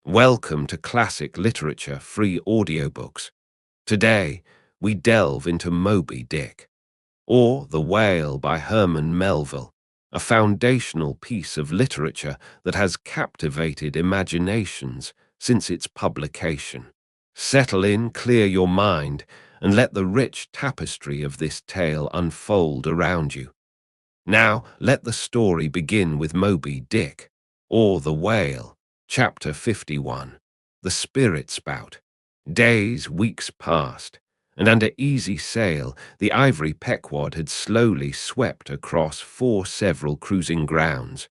Welcome to Classic Literature Free Audiobooks. Today, we delve into Moby Dick, or The Whale by Herman Melville, a foundational piece of literature that has captivated imaginations since its publication. Settle in, clear your mind, and let the rich tapestry of this tale unfold around you. Now, let the story begin with Moby Dick, or The Whale. Chapter 51. The Spirit Spout. Days, weeks passed, and under easy sail, the ivory Pequod had slowly swept across 4 several cruising grounds,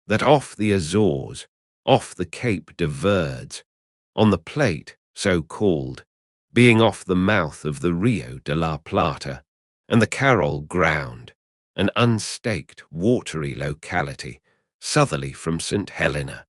that off the Azores, off the Cape de Verds, on the Plate, so called, being off the mouth of the Rio de la Plata, and the Carol Ground, an unstaked, watery locality, southerly from St. Helena.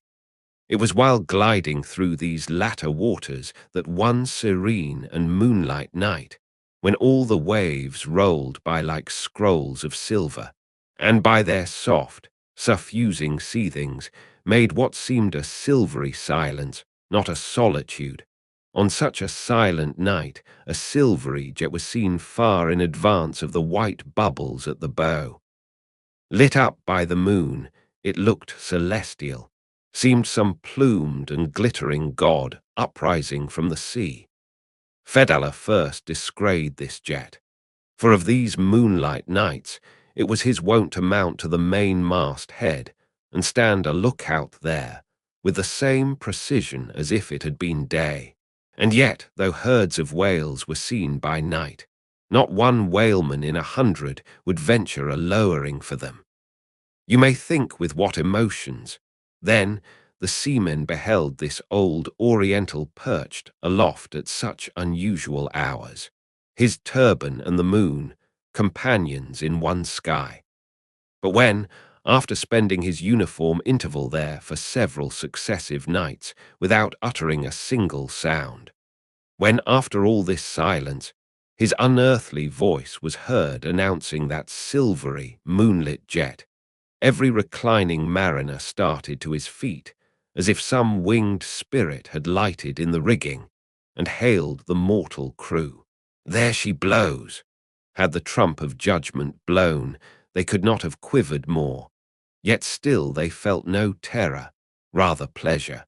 It was while gliding through these latter waters that one serene and moonlight night, when all the waves rolled by like scrolls of silver, and by their soft, suffusing seethings made what seemed a silvery silence, not a solitude. On such a silent night, a silvery jet was seen far in advance of the white bubbles at the bow. Lit up by the moon, it looked celestial, seemed some plumed and glittering god uprising from the sea. Fedallah first descried this jet, for of these moonlight nights it was his wont to mount to the mainmast head and stand a lookout there, with the same precision as if it had been day. And yet, though herds of whales were seen by night, not one whaleman in 100 would venture a lowering for them. You may think with what emotions. Then the seamen beheld this old Oriental perched aloft at such unusual hours, his turban and the moon, companions in one sky. But when, after spending his uniform interval there for several successive nights without uttering a single sound, when after all this silence, his unearthly voice was heard announcing that silvery, moonlit jet, every reclining mariner started to his feet, as if some winged spirit had lighted in the rigging and hailed the mortal crew. There she blows! Had the trump of judgment blown, they could not have quivered more, yet still they felt no terror, rather pleasure.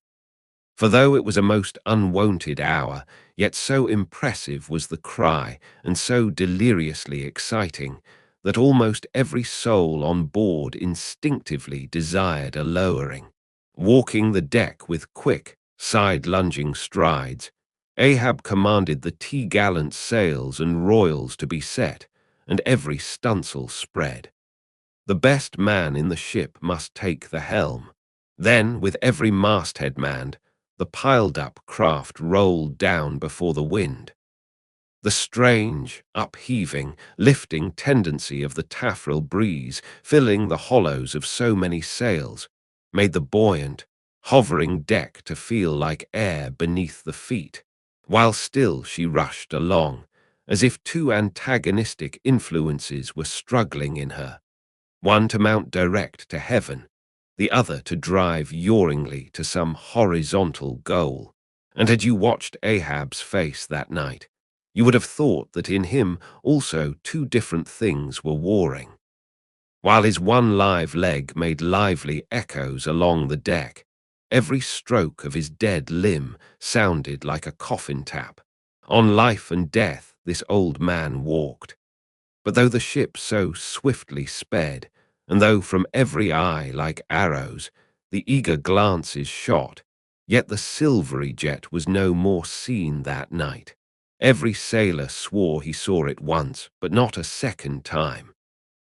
For though it was a most unwonted hour, yet so impressive was the cry, and so deliriously exciting, that almost every soul on board instinctively desired a lowering. Walking the deck with quick, side-lunging strides, Ahab commanded the t-gallant sails and royals to be set, and every stunsail spread. The best man in the ship must take the helm. Then, with every masthead manned, the piled-up craft rolled down before the wind. The strange, upheaving, lifting tendency of the taffrail breeze, filling the hollows of so many sails, made the buoyant, hovering deck to feel like air beneath the feet, while still she rushed along, as if 2 antagonistic influences were struggling in her, one to mount direct to heaven, the other to drive yawningly to some horizontal goal. And had you watched Ahab's face that night, you would have thought that in him also 2 different things were warring. While his one live leg made lively echoes along the deck, every stroke of his dead limb sounded like a coffin tap. On life and death this old man walked. But though the ship so swiftly sped, and though from every eye like arrows the eager glances shot, yet the silvery jet was no more seen that night. Every sailor swore he saw it once, but not a second time.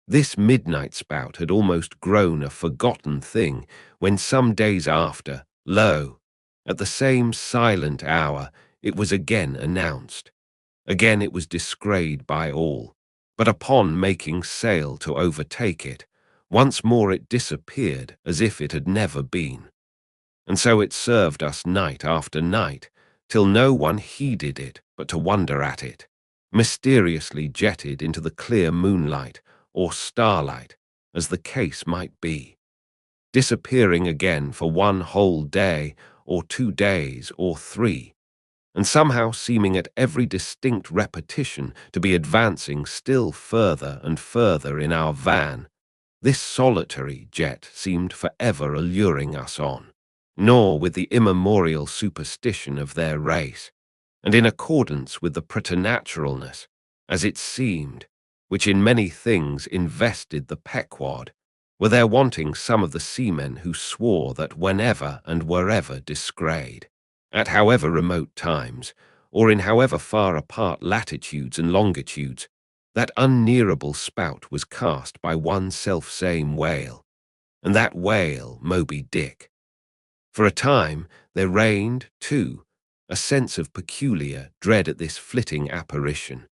This midnight spout had almost grown a forgotten thing when some days after, lo, at the same silent hour, it was again announced. Again it was descried by all, but upon making sail to overtake it, once more it disappeared as if it had never been. And so it served us night after night, till no one heeded it but to wonder at it, mysteriously jetted into the clear moonlight or starlight, as the case might be, disappearing again for one whole day or 2 days, or 3, and somehow seeming at every distinct repetition to be advancing still further and further in our van, this solitary jet seemed forever alluring us on, nor with the immemorial superstition of their race, and in accordance with the preternaturalness, as it seemed, which in many things invested the Pequod, were there wanting some of the seamen who swore that whenever and wherever disgrayed, at however remote times, or in however far apart latitudes and longitudes, that unnearable spout was cast by one self-same whale, and that whale Moby Dick. For a time there reigned, too, a sense of peculiar dread at this flitting apparition,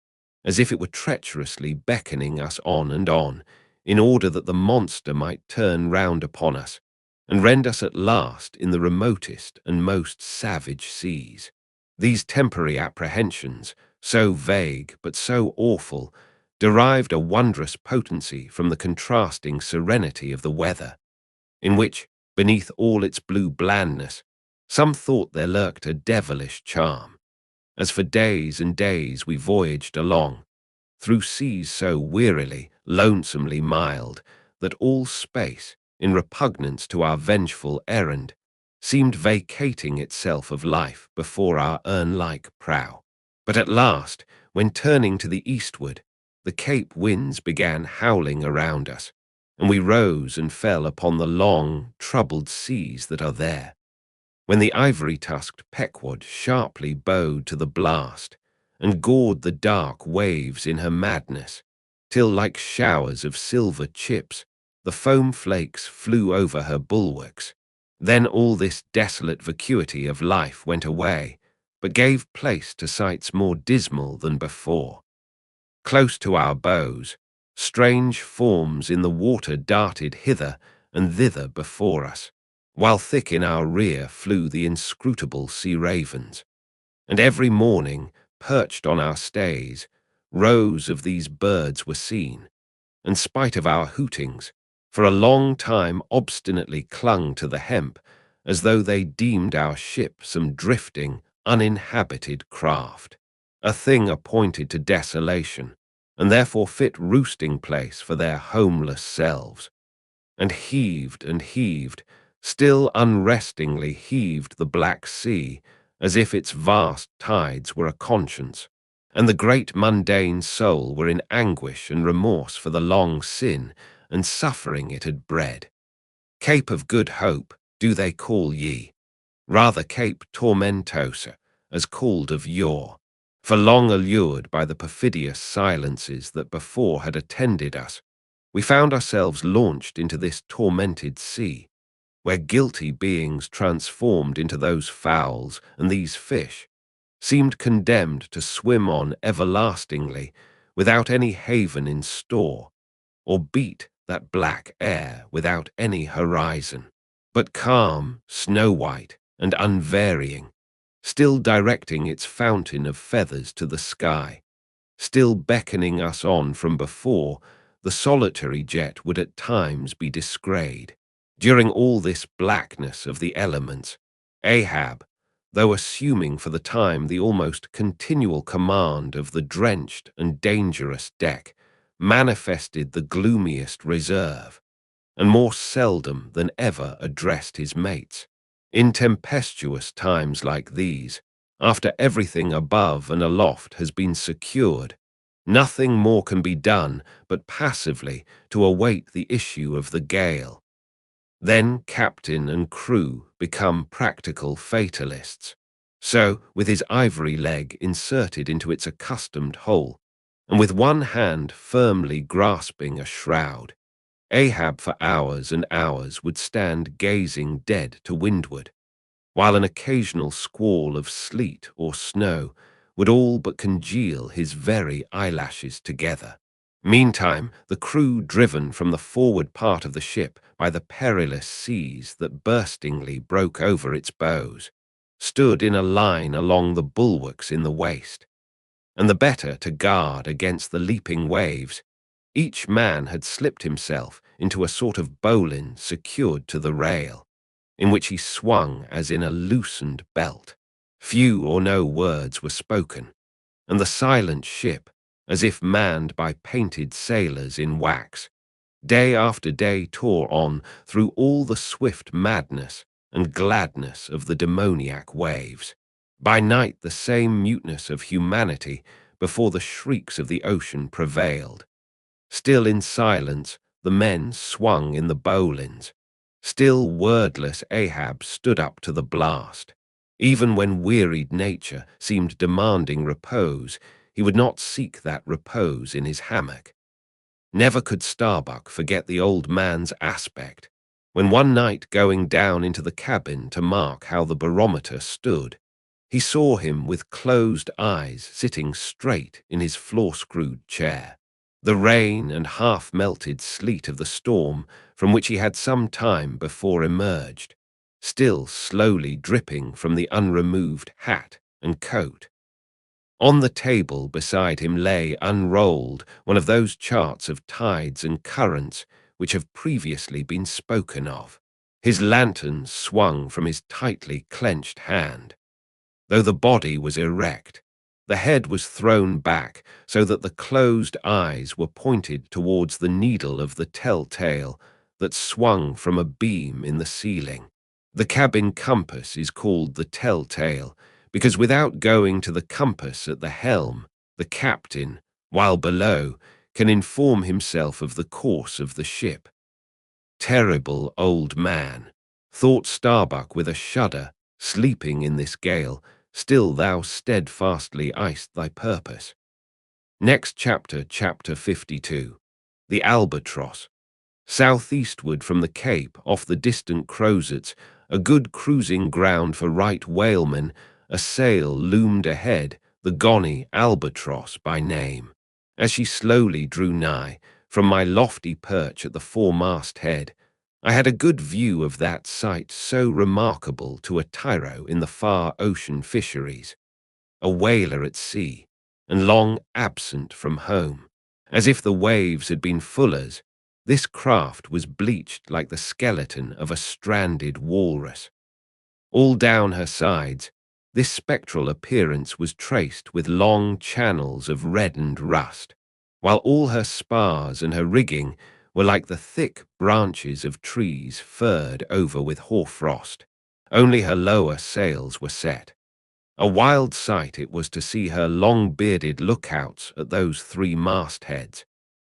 as if it were treacherously beckoning us on, in order that the monster might turn round upon us, and rend us at last in the remotest and most savage seas. These temporary apprehensions, so vague but so awful, derived a wondrous potency from the contrasting serenity of the weather, in which, beneath all its blue blandness, some thought there lurked a devilish charm, as for days and days we voyaged along, through seas so wearily, lonesomely mild, that all space, in repugnance to our vengeful errand, seemed vacating itself of life before our urn-like prow. But at last, when turning to the eastward, the Cape winds began howling around us, and we rose and fell upon the long, troubled seas that are there, when the ivory-tusked Pequod sharply bowed to the blast, and gored the dark waves in her madness, till like showers of silver chips, the foam flakes flew over her bulwarks. Then all this desolate vacuity of life went away, but gave place to sights more dismal than before. Close to our bows, strange forms in the water darted hither and thither before us, while thick in our rear flew the inscrutable sea ravens. And every morning, perched on our stays, rows of these birds were seen, and spite of our hootings, for a long time obstinately clung to the hemp, as though they deemed our ship some drifting, uninhabited craft, a thing appointed to desolation, and therefore fit roosting place for their homeless selves. And heaved, still unrestingly heaved the black sea, as if its vast tides were a conscience, and the great mundane soul were in anguish and remorse for the long sin and suffering it had bred. Cape of Good Hope do they call ye, rather Cape Tormentosa, as called of yore, for long allured by the perfidious silences that before had attended us, we found ourselves launched into this tormented sea, where guilty beings transformed into those fowls and these fish seemed condemned to swim on everlastingly without any haven in store, or beat that black air without any horizon, but calm, snow-white, and unvarying, still directing its fountain of feathers to the sky, still beckoning us on from before. The solitary jet would at times be disgrayed. During all this blackness of the elements, Ahab, though assuming for the time the almost continual command of the drenched and dangerous deck, manifested the gloomiest reserve, and more seldom than ever addressed his mates. In tempestuous times like these, after everything above and aloft has been secured, nothing more can be done but passively to await the issue of the gale. Then captain and crew become practical fatalists. So, with his ivory leg inserted into its accustomed hole, and with one hand firmly grasping a shroud, Ahab for hours and hours would stand gazing dead to windward, while an occasional squall of sleet or snow would all but congeal his very eyelashes together. Meantime, the crew, driven from the forward part of the ship by the perilous seas that burstingly broke over its bows, stood in a line along the bulwarks in the waist, and the better to guard against the leaping waves, each man had slipped himself into a sort of bowline secured to the rail, in which he swung as in a loosened belt. Few or no words were spoken, and the silent ship, as if manned by painted sailors in wax, day after day tore on through all the swift madness and gladness of the demoniac waves. By night the same muteness of humanity before the shrieks of the ocean prevailed. Still in silence the men swung in the bowlines. Still wordless Ahab stood up to the blast. Even when wearied nature seemed demanding repose, he would not seek that repose in his hammock. Never could Starbuck forget the old man's aspect, when one night going down into the cabin to mark how the barometer stood, he saw him with closed eyes sitting straight in his floor-screwed chair. The rain and half-melted sleet of the storm from which he had some time before emerged, still slowly dripping from the unremoved hat and coat. On the table beside him lay unrolled one of those charts of tides and currents which have previously been spoken of. His lantern swung from his tightly clenched hand. Though the body was erect, the head was thrown back so that the closed eyes were pointed towards the needle of the telltale that swung from a beam in the ceiling. The cabin compass is called the telltale because without going to the compass at the helm, the captain, while below, can inform himself of the course of the ship. Terrible old man, thought Starbuck with a shudder, sleeping in this gale, still thou steadfastly eyest thy purpose. Next chapter, chapter 52. The Albatross. Southeastward from the Cape, off the distant Crozets, a good cruising ground for right whalemen, a sail loomed ahead, the Gonny Albatross by name. As she slowly drew nigh, from my lofty perch at the foremast head, I had a good view of that sight so remarkable to a tyro in the far ocean fisheries, a whaler at sea, and long absent from home. As if the waves had been fullers, this craft was bleached like the skeleton of a stranded walrus. All down her sides, this spectral appearance was traced with long channels of reddened rust, while all her spars and her rigging were like the thick branches of trees furred over with hoarfrost. Only her lower sails were set. A wild sight it was to see her long-bearded lookouts at those three mastheads.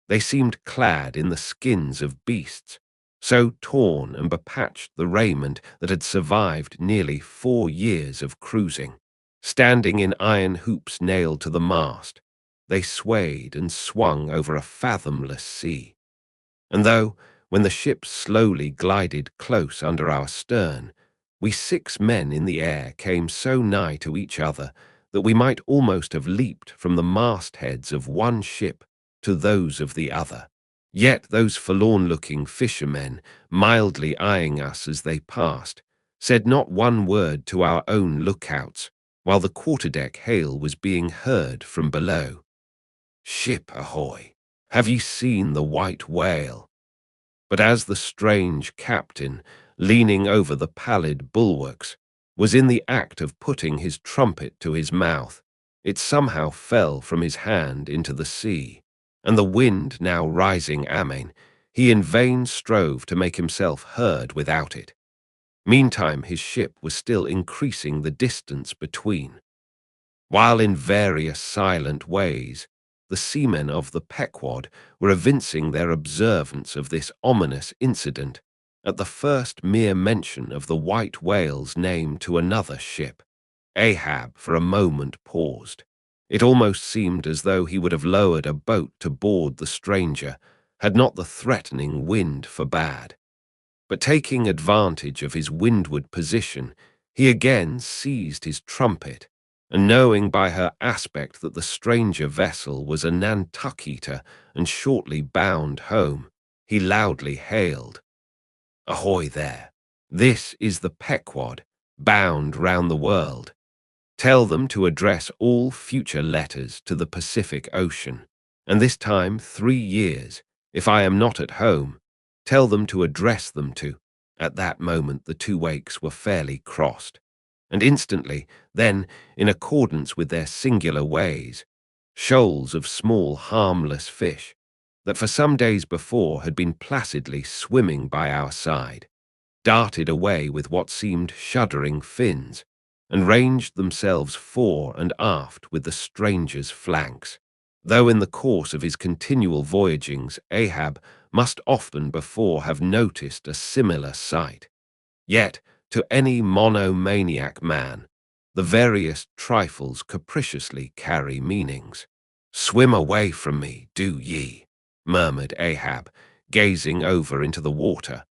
They seemed clad in the skins of beasts, so torn and bepatched the raiment that had survived nearly 4 years of cruising. Standing in iron hoops nailed to the mast, they swayed and swung over a fathomless sea. And though, when the ship slowly glided close under our stern, we 6 men in the air came so nigh to each other that we might almost have leaped from the mastheads of one ship to those of the other. Yet those forlorn-looking fishermen, mildly eyeing us as they passed, said not one word to our own lookouts, while the quarterdeck hail was being heard from below. "Ship ahoy! Have ye seen the white whale?" But as the strange captain, leaning over the pallid bulwarks, was in the act of putting his trumpet to his mouth, it somehow fell from his hand into the sea, and the wind now rising amain, he in vain strove to make himself heard without it. Meantime his ship was still increasing the distance between, while in various silent ways the seamen of the Pequod were evincing their observance of this ominous incident at the first mere mention of the white whale's name to another ship. Ahab for a moment paused. It almost seemed as though he would have lowered a boat to board the stranger, had not the threatening wind forbade. But taking advantage of his windward position, he again seized his trumpet, and knowing by her aspect that the stranger vessel was a Nantucketer and shortly bound home, he loudly hailed, "Ahoy there! This is the Pequod, bound round the world. Tell them to address all future letters to the Pacific Ocean, and this time 3 years, if I am not at home, tell them to address them to At that moment the two wakes were fairly crossed, and instantly, then, in accordance with their singular ways, shoals of small harmless fish, that for some days before had been placidly swimming by our side, darted away with what seemed shuddering fins, and ranged themselves fore and aft with the stranger's flanks. Though in the course of his continual voyagings Ahab must often before have noticed a similar sight, yet to any monomaniac man the various trifles capriciously carry meanings. "Swim away from me, do ye," murmured Ahab, gazing over into the water.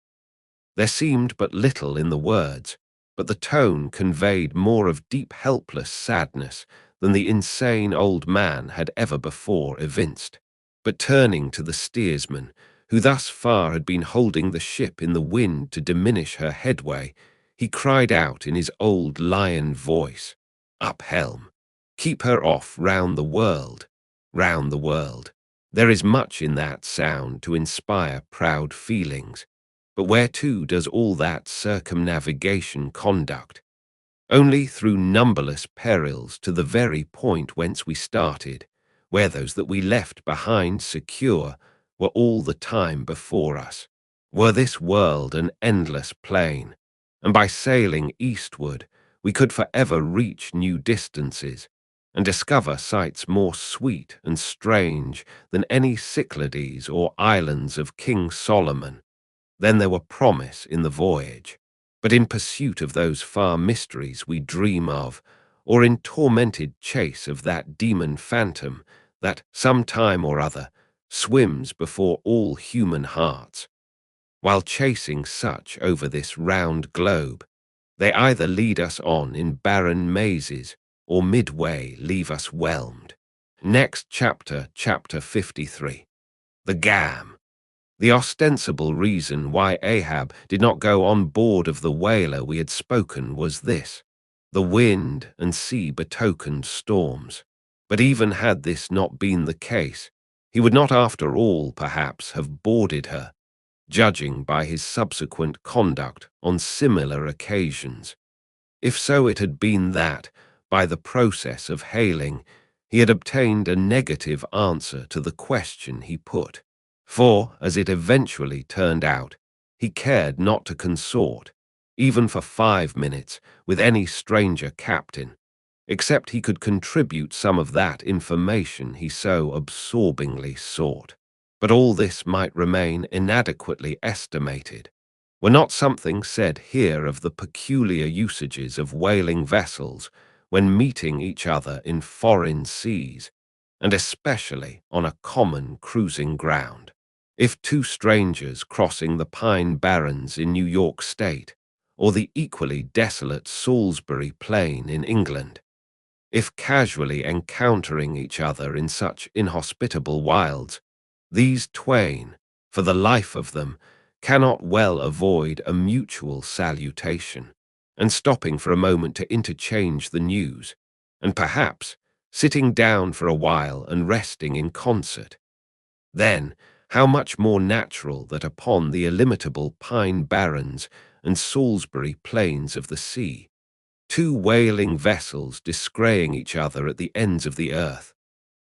There seemed but little in the words, but the tone conveyed more of deep helpless sadness than the insane old man had ever before evinced. But turning to the steersman, who thus far had been holding the ship in the wind to diminish her headway, he cried out in his old lion voice, "Up helm! Keep her off round the world, round the world." There is much in that sound to inspire proud feelings, but whereto does all that circumnavigation conduct? Only through numberless perils to the very point whence we started, where those that we left behind secure were all the time before us. Were this world an endless plain, and by sailing eastward we could forever reach new distances, and discover sights more sweet and strange than any Cyclades or islands of King Solomon, then there were promise in the voyage. But in pursuit of those far mysteries we dream of, or in tormented chase of that demon phantom that, some time or other, swims before all human hearts, while chasing such over this round globe, they either lead us on in barren mazes, or midway leave us whelmed. Next chapter, chapter 53. The Gam. The ostensible reason why Ahab did not go on board of the whaler we had spoken was this: the wind and sea betokened storms. But even had this not been the case, he would not after all, perhaps, have boarded her, judging by his subsequent conduct on similar occasions. If so it had been that, by the process of hailing, he had obtained a negative answer to the question he put. For, as it eventually turned out, he cared not to consort, even for 5 minutes, with any stranger captain, except he could contribute some of that information he so absorbingly sought. But all this might remain inadequately estimated, were not something said here of the peculiar usages of whaling vessels when meeting each other in foreign seas, and especially on a common cruising ground. If two strangers crossing the Pine Barrens in New York State, or the equally desolate Salisbury Plain in England, if casually encountering each other in such inhospitable wilds, these twain, for the life of them, cannot well avoid a mutual salutation, and stopping for a moment to interchange the news, and perhaps sitting down for a while and resting in concert. Then, how much more natural that upon the illimitable Pine Barrens and Salisbury Plains of the sea, two whaling vessels disgraying each other at the ends of the earth,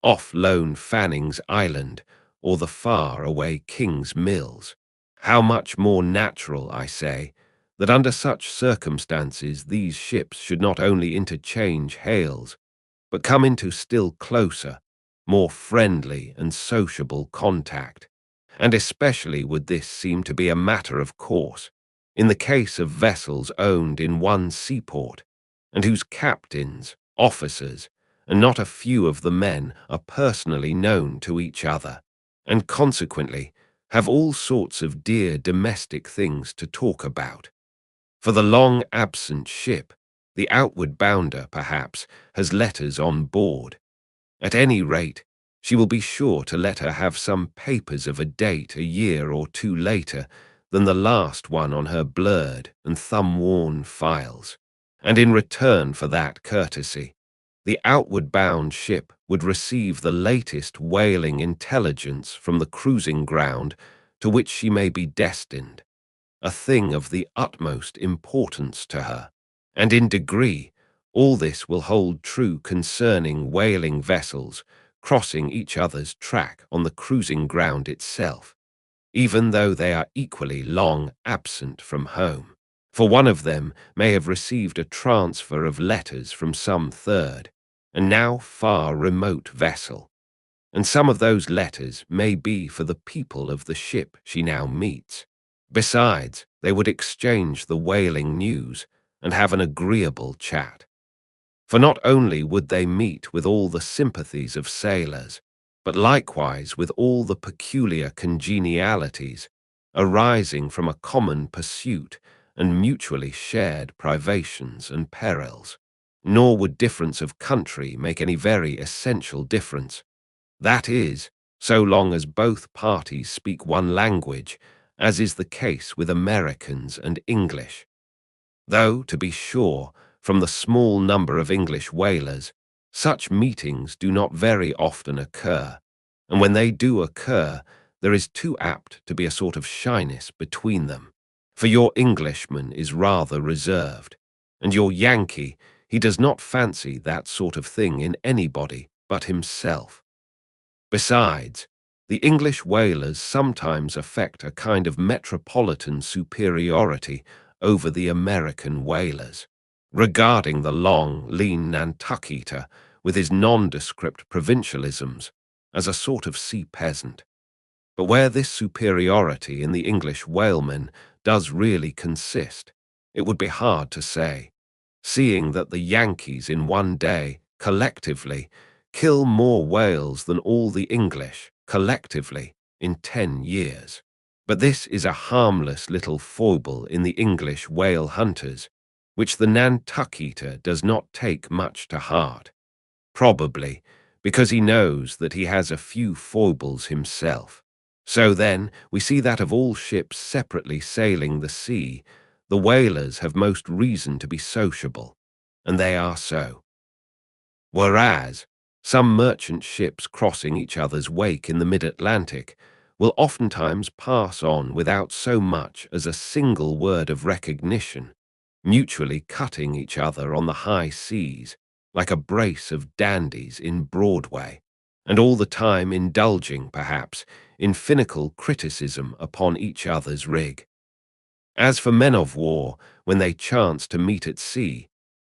off lone Fanning's Island or the far-away King's Mills. How much more natural, I say, that under such circumstances these ships should not only interchange hails, but come into still closer, more friendly and sociable contact. And especially would this seem to be a matter of course in the case of vessels owned in one seaport, and whose captains, officers, and not a few of the men are personally known to each other, and consequently have all sorts of dear domestic things to talk about. For the long-absent ship, the outward bounder, perhaps, has letters on board. At any rate, she will be sure to let her have some papers of a date a year or two later than the last one on her blurred and thumb-worn files. And in return for that courtesy, the outward-bound ship would receive the latest whaling intelligence from the cruising ground to which she may be destined. a thing of the utmost importance to her. And in degree, all this will hold true concerning whaling vessels crossing each other's track on the cruising ground itself, even though they are equally long absent from home. For one of them may have received a transfer of letters from some third, and now far remote vessel, and some of those letters may be for the people of the ship she now meets. Besides, they would exchange the whaling news and have an agreeable chat. For not only would they meet with all the sympathies of sailors, but likewise with all the peculiar congenialities arising from a common pursuit and mutually shared privations and perils. Nor would difference of country make any very essential difference. That is, so long as both parties speak one language, as is the case with Americans and English. Though, to be sure, from the small number of English whalers, such meetings do not very often occur, and when they do occur, there is too apt to be a sort of shyness between them. For your Englishman is rather reserved, and your Yankee, he does not fancy that sort of thing in anybody but himself. Besides, the English whalers sometimes affect a kind of metropolitan superiority over the American whalers, regarding the long, lean Nantucketer with his nondescript provincialisms as a sort of sea peasant. But where this superiority in the English whalemen does really consist, it would be hard to say, seeing that the Yankees in one day, collectively, kill more whales than all the English, collectively, in 10 years. But this is a harmless little foible in the English whale hunters, which the Nantucketer does not take much to heart, probably because he knows that he has a few foibles himself. So then, we see that of all ships separately sailing the sea, the whalers have most reason to be sociable, and they are so. Whereas, some merchant ships crossing each other's wake in the mid-Atlantic will oftentimes pass on without so much as a single word of recognition, mutually cutting each other on the high seas, like a brace of dandies in Broadway, and all the time indulging, perhaps, in finical criticism upon each other's rig. As for men of war, when they chance to meet at sea,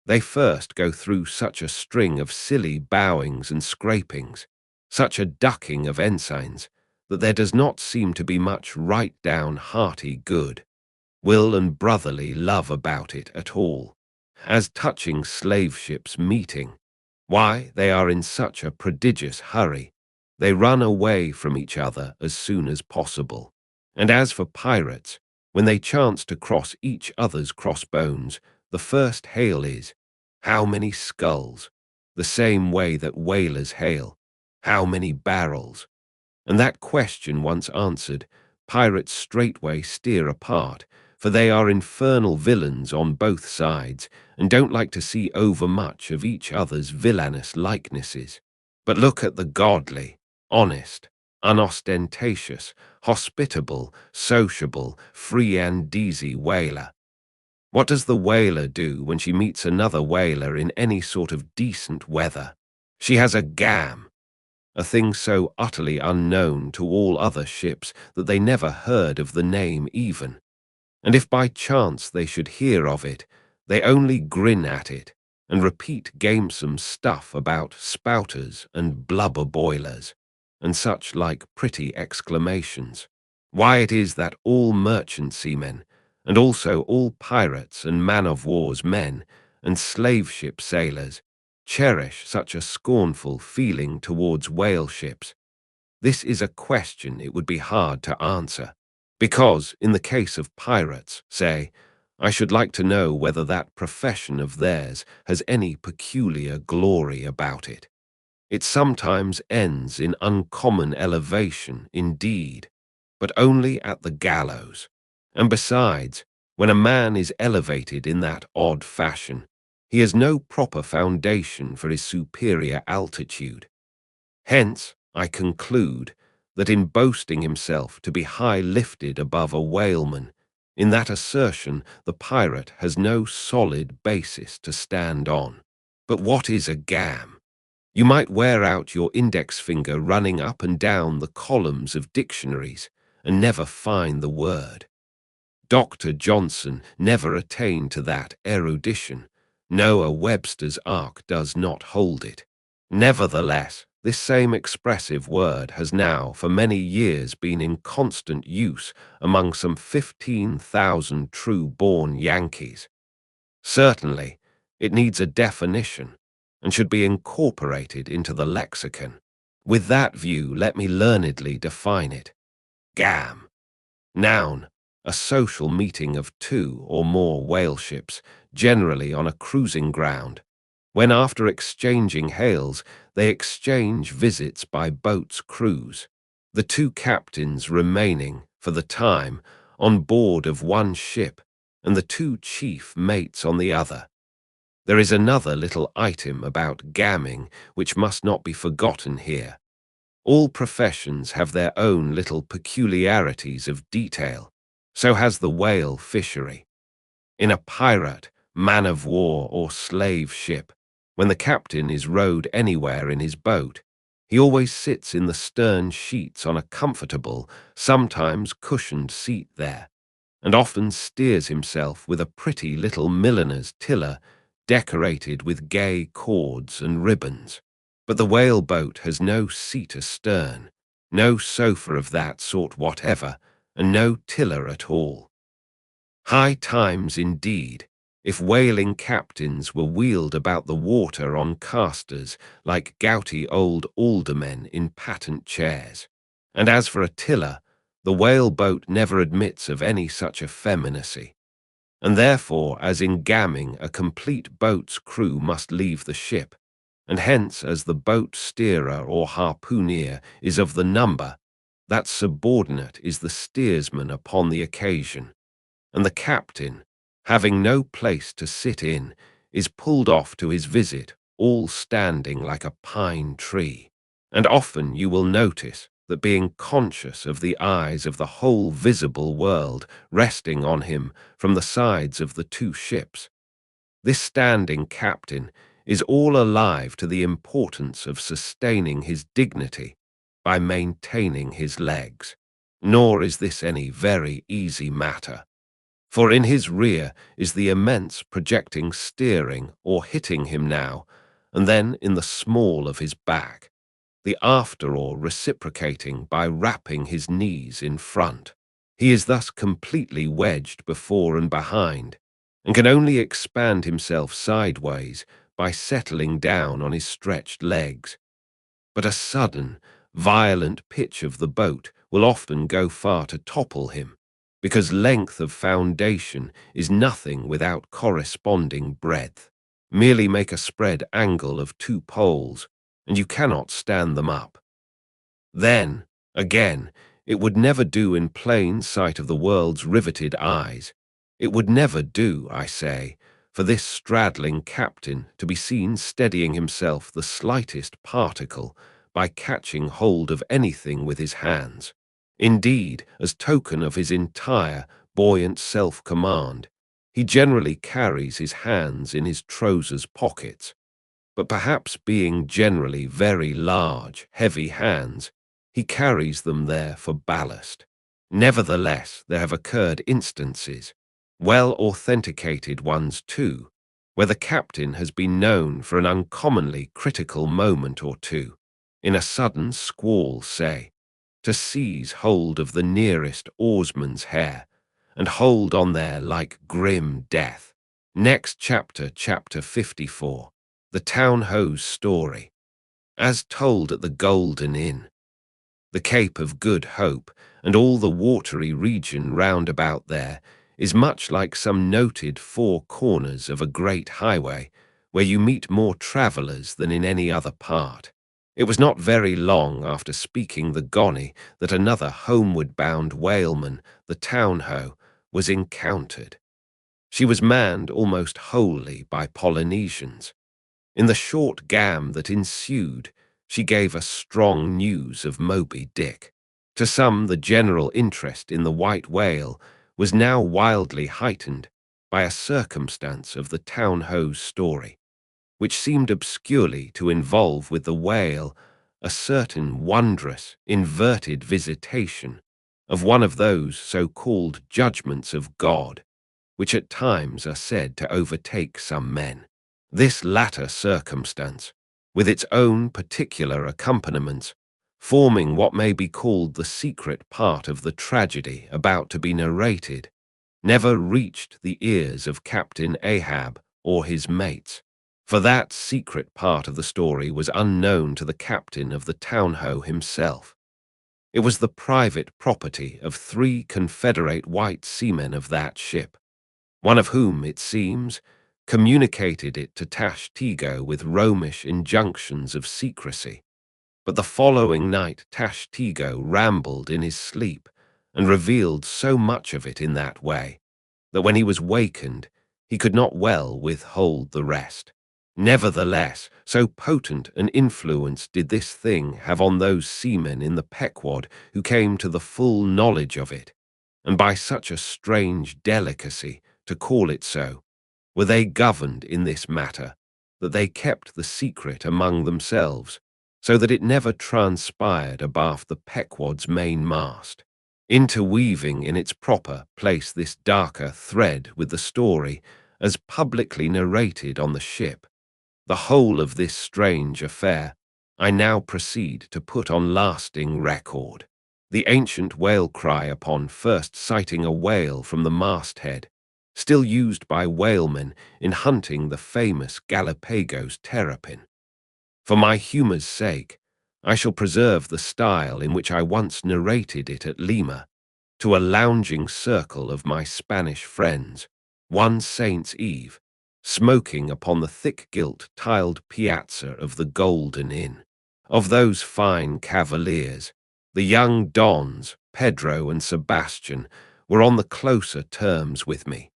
they first go through such a string of silly bowings and scrapings, such a ducking of ensigns, that there does not seem to be much right-down hearty good, will and brotherly love about it at all. As touching slave ships meeting, why, they are in such a prodigious hurry, they run away from each other as soon as possible. And as for pirates, when they chance to cross each other's crossbones, the first hail is, "How many skulls?" the same way that whalers hail, "How many barrels?" And that question once answered, pirates straightway steer apart, for they are infernal villains on both sides, and don't like to see overmuch of each other's villainous likenesses, but look at the godly, honest, unostentatious, hospitable, sociable, free and easy whaler. What does the whaler do when she meets another whaler in any sort of decent weather? She has a gam, a thing so utterly unknown to all other ships that they never heard of the name even. And if by chance they should hear of it, they only grin at it and repeat gamesome stuff about spouters and blubber boilers, and such like pretty exclamations. Why it is that all merchant seamen, and also all pirates and man-of-war's men, and slave-ship sailors, cherish such a scornful feeling towards whale ships. This is a question it would be hard to answer, because, in the case of pirates, say, I should like to know whether that profession of theirs has any peculiar glory about it. It sometimes ends in uncommon elevation, indeed, but only at the gallows. And besides, when a man is elevated in that odd fashion, he has no proper foundation for his superior altitude. Hence, I conclude that in boasting himself to be high lifted above a whaleman, In that assertion, the pirate has no solid basis to stand on. But what is a gam? You might wear out your index finger running up and down the columns of dictionaries and never find the word. Dr. Johnson never attained to that erudition. Noah Webster's Ark does not hold it. Nevertheless, this same expressive word has now for many years been in constant use among some 15,000 true-born Yankees. Certainly, it needs a definition and should be incorporated into the lexicon. With that view, let me learnedly define it. Gam. Noun, a social meeting of two or more whale ships, generally on a cruising ground, when after exchanging hails, they exchange visits by boat's cruise, the two captains remaining, for the time, on board of one ship, and the two chief mates on the other. There is another little item about gamming which must not be forgotten here. All professions have their own little peculiarities of detail. So has the whale fishery. In a pirate, man-of-war or slave ship, when the captain is rowed anywhere in his boat, he always sits in the stern sheets on a comfortable, sometimes cushioned seat there, and often steers himself with a pretty little milliner's tiller decorated with gay cords and ribbons. But the whale boat has no seat astern, no sofa of that sort whatever, and no tiller at all. High times indeed, if whaling captains were wheeled about the water on casters like gouty old aldermen in patent chairs. And as for a tiller, the whale boat never admits of any such effeminacy. And therefore, as in gamming, a complete boat's crew must leave the ship, and hence as the boat steerer or harpooner is of the number, that subordinate is the steersman upon the occasion, and the captain, having no place to sit in, is pulled off to his visit, all standing like a pine tree. And often you will notice that being conscious of the eyes of the whole visible world resting on him from the sides of the two ships, this standing captain is all alive to the importance of sustaining his dignity by maintaining his legs. Nor is this any very easy matter, for in his rear is the immense projecting steering or hitting him now, and then in the small of his back, the after-oar reciprocating by wrapping his knees in front. He is thus completely wedged before and behind, and can only expand himself sideways by settling down on his stretched legs. But a sudden, violent pitch of the boat will often go far to topple him, because length of foundation is nothing without corresponding breadth. Merely make a spread angle of two poles, and you cannot stand them up. Then, again, it would never do in plain sight of the world's riveted eyes. It would never do, I say, for this straddling captain to be seen steadying himself the slightest particle by catching hold of anything with his hands. Indeed, as token of his entire, buoyant self-command, he generally carries his hands in his trousers pockets. But perhaps being generally very large, heavy hands, he carries them there for ballast. Nevertheless, there have occurred instances, well authenticated ones too, where the captain has been known for an uncommonly critical moment or two, in a sudden squall, say, to seize hold of the nearest oarsman's hair, and hold on there like grim death. Next chapter, chapter 54, the town hose story, as told at the Golden Inn. The Cape of Good Hope, and all the watery region round about there, is much like some noted four corners of a great highway, where you meet more travellers than in any other part. It was not very long after speaking the Gonny that another homeward-bound whaleman, the town-ho, was encountered. She was manned almost wholly by Polynesians. In the short gam that ensued, she gave us strong news of Moby Dick. To some, the general interest in the white whale was now wildly heightened by a circumstance of the town-ho's story, which seemed obscurely to involve with the whale a certain wondrous, inverted visitation of one of those so-called judgments of God, which at times are said to overtake some men. This latter circumstance, with its own particular accompaniments, forming what may be called the secret part of the tragedy about to be narrated, never reached the ears of Captain Ahab or his mates, for that secret part of the story was unknown to the captain of the town-ho himself. It was the private property of 3 Confederate white seamen of that ship, one of whom, it seems, communicated it to Tashtego with Romish injunctions of secrecy. But the following night Tashtego rambled in his sleep and revealed so much of it in that way, that when he was wakened, he could not well withhold the rest. Nevertheless, so potent an influence did this thing have on those seamen in the Pequod who came to the full knowledge of it, and by such a strange delicacy, to call it so, were they governed in this matter, that they kept the secret among themselves, so that it never transpired abaft the Pequod's mainmast, interweaving in its proper place this darker thread with the story as publicly narrated on the ship. The whole of this strange affair I now proceed to put on lasting record. The ancient whale cry upon first sighting a whale from the masthead, still used by whalemen in hunting the famous Galapagos terrapin. For my humour's sake, I shall preserve the style in which I once narrated it at Lima, to a lounging circle of my Spanish friends, one Saint's Eve, smoking upon the thick-gilt tiled piazza of the Golden Inn. Of those fine cavaliers, the young Dons, Pedro and Sebastian, were on the closer terms with me,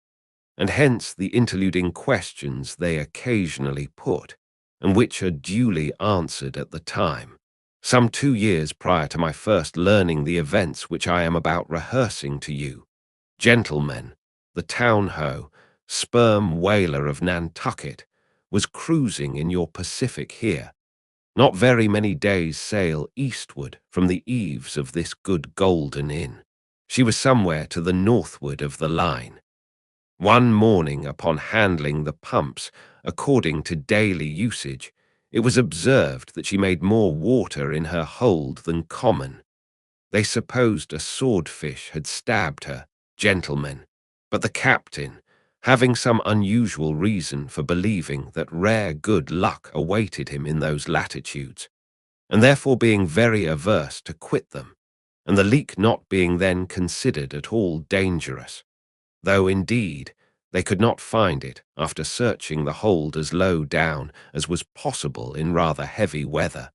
and hence the interluding questions they occasionally put, and which are duly answered at the time, some 2 years prior to my first learning the events which I am about rehearsing to you. Gentlemen, the town-ho, sperm whaler of Nantucket, was cruising in your Pacific here, not very many days' sail eastward from the eaves of this good Golden Inn. She was somewhere to the northward of the line. One morning, upon handling the pumps according to daily usage, it was observed that she made more water in her hold than common. They supposed a swordfish had stabbed her, gentlemen, but the captain, having some unusual reason for believing that rare good luck awaited him in those latitudes, and therefore being very averse to quit them, and the leak not being then considered at all dangerous, though, indeed, they could not find it after searching the hold as low down as was possible in rather heavy weather,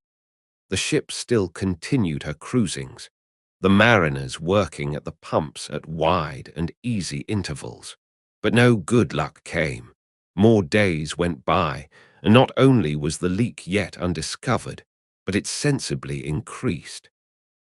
the ship still continued her cruisings, the mariners working at the pumps at wide and easy intervals. But no good luck came. More days went by, and not only was the leak yet undiscovered, but it sensibly increased.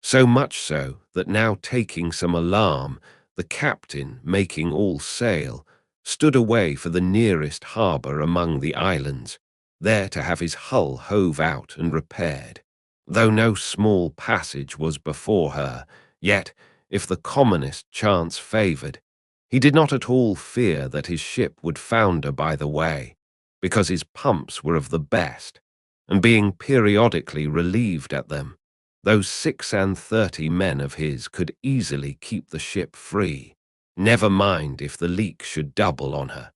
So much so that now, taking some alarm, the captain, making all sail, stood away for the nearest harbour among the islands, there to have his hull hove out and repaired. Though no small passage was before her, yet, if the commonest chance favoured, he did not at all fear that his ship would founder by the way, because his pumps were of the best, and being periodically relieved at them, those 36 men of his could easily keep the ship free, never mind if the leak should double on her.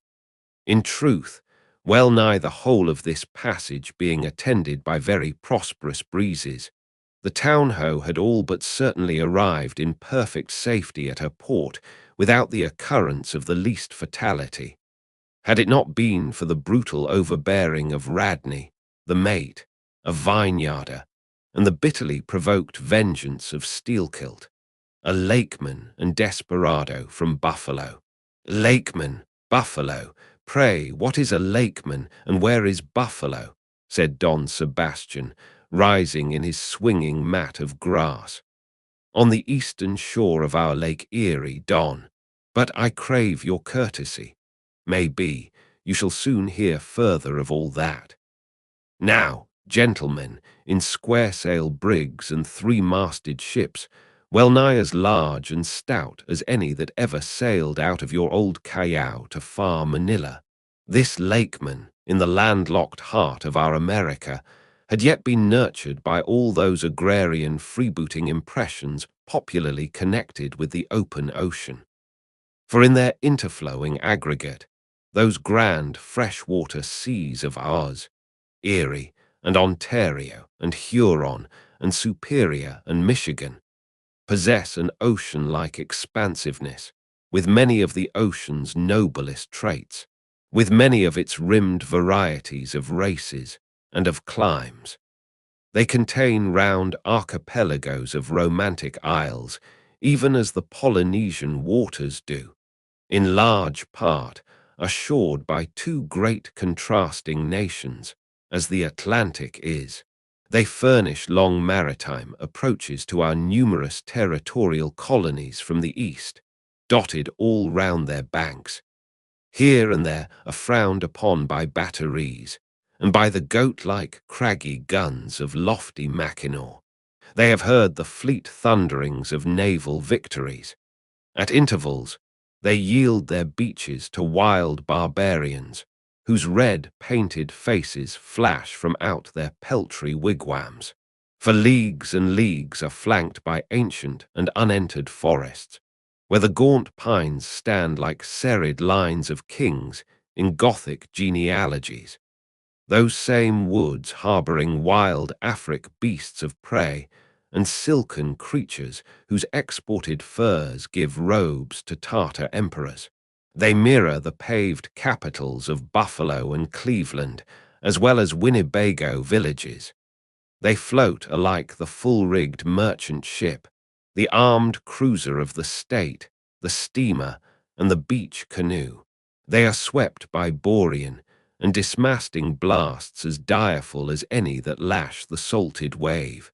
In truth, well nigh the whole of this passage being attended by very prosperous breezes, the town-ho had all but certainly arrived in perfect safety at her port without the occurrence of the least fatality, had it not been for the brutal overbearing of Radney, the mate, a vineyarder, and the bitterly provoked vengeance of Steelkilt, a lakeman and desperado from Buffalo. Lakeman, Buffalo, pray, what is a lakeman, and where is Buffalo? Said Don Sebastian, rising in his swinging mat of grass. On the eastern shore of our Lake Erie, Don. But I crave your courtesy. May be, you shall soon hear further of all that. Now, gentlemen, in square-sail brigs and three-masted ships, well nigh as large and stout as any that ever sailed out of your old Callao to far Manila, this lakeman, in the landlocked heart of our America, had yet been nurtured by all those agrarian freebooting impressions popularly connected with the open ocean. For in their interflowing aggregate, those grand freshwater seas of ours, Erie and Ontario and Huron and Superior and Michigan, possess an ocean-like expansiveness, with many of the ocean's noblest traits, with many of its rimmed varieties of races and of climes. They contain round archipelagos of romantic isles, even as the Polynesian waters do, in large part are shored by two great contrasting nations, as the Atlantic is. They furnish long maritime approaches to our numerous territorial colonies from the east, dotted all round their banks. Here and there are frowned upon by batteries, and by the goat-like craggy guns of lofty Mackinaw. They have heard the fleet thunderings of naval victories. At intervals, they yield their beaches to wild barbarians, whose red-painted faces flash from out their peltry wigwams. For leagues and leagues are flanked by ancient and unentered forests, where the gaunt pines stand like serried lines of kings in Gothic genealogies. Those same woods harboring wild Afric beasts of prey and silken creatures whose exported furs give robes to Tartar emperors. They mirror the paved capitals of Buffalo and Cleveland, as well as Winnebago villages. They float alike the full-rigged merchant ship, the armed cruiser of the state, the steamer, and the beach canoe. They are swept by Borean and dismasting blasts as direful as any that lash the salted wave.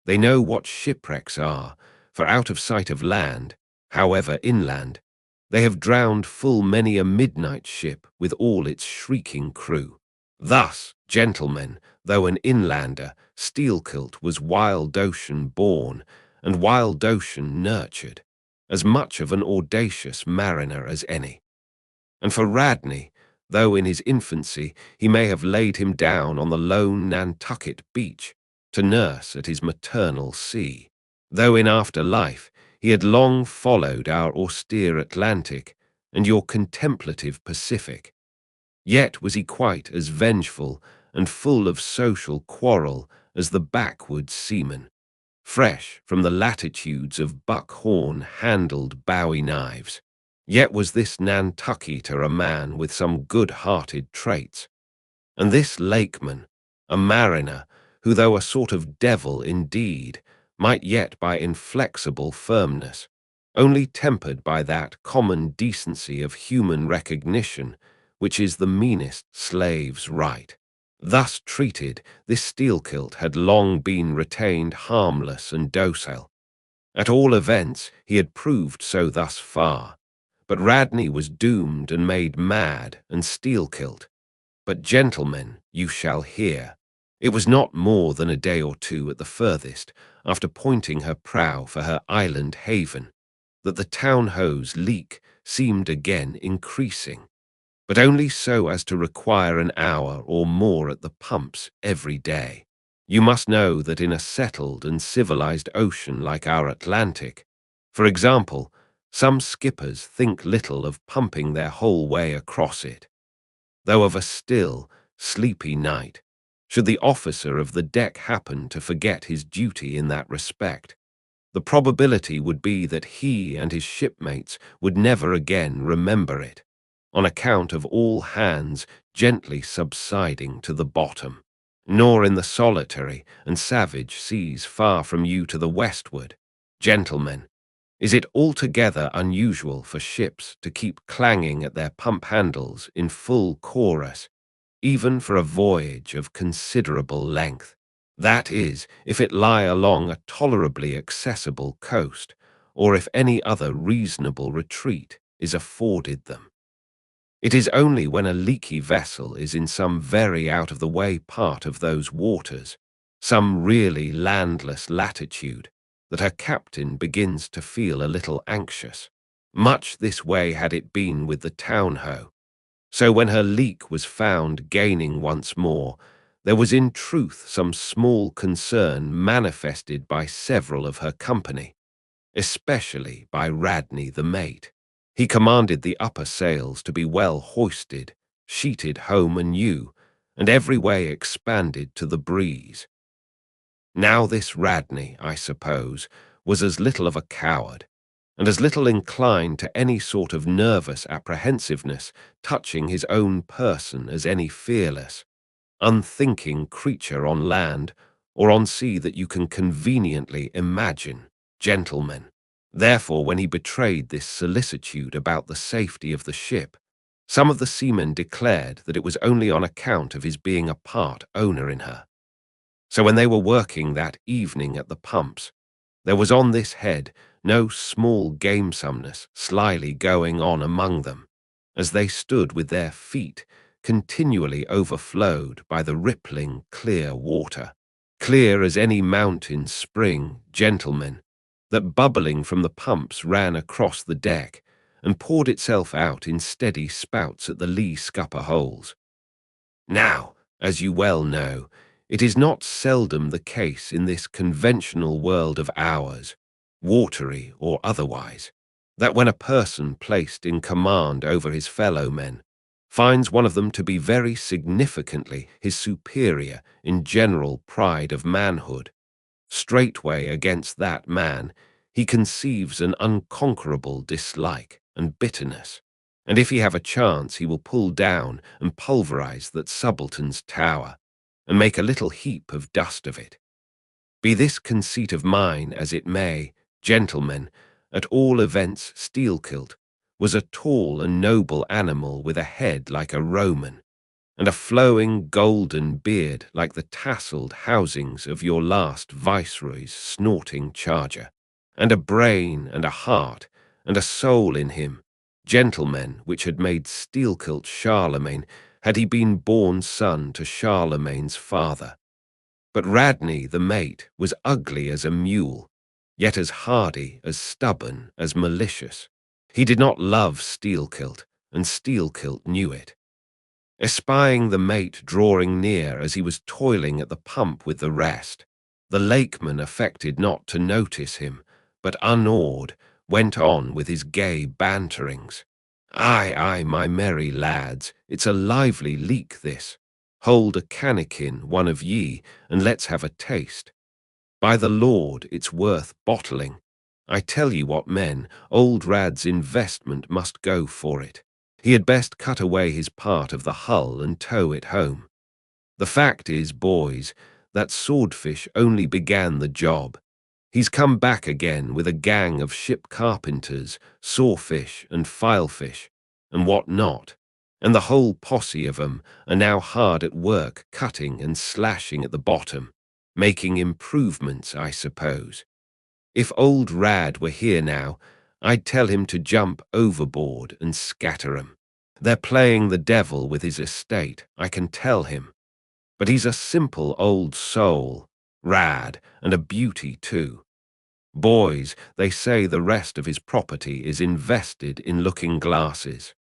They know what shipwrecks are, for out of sight of land, however inland, they have drowned full many a midnight ship with all its shrieking crew. Thus, gentlemen, though an inlander, Steelkilt was wild ocean born and wild ocean nurtured, as much of an audacious mariner as any. And for Radney, though in his infancy he may have laid him down on the lone Nantucket beach to nurse at his maternal sea, though in after life he had long followed our austere Atlantic and your contemplative Pacific, yet was he quite as vengeful and full of social quarrel as the backwoods seaman, fresh from the latitudes of buckhorn-handled bowie knives. Yet was this Nantucketer a man with some good-hearted traits, and this lakeman, a mariner, who though a sort of devil indeed, might yet by inflexible firmness, only tempered by that common decency of human recognition, which is the meanest slave's right. Thus treated, this Steelkilt had long been retained harmless and docile. At all events, he had proved so thus far. But Radney was doomed and made mad and Steelkilt. But gentlemen, you shall hear. It was not more than a day or two at the furthest, after pointing her prow for her island haven, that the town-hose leak seemed again increasing, but only so as to require an hour or more at the pumps every day. You must know that in a settled and civilized ocean like our Atlantic, for example, some skippers think little of pumping their whole way across it, though of a still, sleepy night, should the officer of the deck happen to forget his duty in that respect, the probability would be that he and his shipmates would never again remember it, on account of all hands gently subsiding to the bottom, nor in the solitary and savage seas far from you to the westward, gentlemen, is it altogether unusual for ships to keep clanging at their pump handles in full chorus, even for a voyage of considerable length. That is, if it lie along a tolerably accessible coast, or if any other reasonable retreat is afforded them. It is only when a leaky vessel is in some very out-of-the-way part of those waters, some really landless latitude, that her captain begins to feel a little anxious. Much this way had it been with the town-ho. So when her leak was found gaining once more, there was in truth some small concern manifested by several of her company, especially by Radney the mate. He commanded the upper sails to be well hoisted, sheeted home anew, and every way expanded to the breeze. Now this Radney, I suppose, was as little of a coward, and as little inclined to any sort of nervous apprehensiveness touching his own person as any fearless, unthinking creature on land or on sea that you can conveniently imagine, gentlemen. Therefore, when he betrayed this solicitude about the safety of the ship, some of the seamen declared that it was only on account of his being a part owner in her. So when they were working that evening at the pumps, there was on this head no small gamesomeness slyly going on among them, as they stood with their feet continually overflowed by the rippling clear water, clear as any mountain spring, gentlemen, that bubbling from the pumps ran across the deck and poured itself out in steady spouts at the lee scupper holes. Now, as you well know, it is not seldom the case in this conventional world of ours, watery or otherwise, that when a person placed in command over his fellow men finds one of them to be very significantly his superior in general pride of manhood, straightway against that man he conceives an unconquerable dislike and bitterness, and if he have a chance he will pull down and pulverize that subaltern's tower, and make a little heap of dust of it. Be this conceit of mine as it may, gentlemen, at all events Steelkilt was a tall and noble animal with a head like a Roman, and a flowing golden beard like the tasselled housings of your last viceroy's snorting charger, and a brain and a heart and a soul in him, gentlemen, which had made Steelkilt Charlemagne had he been born son to Charlemagne's father. But Radney the mate was ugly as a mule, yet as hardy, as stubborn, as malicious. He did not love Steelkilt, and Steelkilt knew it. Espying the mate drawing near as he was toiling at the pump with the rest, the lakeman affected not to notice him, but unawed, went on with his gay banterings. Aye, aye, my merry lads, it's a lively leak this. Hold a cannikin, one of ye, and let's have a taste. By the Lord, it's worth bottling. I tell ye what, men, old Rad's investment must go for it. He had best cut away his part of the hull and tow it home. The fact is, boys, that swordfish only began the job. He's come back again with a gang of ship carpenters, sawfish and filefish, and what not, and the whole posse of 'em are now hard at work cutting and slashing at the bottom, making improvements, I suppose. If old Rad were here now, I'd tell him to jump overboard and scatter 'em. They're playing the devil with his estate, I can tell him. But he's a simple old soul, Rad, and a beauty too. Boys, they say the rest of his property is invested in looking-glasses.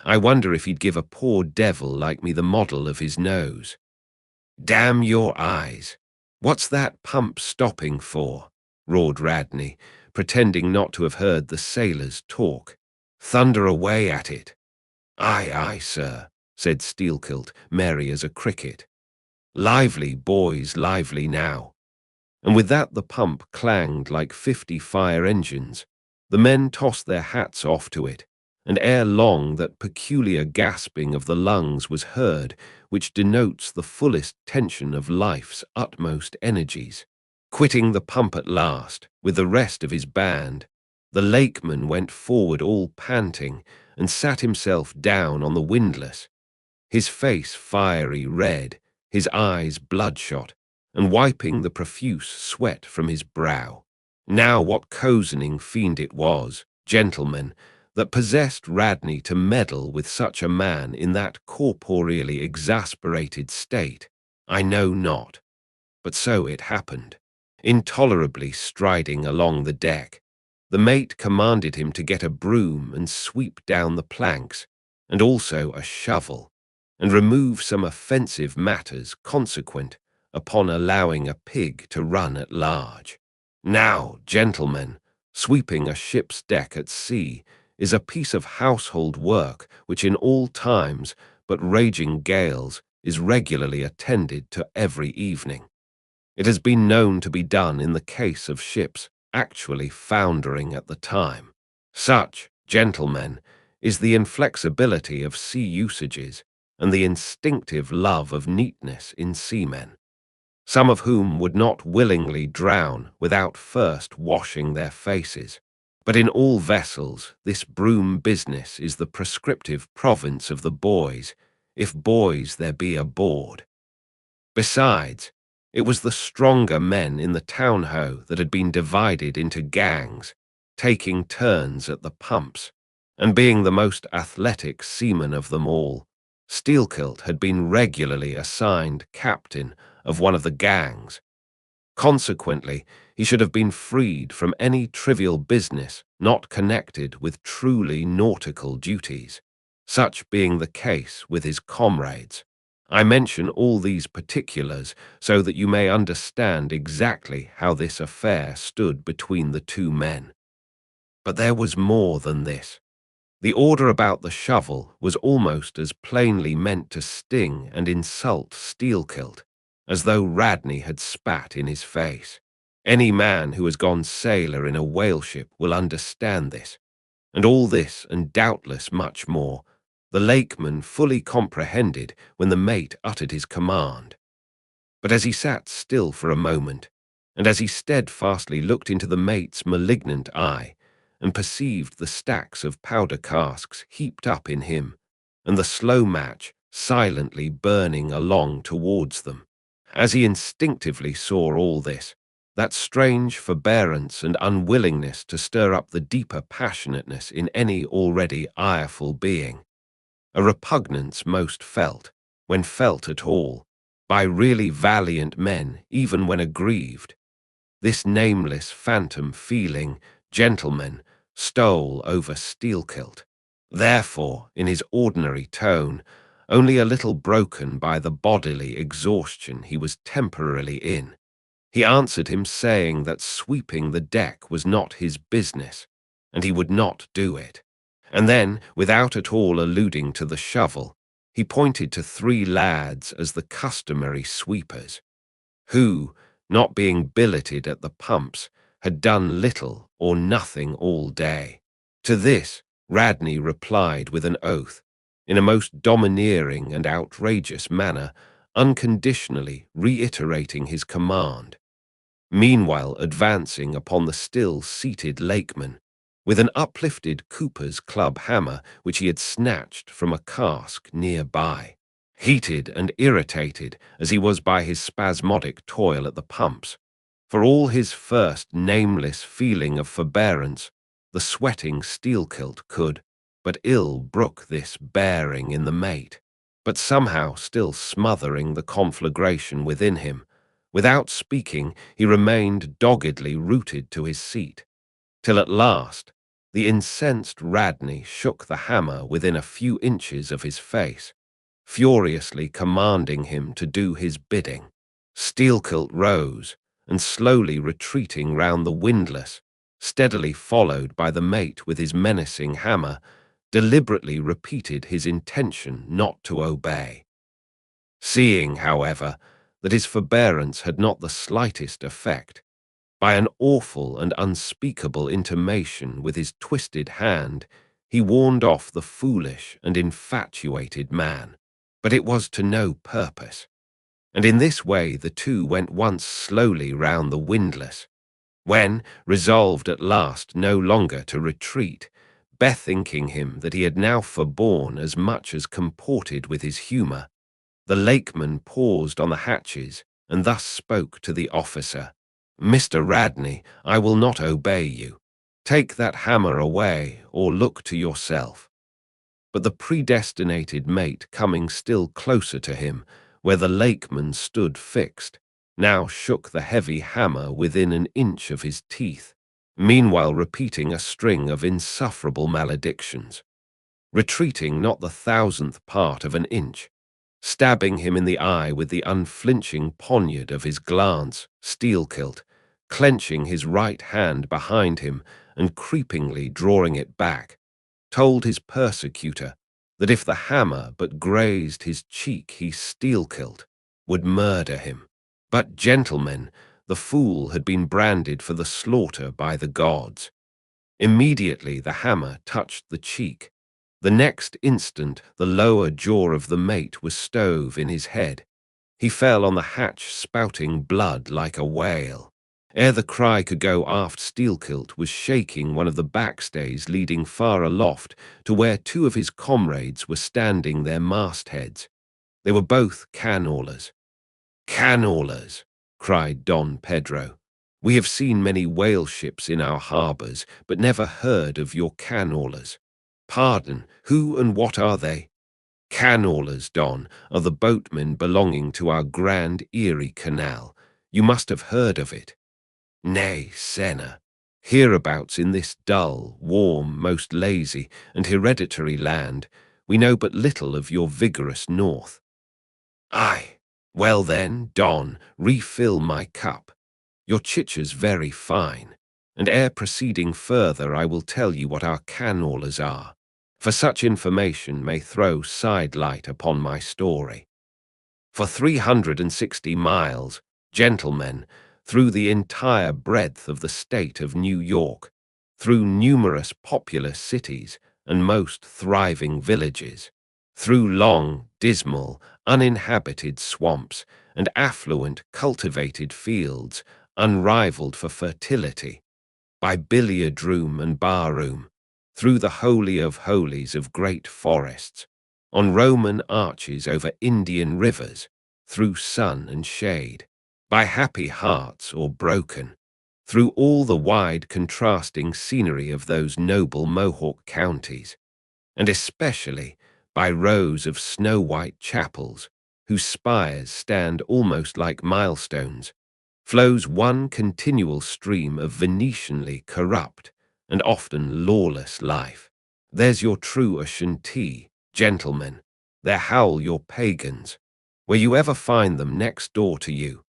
I wonder if he'd give a poor devil like me the model of his nose. Damn your eyes! What's that pump stopping for? Roared Radney, pretending not to have heard the sailors talk. Thunder away at it. Aye, aye, sir, said Steelkilt, merry as a cricket. Lively, boys, lively now. And with that the pump clanged like 50 fire engines. The men tossed their hats off to it, and ere long that peculiar gasping of the lungs was heard, which denotes the fullest tension of life's utmost energies. Quitting the pump at last, with the rest of his band, the lakeman went forward all panting, and sat himself down on the windlass, his face fiery red, his eyes bloodshot, and wiping the profuse sweat from his brow. Now what cozening fiend it was, gentlemen, that possessed Radney to meddle with such a man in that corporeally exasperated state, I know not, but so it happened. Intolerably striding along the deck, the mate commanded him to get a broom and sweep down the planks, and also a shovel, and remove some offensive matters consequent upon allowing a pig to run at large. Now, gentlemen, sweeping a ship's deck at sea is a piece of household work which in all times but raging gales is regularly attended to every evening. It has been known to be done in the case of ships actually foundering at the time. Such, gentlemen, is the inflexibility of sea usages and the instinctive love of neatness in seamen, some of whom would not willingly drown without first washing their faces. But in all vessels this broom business is the prescriptive province of the boys, if boys there be aboard. Besides, it was the stronger men in the town-ho that had been divided into gangs, taking turns at the pumps, and being the most athletic seaman of them all, Steelkilt had been regularly assigned captain of one of the gangs. Consequently, he should have been freed from any trivial business not connected with truly nautical duties, such being the case with his comrades. I mention all these particulars so that you may understand exactly how this affair stood between the two men. But there was more than this. The order about the shovel was almost as plainly meant to sting and insult Steelkilt as though Radney had spat in his face. Any man who has gone sailor in a whaleship will understand this, and all this, and doubtless much more, the lakeman fully comprehended when the mate uttered his command. But as he sat still for a moment, and as he steadfastly looked into the mate's malignant eye, and perceived the stacks of powder casks heaped up in him, and the slow match silently burning along towards them, as he instinctively saw all this, that strange forbearance and unwillingness to stir up the deeper passionateness in any already ireful being, a repugnance most felt, when felt at all, by really valiant men even when aggrieved. This nameless phantom feeling, gentlemen, stole over Steelkilt. Therefore, in his ordinary tone, only a little broken by the bodily exhaustion he was temporarily in, he answered him saying that sweeping the deck was not his business, and he would not do it. And then, without at all alluding to the shovel, he pointed to 3 lads as the customary sweepers, who, not being billeted at the pumps, had done little or nothing all day. To this, Radney replied with an oath, in a most domineering and outrageous manner, unconditionally reiterating his command, meanwhile advancing upon the still-seated lakeman, with an uplifted cooper's club hammer which he had snatched from a cask near by. Heated and irritated as he was by his spasmodic toil at the pumps, for all his first nameless feeling of forbearance, the sweating Steelkilt could but ill brook this bearing in the mate, but somehow still smothering the conflagration within him. Without speaking, he remained doggedly rooted to his seat, till at last the incensed Radney shook the hammer within a few inches of his face, furiously commanding him to do his bidding. Steelkilt rose, and slowly retreating round the windlass, steadily followed by the mate with his menacing hammer, deliberately repeated his intention not to obey. Seeing, however, that his forbearance had not the slightest effect, by an awful and unspeakable intimation with his twisted hand, he warned off the foolish and infatuated man. But it was to no purpose, and in this way the two went once slowly round the windlass, when, resolved at last no longer to retreat, bethinking him that he had now forborne as much as comported with his humour, the lakeman paused on the hatches and thus spoke to the officer. "Mr. Radney, I will not obey you. Take that hammer away, or look to yourself. But the predestinated mate, coming still closer to him, where the lakeman stood fixed, now shook the heavy hammer within an inch of his teeth, meanwhile repeating a string of insufferable maledictions, retreating not the thousandth part of an inch, stabbing him in the eye with the unflinching poniard of his glance, steel-kilt, clenching his right hand behind him and creepingly drawing it back, told his persecutor that if the hammer but grazed his cheek he steel-kilt, would murder him. But, gentlemen, the fool had been branded for the slaughter by the gods. Immediately the hammer touched the cheek. The next instant the lower jaw of the mate was stove in his head. He fell on the hatch spouting blood like a whale. Ere the cry could go aft, Steelkilt was shaking one of the backstays leading far aloft to where two of his comrades were standing their mastheads. They were both can-haulers. "Can-haulers!" cried Don Pedro. "We have seen many whale ships in our harbours, but never heard of your can-haulers. Pardon, who and what are they?" "Can-haulers, Don, are the boatmen belonging to our Grand Erie Canal. You must have heard of it." "Nay, Senna, hereabouts in this dull, warm, most lazy, and hereditary land, we know but little of your vigorous north." "Aye, well then, Don, refill my cup. Your chicher's very fine, and ere proceeding further I will tell you what our can-haulers are, for such information may throw sidelight upon my story. For 360 miles, gentlemen, through the entire breadth of the state of New York, through numerous populous cities and most thriving villages, through long, dismal, uninhabited swamps and affluent, cultivated fields, unrivaled for fertility, by billiard room and bar room, through the holy of holies of great forests, on Roman arches over Indian rivers, through sun and shade, by happy hearts or broken, through all the wide contrasting scenery of those noble Mohawk counties, and especially by rows of snow-white chapels, whose spires stand almost like milestones, flows one continual stream of Venetianly corrupt and often lawless life. There's your true Ashantee, gentlemen, there howl your pagans, where you ever find them next door to you,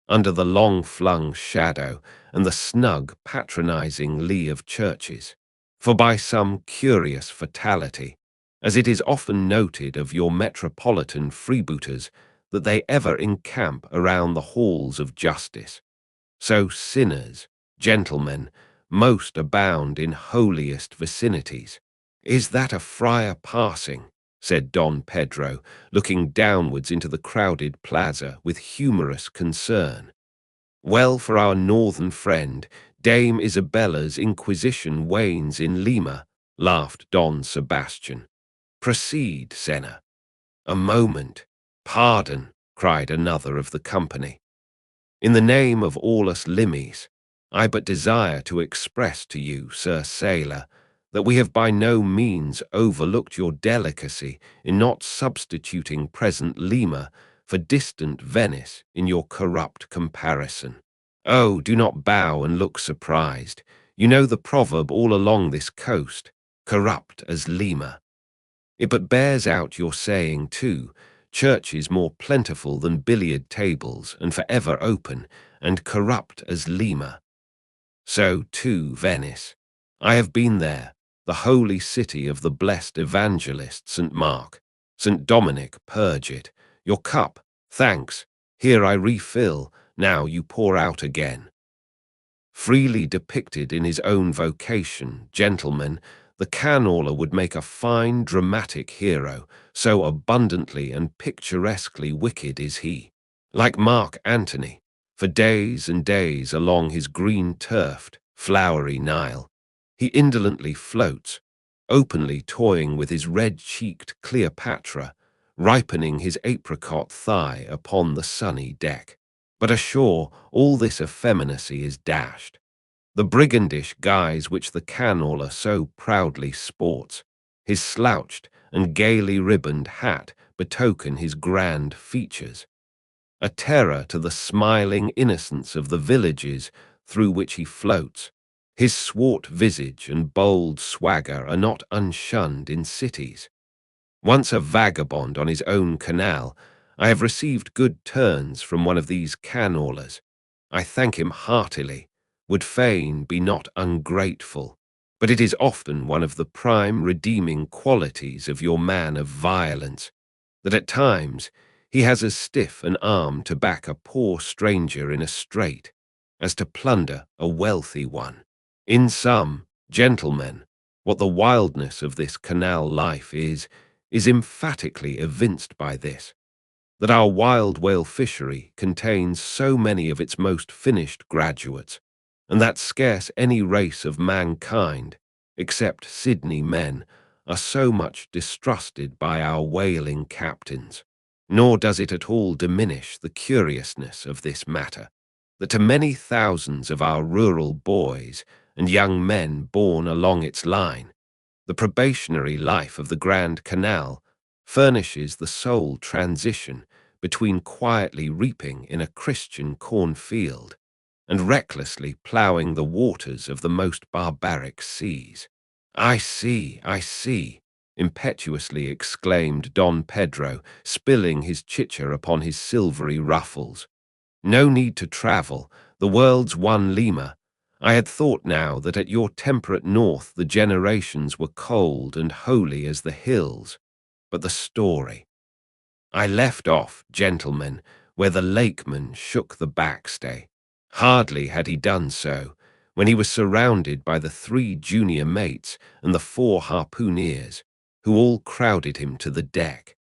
under the long-flung shadow and the snug, patronizing lee of churches. For by some curious fatality, as it is often noted of your metropolitan freebooters, that they ever encamp around the halls of justice, so sinners, gentlemen, most abound in holiest vicinities. "Is that a friar passing?" said Don Pedro, looking downwards into the crowded plaza with humorous concern. "Well for our northern friend, Dame Isabella's Inquisition wanes in Lima," laughed Don Sebastian. "Proceed, Senna." "A moment. Pardon," cried another of the company. "In the name of all us limmies, I but desire to express to you, Sir Sailor, that we have by no means overlooked your delicacy in not substituting present Lima for distant Venice in your corrupt comparison. Oh, do not bow and look surprised. You know the proverb all along this coast, corrupt as Lima. It but bears out your saying, too, churches more plentiful than billiard tables and forever open, and corrupt as Lima. So, too, Venice. I have been there, the holy city of the blessed evangelist St. Mark. St. Dominic, purge it. Your cup, thanks. Here I refill, now you pour out again. Freely depicted in his own vocation, gentlemen, the can-hauler would make a fine dramatic hero, so abundantly and picturesquely wicked is he. Like Mark Antony, for days and days along his green-turfed, flowery Nile, he indolently floats, openly toying with his red-cheeked Cleopatra, ripening his apricot thigh upon the sunny deck. But ashore all this effeminacy is dashed. The brigandish guise which the canauler so proudly sports, his slouched and gaily ribboned hat betoken his grand features, a terror to the smiling innocence of the villages through which he floats. His swart visage and bold swagger are not unshunned in cities. Once a vagabond on his own canal, I have received good turns from one of these canaulers. I thank him heartily, would fain be not ungrateful, but it is often one of the prime redeeming qualities of your man of violence, that at times he has as stiff an arm to back a poor stranger in a strait as to plunder a wealthy one. In sum, gentlemen, what the wildness of this canal life is emphatically evinced by this, that our wild whale fishery contains so many of its most finished graduates, and that scarce any race of mankind, except Sydney men, are so much distrusted by our whaling captains. Nor does it at all diminish the curiousness of this matter, that to many thousands of our rural boys and young men born along its line, the probationary life of the Grand Canal furnishes the sole transition between quietly reaping in a Christian cornfield and recklessly ploughing the waters of the most barbaric seas. I see, impetuously exclaimed Don Pedro, spilling his chicha upon his silvery ruffles. No need to travel, the world's one Lima. I had thought now that at your temperate north the generations were cold and holy as the hills. But the story. I left off, gentlemen, where the lakeman shook the backstay. Hardly had he done so, when he was surrounded by the 3 junior mates and the 4 harpooneers, who all crowded him to the deck.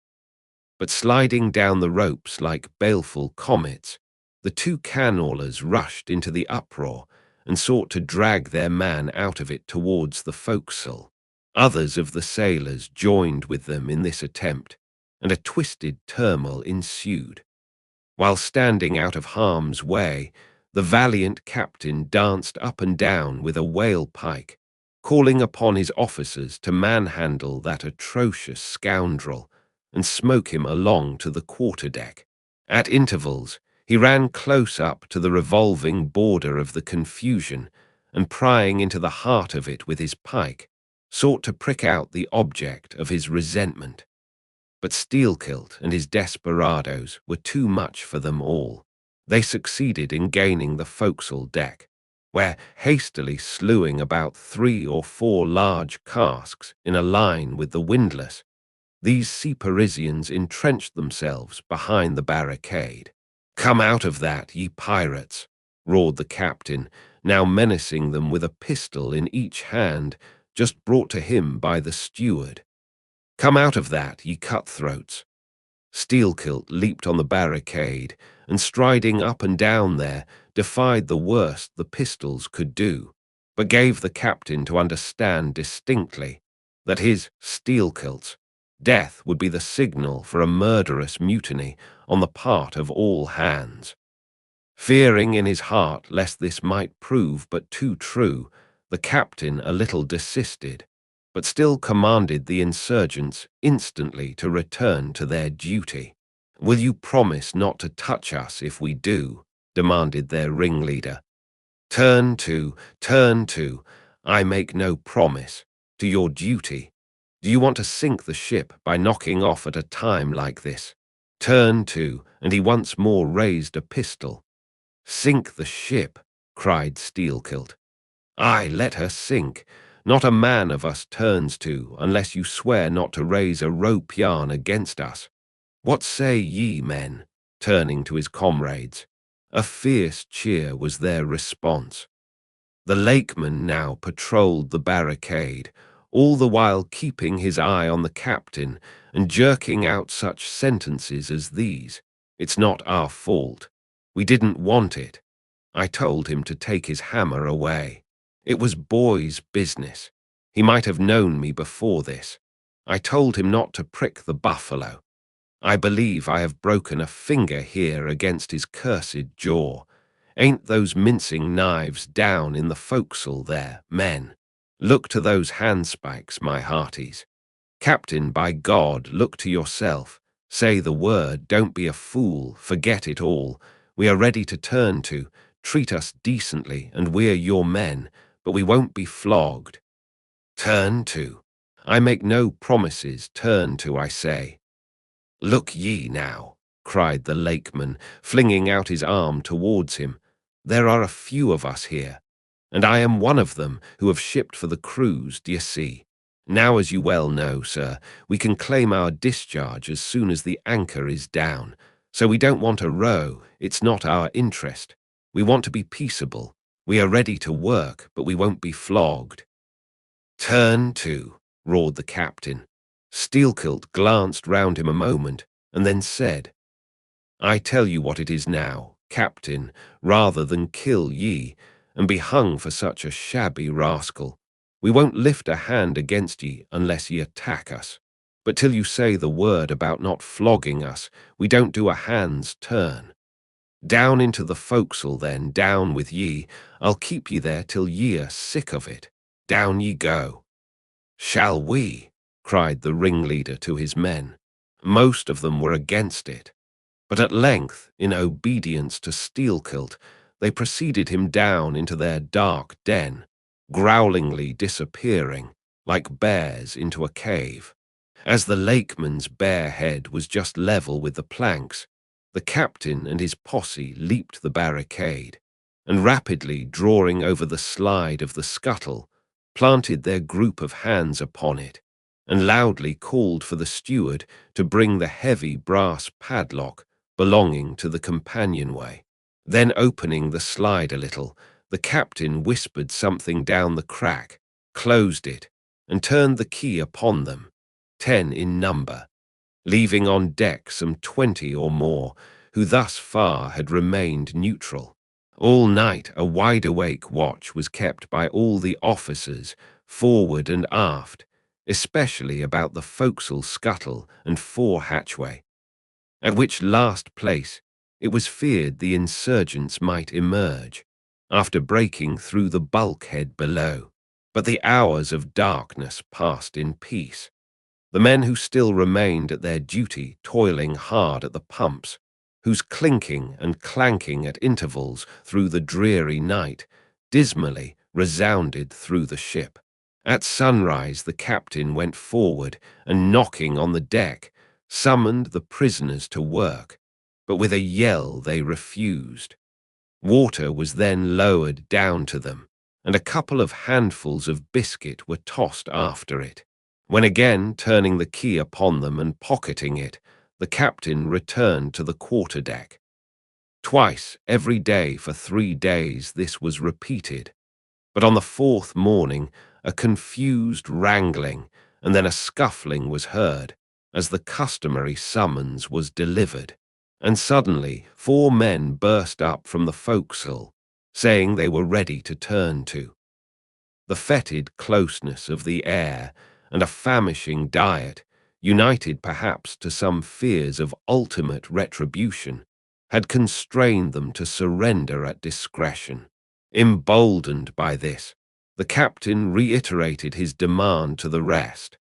But sliding down the ropes like baleful comets, the 2 canaulers rushed into the uproar and sought to drag their man out of it towards the forecastle. Others of the sailors joined with them in this attempt, and a twisted turmoil ensued. While standing out of harm's way, the valiant captain danced up and down with a whale pike, calling upon his officers to manhandle that atrocious scoundrel and smoke him along to the quarterdeck. At intervals, he ran close up to the revolving border of the confusion, and prying into the heart of it with his pike, sought to prick out the object of his resentment. But Steelkilt and his desperadoes were too much for them all. They succeeded in gaining the forecastle deck, where, hastily slewing about 3 or 4 large casks in a line with the windlass, these Sea Parisians entrenched themselves behind the barricade. "Come out of that, ye pirates!" roared the captain, now menacing them with a pistol in each hand, just brought to him by the steward. "Come out of that, ye cutthroats!" Steelkilt leaped on the barricade, and striding up and down there, defied the worst the pistols could do, but gave the captain to understand distinctly that his Steelkilt's death would be the signal for a murderous mutiny on the part of all hands. Fearing in his heart lest this might prove but too true, the captain a little desisted, but still commanded the insurgents instantly to return to their duty. "Will you promise not to touch us if we do?" demanded their ringleader. Turn to, I make no promise, to your duty. Do you want to sink the ship by knocking off at a time like this? Turn to, and he once more raised a pistol. "Sink the ship," cried Steelkilt. "Aye, let her sink. Not a man of us turns to, unless you swear not to raise a rope yarn against us. What say ye, men?" turning to his comrades. A fierce cheer was their response. The lakeman now patrolled the barricade, all the while keeping his eye on the captain and jerking out such sentences as these. "It's not our fault. We didn't want it. I told him to take his hammer away. It was boy's business. He might have known me before this. I told him not to prick the buffalo. I believe I have broken a finger here against his cursed jaw. Ain't those mincing knives down in the forecastle there, men? Look to those handspikes, my hearties. Captain, by God, look to yourself. Say the word, don't be a fool, forget it all. We are ready to turn to. Treat us decently, and we're your men, but we won't be flogged. Turn to. I make no promises, turn to, I say. Look ye now, cried the lakeman, flinging out his arm towards him. There are a few of us here, and I am one of them who have shipped for the cruise, d'ye see. Now, as you well know, sir, we can claim our discharge as soon as the anchor is down, so we don't want a row, it's not our interest. We want to be peaceable. We are ready to work, but we won't be flogged. Turn to, roared the captain. Steelkilt glanced round him a moment, and then said, I tell you what it is now, captain, rather than kill ye, and be hung for such a shabby rascal. We won't lift a hand against ye unless ye attack us. But till you say the word about not flogging us, we don't do a hand's turn. Down into the forecastle then, down with ye. I'll keep ye there till ye are sick of it. Down ye go. Shall we? Cried the ringleader to his men. Most of them were against it. But at length, in obedience to Steelkilt, they preceded him down into their dark den, growlingly disappearing, like bears into a cave. As the lakeman's bare head was just level with the planks, the captain and his posse leaped the barricade, and rapidly drawing over the slide of the scuttle, planted their group of hands upon it, and loudly called for the steward to bring the heavy brass padlock belonging to the companionway. Then, opening the slide a little, the captain whispered something down the crack, closed it, and turned the key upon them, 10 in number, leaving on deck some 20 or more, who thus far had remained neutral. All night a wide-awake watch was kept by all the officers, forward and aft, especially about the forecastle scuttle and fore hatchway, at which last place it was feared the insurgents might emerge, after breaking through the bulkhead below. But the hours of darkness passed in peace. The men who still remained at their duty, toiling hard at the pumps, whose clinking and clanking at intervals through the dreary night dismally resounded through the ship. At sunrise the captain went forward and, knocking on the deck, summoned the prisoners to work, but with a yell they refused. Water was then lowered down to them, and a couple of handfuls of biscuit were tossed after it, when again turning the key upon them and pocketing it, the captain returned to the quarter-deck. Twice every day for 3 days this was repeated, but on the 4th morning a confused wrangling and then a scuffling was heard, as the customary summons was delivered, and suddenly 4 men burst up from the forecastle, saying they were ready to turn to. The fetid closeness of the air and a famishing diet, united perhaps to some fears of ultimate retribution, had constrained them to surrender at discretion. Emboldened by this, the captain reiterated his demand to the rest,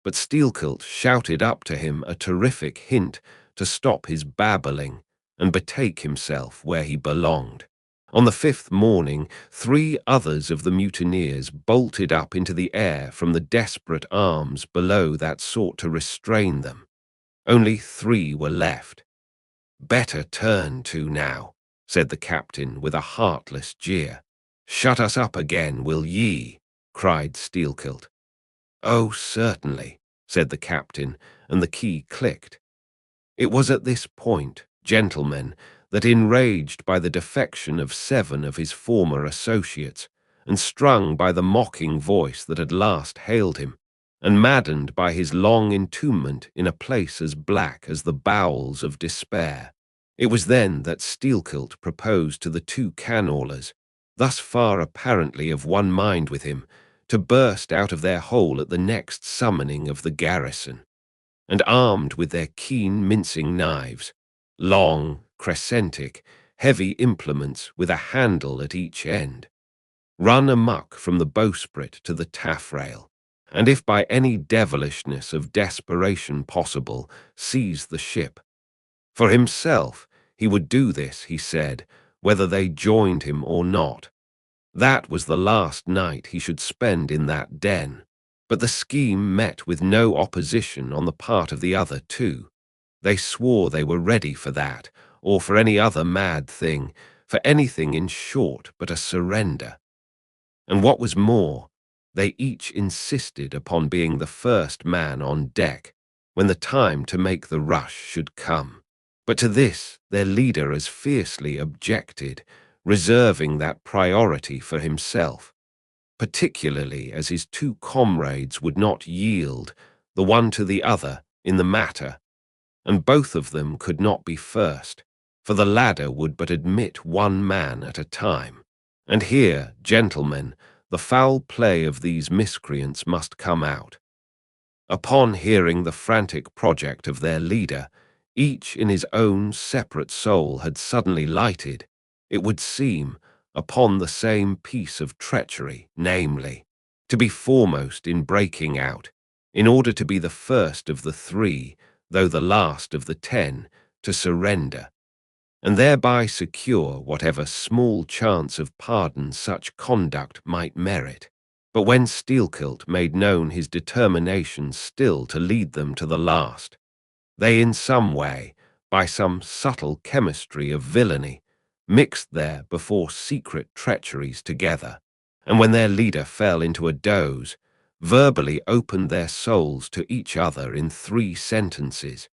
but Steelkilt shouted up to him a terrific hint to stop his babbling and betake himself where he belonged. On the 5th morning, 3 others of the mutineers bolted up into the air from the desperate arms below that sought to restrain them. Only 3 were left. Better turn to now, said the captain with a heartless jeer. Shut us up again, will ye? Cried Steelkilt. Oh, certainly, said the captain, and the key clicked. It was at this point, gentlemen, that, enraged by the defection of 7 of his former associates, and strung by the mocking voice that had last hailed him, and maddened by his long entombment in a place as black as the bowels of despair, it was then that Steelkilt proposed to the 2 can-oilers, thus far apparently of one mind with him, to burst out of their hole at the next summoning of the garrison, and armed with their keen mincing knives, long, crescentic, heavy implements with a handle at each end. Run amuck from the bowsprit to the taffrail, and if by any devilishness of desperation possible, seize the ship. For himself, he would do this, he said, whether they joined him or not. That was the last night he should spend in that den. But the scheme met with no opposition on the part of the other two. They swore they were ready for that, or for any other mad thing, for anything in short but a surrender. And what was more, they each insisted upon being the first man on deck when the time to make the rush should come. But to this their leader as fiercely objected, reserving that priority for himself, particularly as his two comrades would not yield, the one to the other, in the matter, and both of them could not be first, for the ladder would but admit one man at a time. And here, gentlemen, the foul play of these miscreants must come out. Upon hearing the frantic project of their leader, each in his own separate soul had suddenly lighted, it would seem, upon the same piece of treachery, namely, to be foremost in breaking out, in order to be the first of the three, though the last of the 10, to surrender, and thereby secure whatever small chance of pardon such conduct might merit. But when Steelkilt made known his determination still to lead them to the last, they in some way, by some subtle chemistry of villainy, mixed there before secret treacheries together, and when their leader fell into a doze, verbally opened their souls to each other in 3 sentences,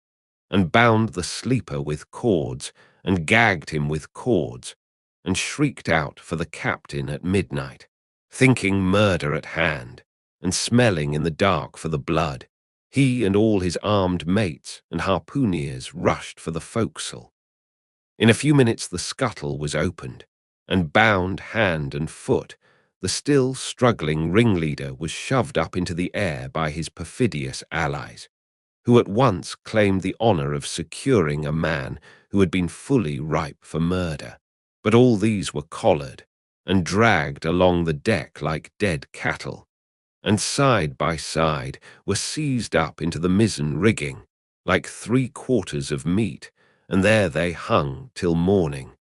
and bound the sleeper with cords, and gagged him with cords, and shrieked out for the captain at midnight, thinking murder at hand, and smelling in the dark for the blood. He and all his armed mates and harpooneers rushed for the forecastle. In a few minutes the scuttle was opened, and bound hand and foot, the still struggling ringleader was shoved up into the air by his perfidious allies, who at once claimed the honor of securing a man who had been fully ripe for murder. But all these were collared and dragged along the deck like dead cattle, and side by side were seized up into the mizzen rigging, like 3/4 of meat, and there they hung till morning.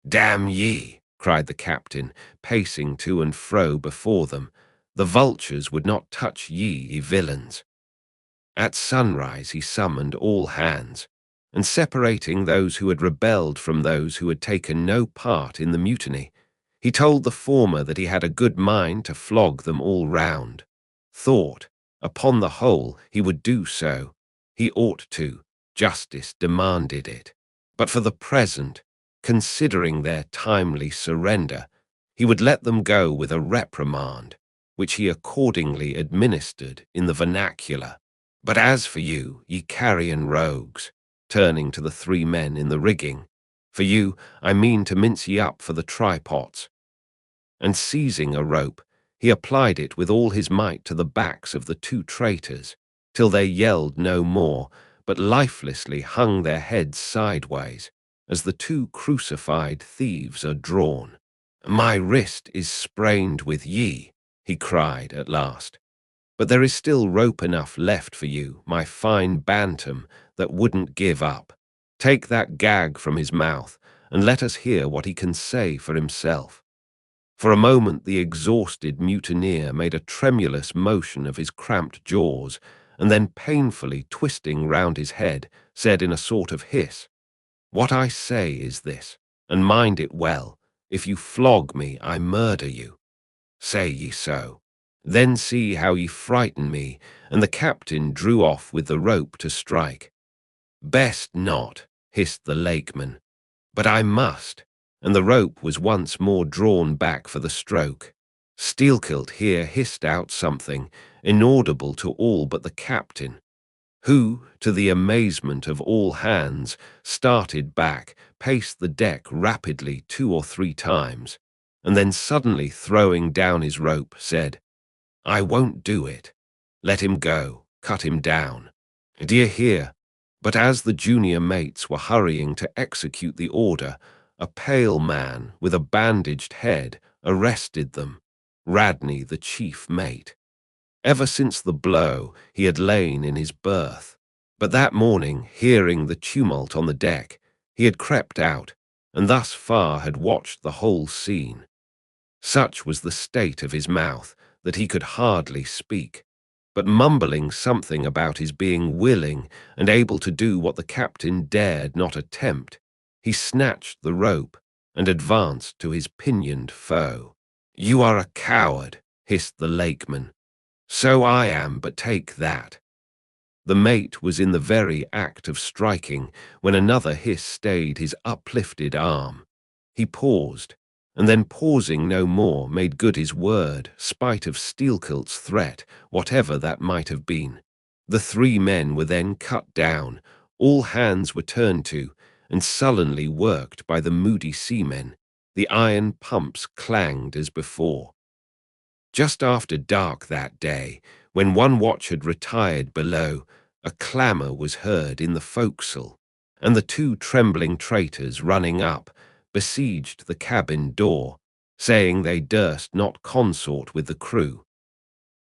"Damn ye!" cried the captain, pacing to and fro before them. "The vultures would not touch ye villains." At sunrise he summoned all hands, and separating those who had rebelled from those who had taken no part in the mutiny, he told the former that he had a good mind to flog them all round. Thought, upon the whole, he would do so. He ought to. Justice demanded it. But for the present, considering their timely surrender, he would let them go with a reprimand, which he accordingly administered in the vernacular. "But as for you, ye carrion rogues," turning to the 3 men in the rigging, "for you, I mean to mince ye up for the trypots." And seizing a rope, he applied it with all his might to the backs of the 2 traitors, till they yelled no more, but lifelessly hung their heads sideways, as the 2 crucified thieves are drawn. "My wrist is sprained with ye," he cried at last, "but there is still rope enough left for you, my fine bantam that wouldn't give up. Take that gag from his mouth, and let us hear what he can say for himself." For a moment the exhausted mutineer made a tremulous motion of his cramped jaws, and then painfully twisting round his head, said in a sort of hiss, "What I say is this, and mind it well, if you flog me I murder you. Say ye so. Then see how ye frighten me," and the captain drew off with the rope to strike. "Best not," hissed the lakeman, "but I must," and the rope was once more drawn back for the stroke. Steelkilt here hissed out something, inaudible to all but the captain, who, to the amazement of all hands, started back, paced the deck rapidly 2 or 3 times, and then suddenly throwing down his rope, said, "I won't do it. Let him go, cut him down. D'ye hear?" But as the junior mates were hurrying to execute the order, a pale man with a bandaged head arrested them, Radney, the chief mate. Ever since the blow, he had lain in his berth. But that morning, hearing the tumult on the deck, he had crept out, and thus far had watched the whole scene. Such was the state of his mouth that he could hardly speak, but mumbling something about his being willing and able to do what the captain dared not attempt, he snatched the rope and advanced to his pinioned foe. "You are a coward," hissed the lakeman. "So I am, but take that." The mate was in the very act of striking when another hiss stayed his uplifted arm. He paused, and then pausing no more made good his word, spite of Steelkilt's threat, whatever that might have been. The three men were then cut down, all hands were turned to, and sullenly worked by the moody seamen. The iron pumps clanged as before. Just after dark that day, when one watch had retired below, a clamour was heard in the forecastle, and the two trembling traitors running up besieged the cabin door, saying they durst not consort with the crew.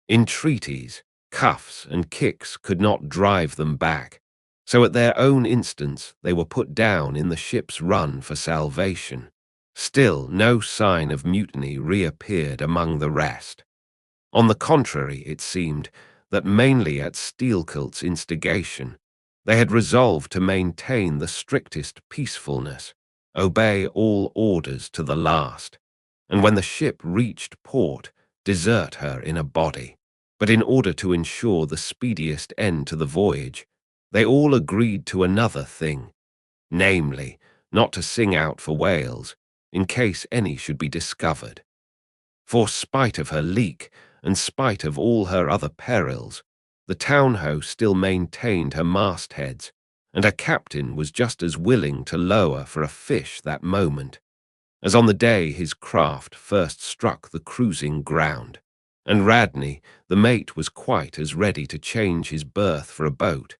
Entreaties, cuffs, and kicks could not drive them back, so at their own instance they were put down in the ship's run for salvation. Still no sign of mutiny reappeared among the rest. On the contrary, it seemed that mainly at Steelkilt's instigation, they had resolved to maintain the strictest peacefulness, obey all orders to the last, and when the ship reached port, desert her in a body. But in order to ensure the speediest end to the voyage, they all agreed to another thing, namely, not to sing out for whales, in case any should be discovered. For spite of her leak, and spite of all her other perils, the town-ho still maintained her mastheads, and her captain was just as willing to lower for a fish that moment, as on the day his craft first struck the cruising ground. And Radney, the mate, was quite as ready to change his berth for a boat,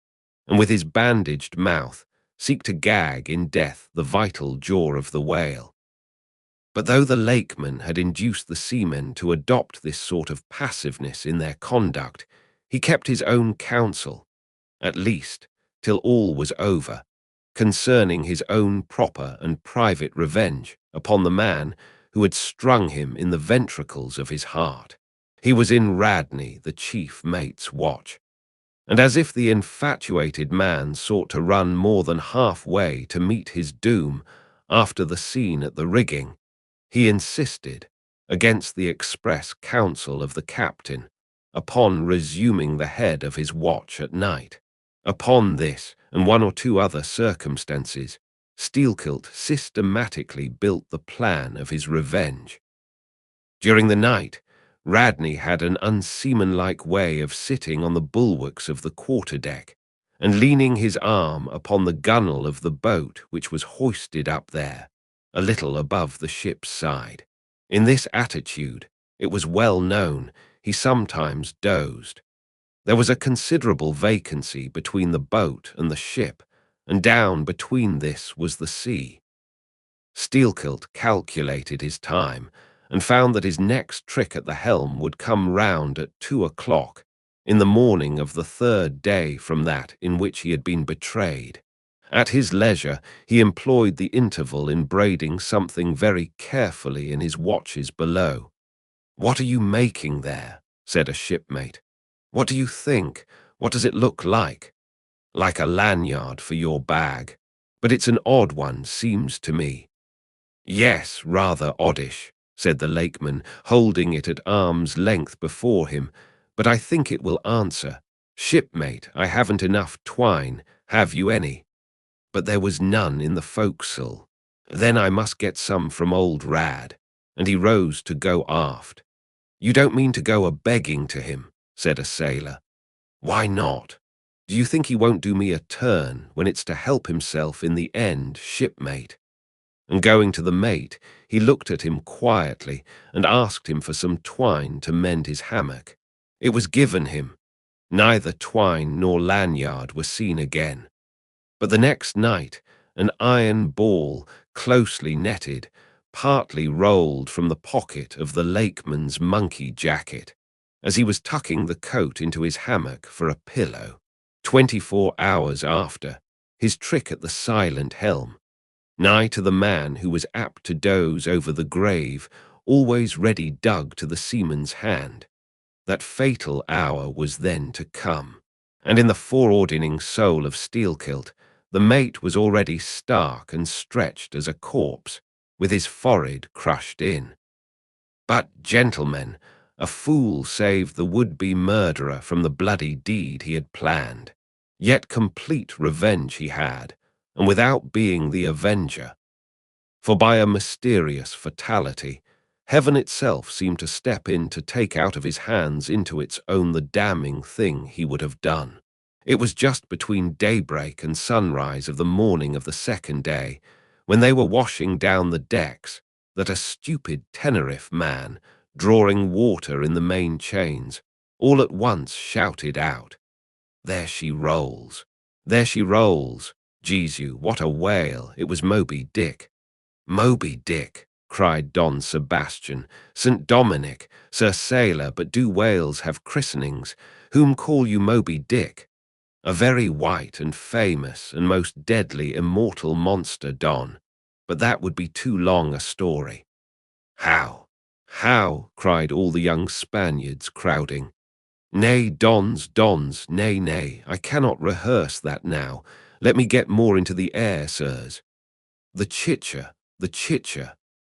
and with his bandaged mouth seek to gag in death the vital jaw of the whale. But though the lakeman had induced the seamen to adopt this sort of passiveness in their conduct, he kept his own counsel, at least, till all was over, concerning his own proper and private revenge upon the man who had strung him in the ventricles of his heart. He was in Radney, the chief mate's watch, and as if the infatuated man sought to run more than half-way to meet his doom after the scene at the rigging, he insisted, against the express counsel of the captain, upon resuming the head of his watch at night. Upon this, and one or two other circumstances, Steelkilt systematically built the plan of his revenge. During the night, Radney had an unseamanlike way of sitting on the bulwarks of the quarter-deck, and leaning his arm upon the gunwale of the boat which was hoisted up there, a little above the ship's side. In this attitude, it was well known, he sometimes dozed. There was a considerable vacancy between the boat and the ship, and down between this was the sea. Steelkilt calculated his time, and found that his next trick at the helm would come round at 2 o'clock, in the morning of the third day from that in which he had been betrayed. At his leisure, he employed the interval in braiding something very carefully in his watches below. "What are you making there?" said a shipmate. "What do you think? What does it look like?" "Like a lanyard for your bag, but it's an odd one, seems to me." "Yes, rather oddish," said the lakeman, holding it at arm's length before him, "but I think it will answer. Shipmate, I haven't enough twine. Have you any?" But there was none in the forecastle. "Then I must get some from old Rad," and he rose to go aft. "You don't mean to go a-begging to him?" said a sailor. "Why not? Do you think he won't do me a turn when it's to help himself in the end, shipmate?" And going to the mate, he looked at him quietly and asked him for some twine to mend his hammock. It was given him. Neither twine nor lanyard were seen again. But the next night, an iron ball closely netted, partly rolled from the pocket of the lakeman's monkey jacket, as he was tucking the coat into his hammock for a pillow. 24 hours after, his trick at the silent helm, nigh to the man who was apt to doze over the grave, always ready dug to the seaman's hand. That fatal hour was then to come, and in the foreordaining soul of Steelkilt, the mate was already stark and stretched as a corpse, with his forehead crushed in. But, gentlemen, a fool saved the would-be murderer from the bloody deed he had planned. Yet complete revenge he had, and without being the avenger. For by a mysterious fatality, heaven itself seemed to step in to take out of his hands into its own the damning thing he would have done. It was just between daybreak and sunrise of the morning of the second day, when they were washing down the decks, that a stupid Tenerife man, drawing water in the main chains, all at once shouted out, "There she rolls! There she rolls! Jesu, what a whale! It was Moby Dick." "Moby Dick!" cried Don Sebastian. "St. Dominic, Sir Sailor, but do whales have christenings? Whom call you Moby Dick?" "A very white and famous and most deadly immortal monster, Don. But that would be too long a story." "How? How?" cried all the young Spaniards, crowding. "Nay, Dons, nay, nay, I cannot rehearse that now. Let me get more into the air, sirs." The chicha,"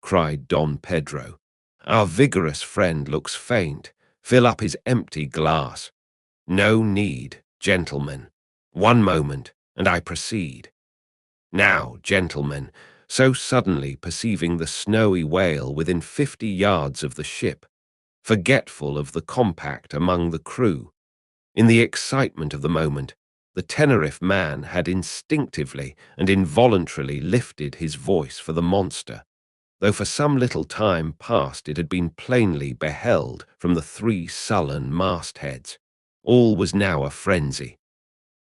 cried Don Pedro. "Our vigorous friend looks faint. Fill up his empty glass." "No need, gentlemen. One moment, and I proceed. Now, gentlemen," so suddenly perceiving the snowy whale within 50 yards of the ship, forgetful of the compact among the crew, in the excitement of the moment, the Tenerife man had instinctively and involuntarily lifted his voice for the monster, though for some little time past it had been plainly beheld from the 3 sullen mastheads. All was now a frenzy.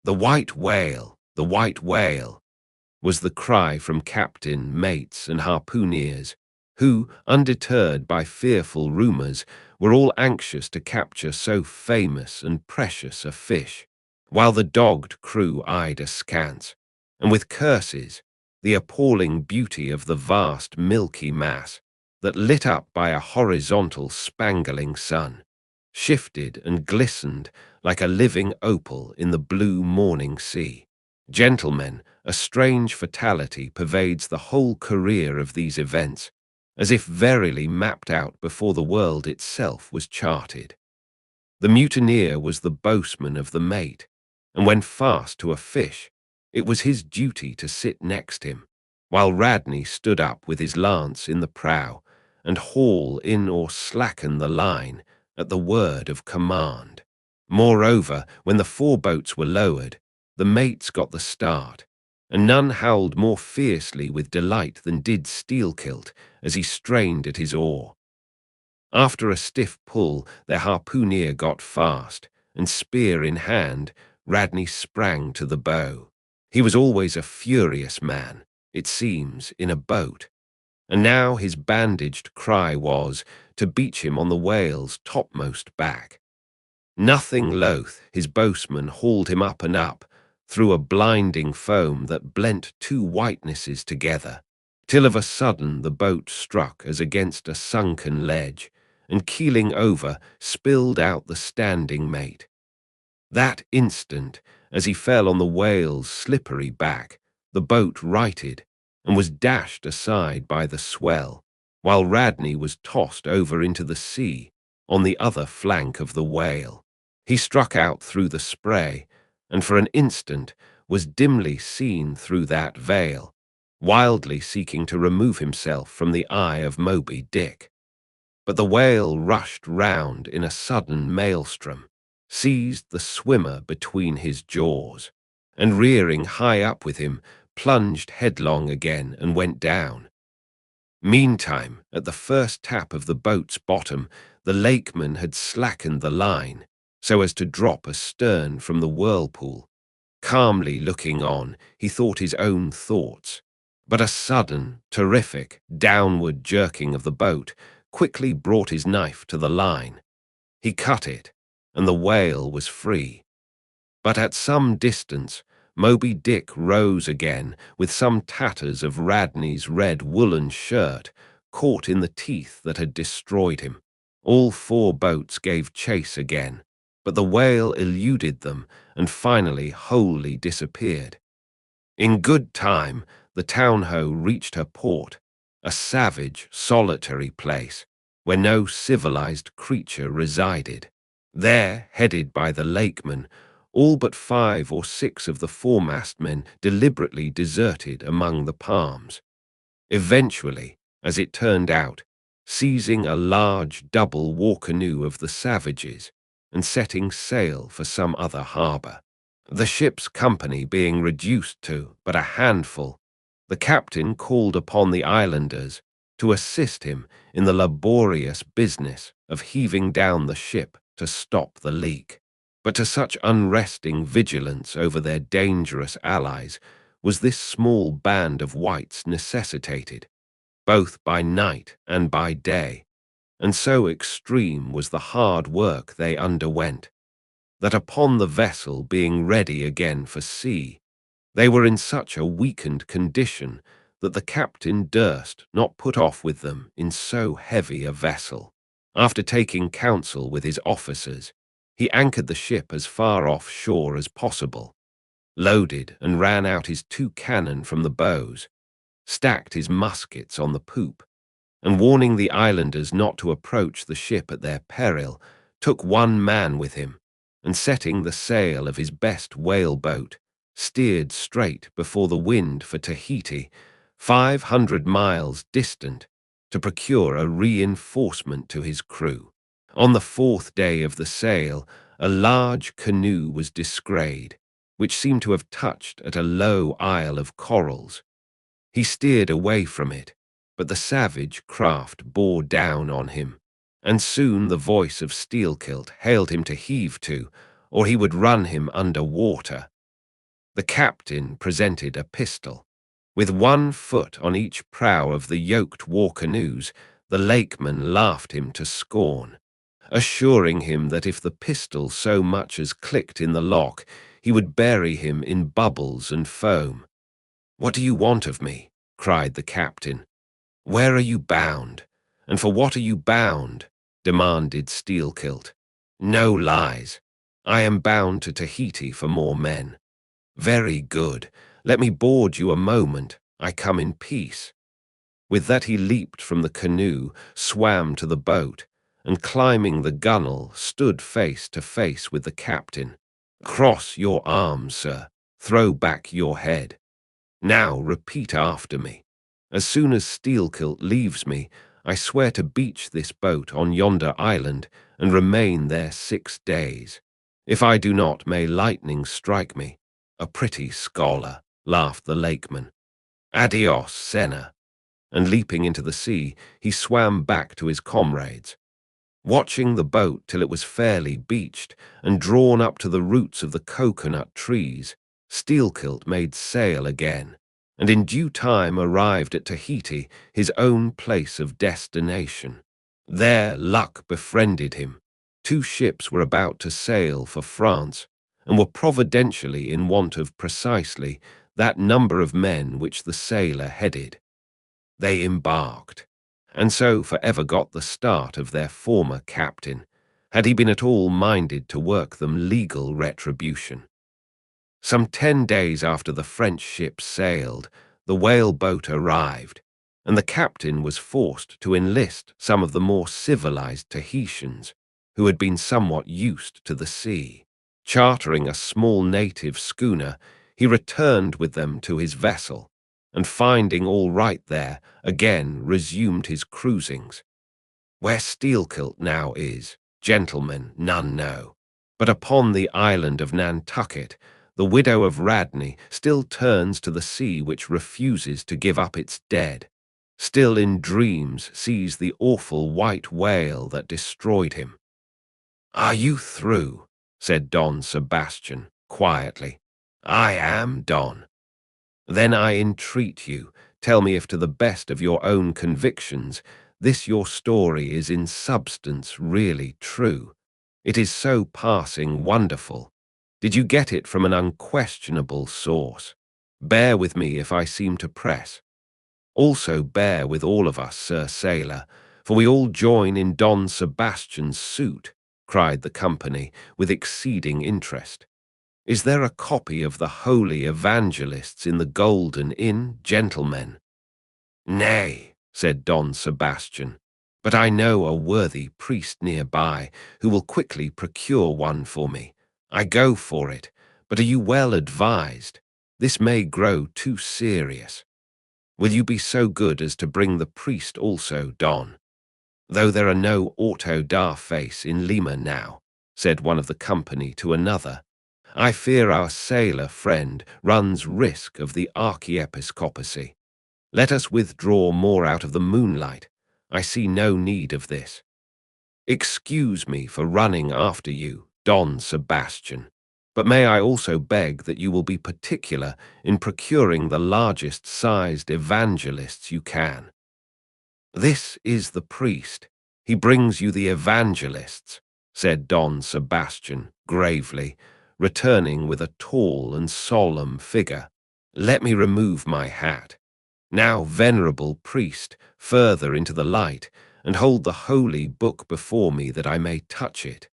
"The white whale! The white whale!" was the cry from captain, mates, and harpooneers, who, undeterred by fearful rumours, were all anxious to capture so famous and precious a fish, while the dogged crew eyed askance, and with curses, the appalling beauty of the vast milky mass that, lit up by a horizontal spangling sun, shifted and glistened like a living opal in the blue morning sea. Gentlemen, a strange fatality pervades the whole career of these events, as if verily mapped out before the world itself was charted. The mutineer was the boatswain of the mate, and when fast to a fish, it was his duty to sit next him, while Radney stood up with his lance in the prow, and haul in or slacken the line at the word of command. Moreover, when the 4 boats were lowered, the mates got the start, and none howled more fiercely with delight than did Steelkilt as he strained at his oar. After a stiff pull, their harpooneer got fast, and spear in hand, Radney sprang to the bow. He was always a furious man, it seems, in a boat, and now his bandaged cry was to beach him on the whale's topmost back. Nothing loath, his boatswain hauled him up and up, through a blinding foam that blent 2 whitenesses together, till of a sudden the boat struck as against a sunken ledge, and keeling over, spilled out the standing mate. That instant, as he fell on the whale's slippery back, the boat righted, and was dashed aside by the swell, while Radney was tossed over into the sea on the other flank of the whale. He struck out through the spray, and for an instant was dimly seen through that veil, wildly seeking to remove himself from the eye of Moby Dick. But the whale rushed round in a sudden maelstrom, seized the swimmer between his jaws, and rearing high up with him, plunged headlong again and went down. Meantime, at the first tap of the boat's bottom, the lakeman had slackened the line, so as to drop astern from the whirlpool. Calmly looking on, he thought his own thoughts. But a sudden, terrific, downward jerking of the boat quickly brought his knife to the line. He cut it, and the whale was free. But at some distance, Moby Dick rose again with some tatters of Radney's red woolen shirt caught in the teeth that had destroyed him. All four boats gave chase again, but the whale eluded them and finally wholly disappeared. In good time, the town-ho reached her port, a savage, solitary place where no civilized creature resided. There, headed by the lakeman, all but 5 or 6 of the foremast men deliberately deserted among the palms. Eventually, as it turned out, seizing a large double war canoe of the savages and setting sail for some other harbor. The ship's company being reduced to but a handful, the captain called upon the islanders to assist him in the laborious business of heaving down the ship to stop the leak. But to such unresting vigilance over their dangerous allies was this small band of whites necessitated, both by night and by day, and so extreme was the hard work they underwent, that upon the vessel being ready again for sea, they were in such a weakened condition that the captain durst not put off with them in so heavy a vessel. After taking counsel with his officers, he anchored the ship as far off shore as possible, loaded and ran out his 2 cannon from the bows, stacked his muskets on the poop, and warning the islanders not to approach the ship at their peril, took 1 man with him, and setting the sail of his best whaleboat, steered straight before the wind for Tahiti, 500 miles distant, to procure a reinforcement to his crew. On the 4th day of the sail, a large canoe was descried, which seemed to have touched at a low isle of corals. He steered away from it, but the savage craft bore down on him, and soon the voice of Steelkilt hailed him to heave to, or he would run him under water. The captain presented a pistol. With 1 foot on each prow of the yoked war canoes, the lakeman laughed him to scorn, assuring him that if the pistol so much as clicked in the lock, he would bury him in bubbles and foam. "What do you want of me?" cried the captain. "Where are you bound? And for what are you bound?" demanded Steelkilt. "No lies. I am bound to Tahiti for more men." "Very good. Let me board you a moment. I come in peace." With that he leaped from the canoe, swam to the boat, and climbing the gunwale, stood face to face with the captain. "Cross your arms, sir. Throw back your head. Now repeat after me. As soon as Steelkilt leaves me, I swear to beach this boat on yonder island and remain there 6 days. If I do not, may lightning strike me." "A pretty scholar," laughed the lakeman. "Adios, Senna." And leaping into the sea, he swam back to his comrades. Watching the boat till it was fairly beached and drawn up to the roots of the coconut trees, Steelkilt made sail again, and in due time arrived at Tahiti, his own place of destination. There luck befriended him. 2 ships were about to sail for France, and were providentially in want of precisely that number of men which the sailor headed. They embarked, and so forever got the start of their former captain, had he been at all minded to work them legal retribution. Some 10 days after the French ship sailed, the whaleboat arrived, and the captain was forced to enlist some of the more civilized Tahitians, who had been somewhat used to the sea. Chartering a small native schooner, he returned with them to his vessel, and finding all right there, again resumed his cruisings. Where Steelkilt now is, gentlemen, none know, but upon the island of Nantucket, the widow of Radney still turns to the sea which refuses to give up its dead, still in dreams sees the awful white whale that destroyed him. "Are you through?" said Don Sebastian quietly. "I am, Don." "Then I entreat you, Tell me if to the best of your own convictions, this your story is in substance really true. It is so passing wonderful. Did you get it from an unquestionable source? Bear with me if I seem to press. Also bear with all of us, Sir Sailor, for we all join in Don Sebastian's suit, cried the company with exceeding interest. Is there a copy of the Holy Evangelists in the Golden Inn, gentlemen? Nay, said Don Sebastian, but I know a worthy priest nearby who will quickly procure one for me. I go for it, but are you well advised? This may grow too serious. Will you be so good as to bring the priest also, Don? Though there are no auto-da-face in Lima now, said one of the company to another, I fear our sailor friend runs risk of the archiepiscopacy. Let us withdraw more out of the moonlight. I see no need of this. Excuse me for running after you, Don Sebastian, but may I also beg that you will be particular in procuring the largest-sized evangelists you can. This is the priest. He brings you the evangelists, said Don Sebastian gravely, returning with a tall and solemn figure. Let me remove my hat. Now, venerable priest, further into the light, and hold the holy book before me that I may touch it.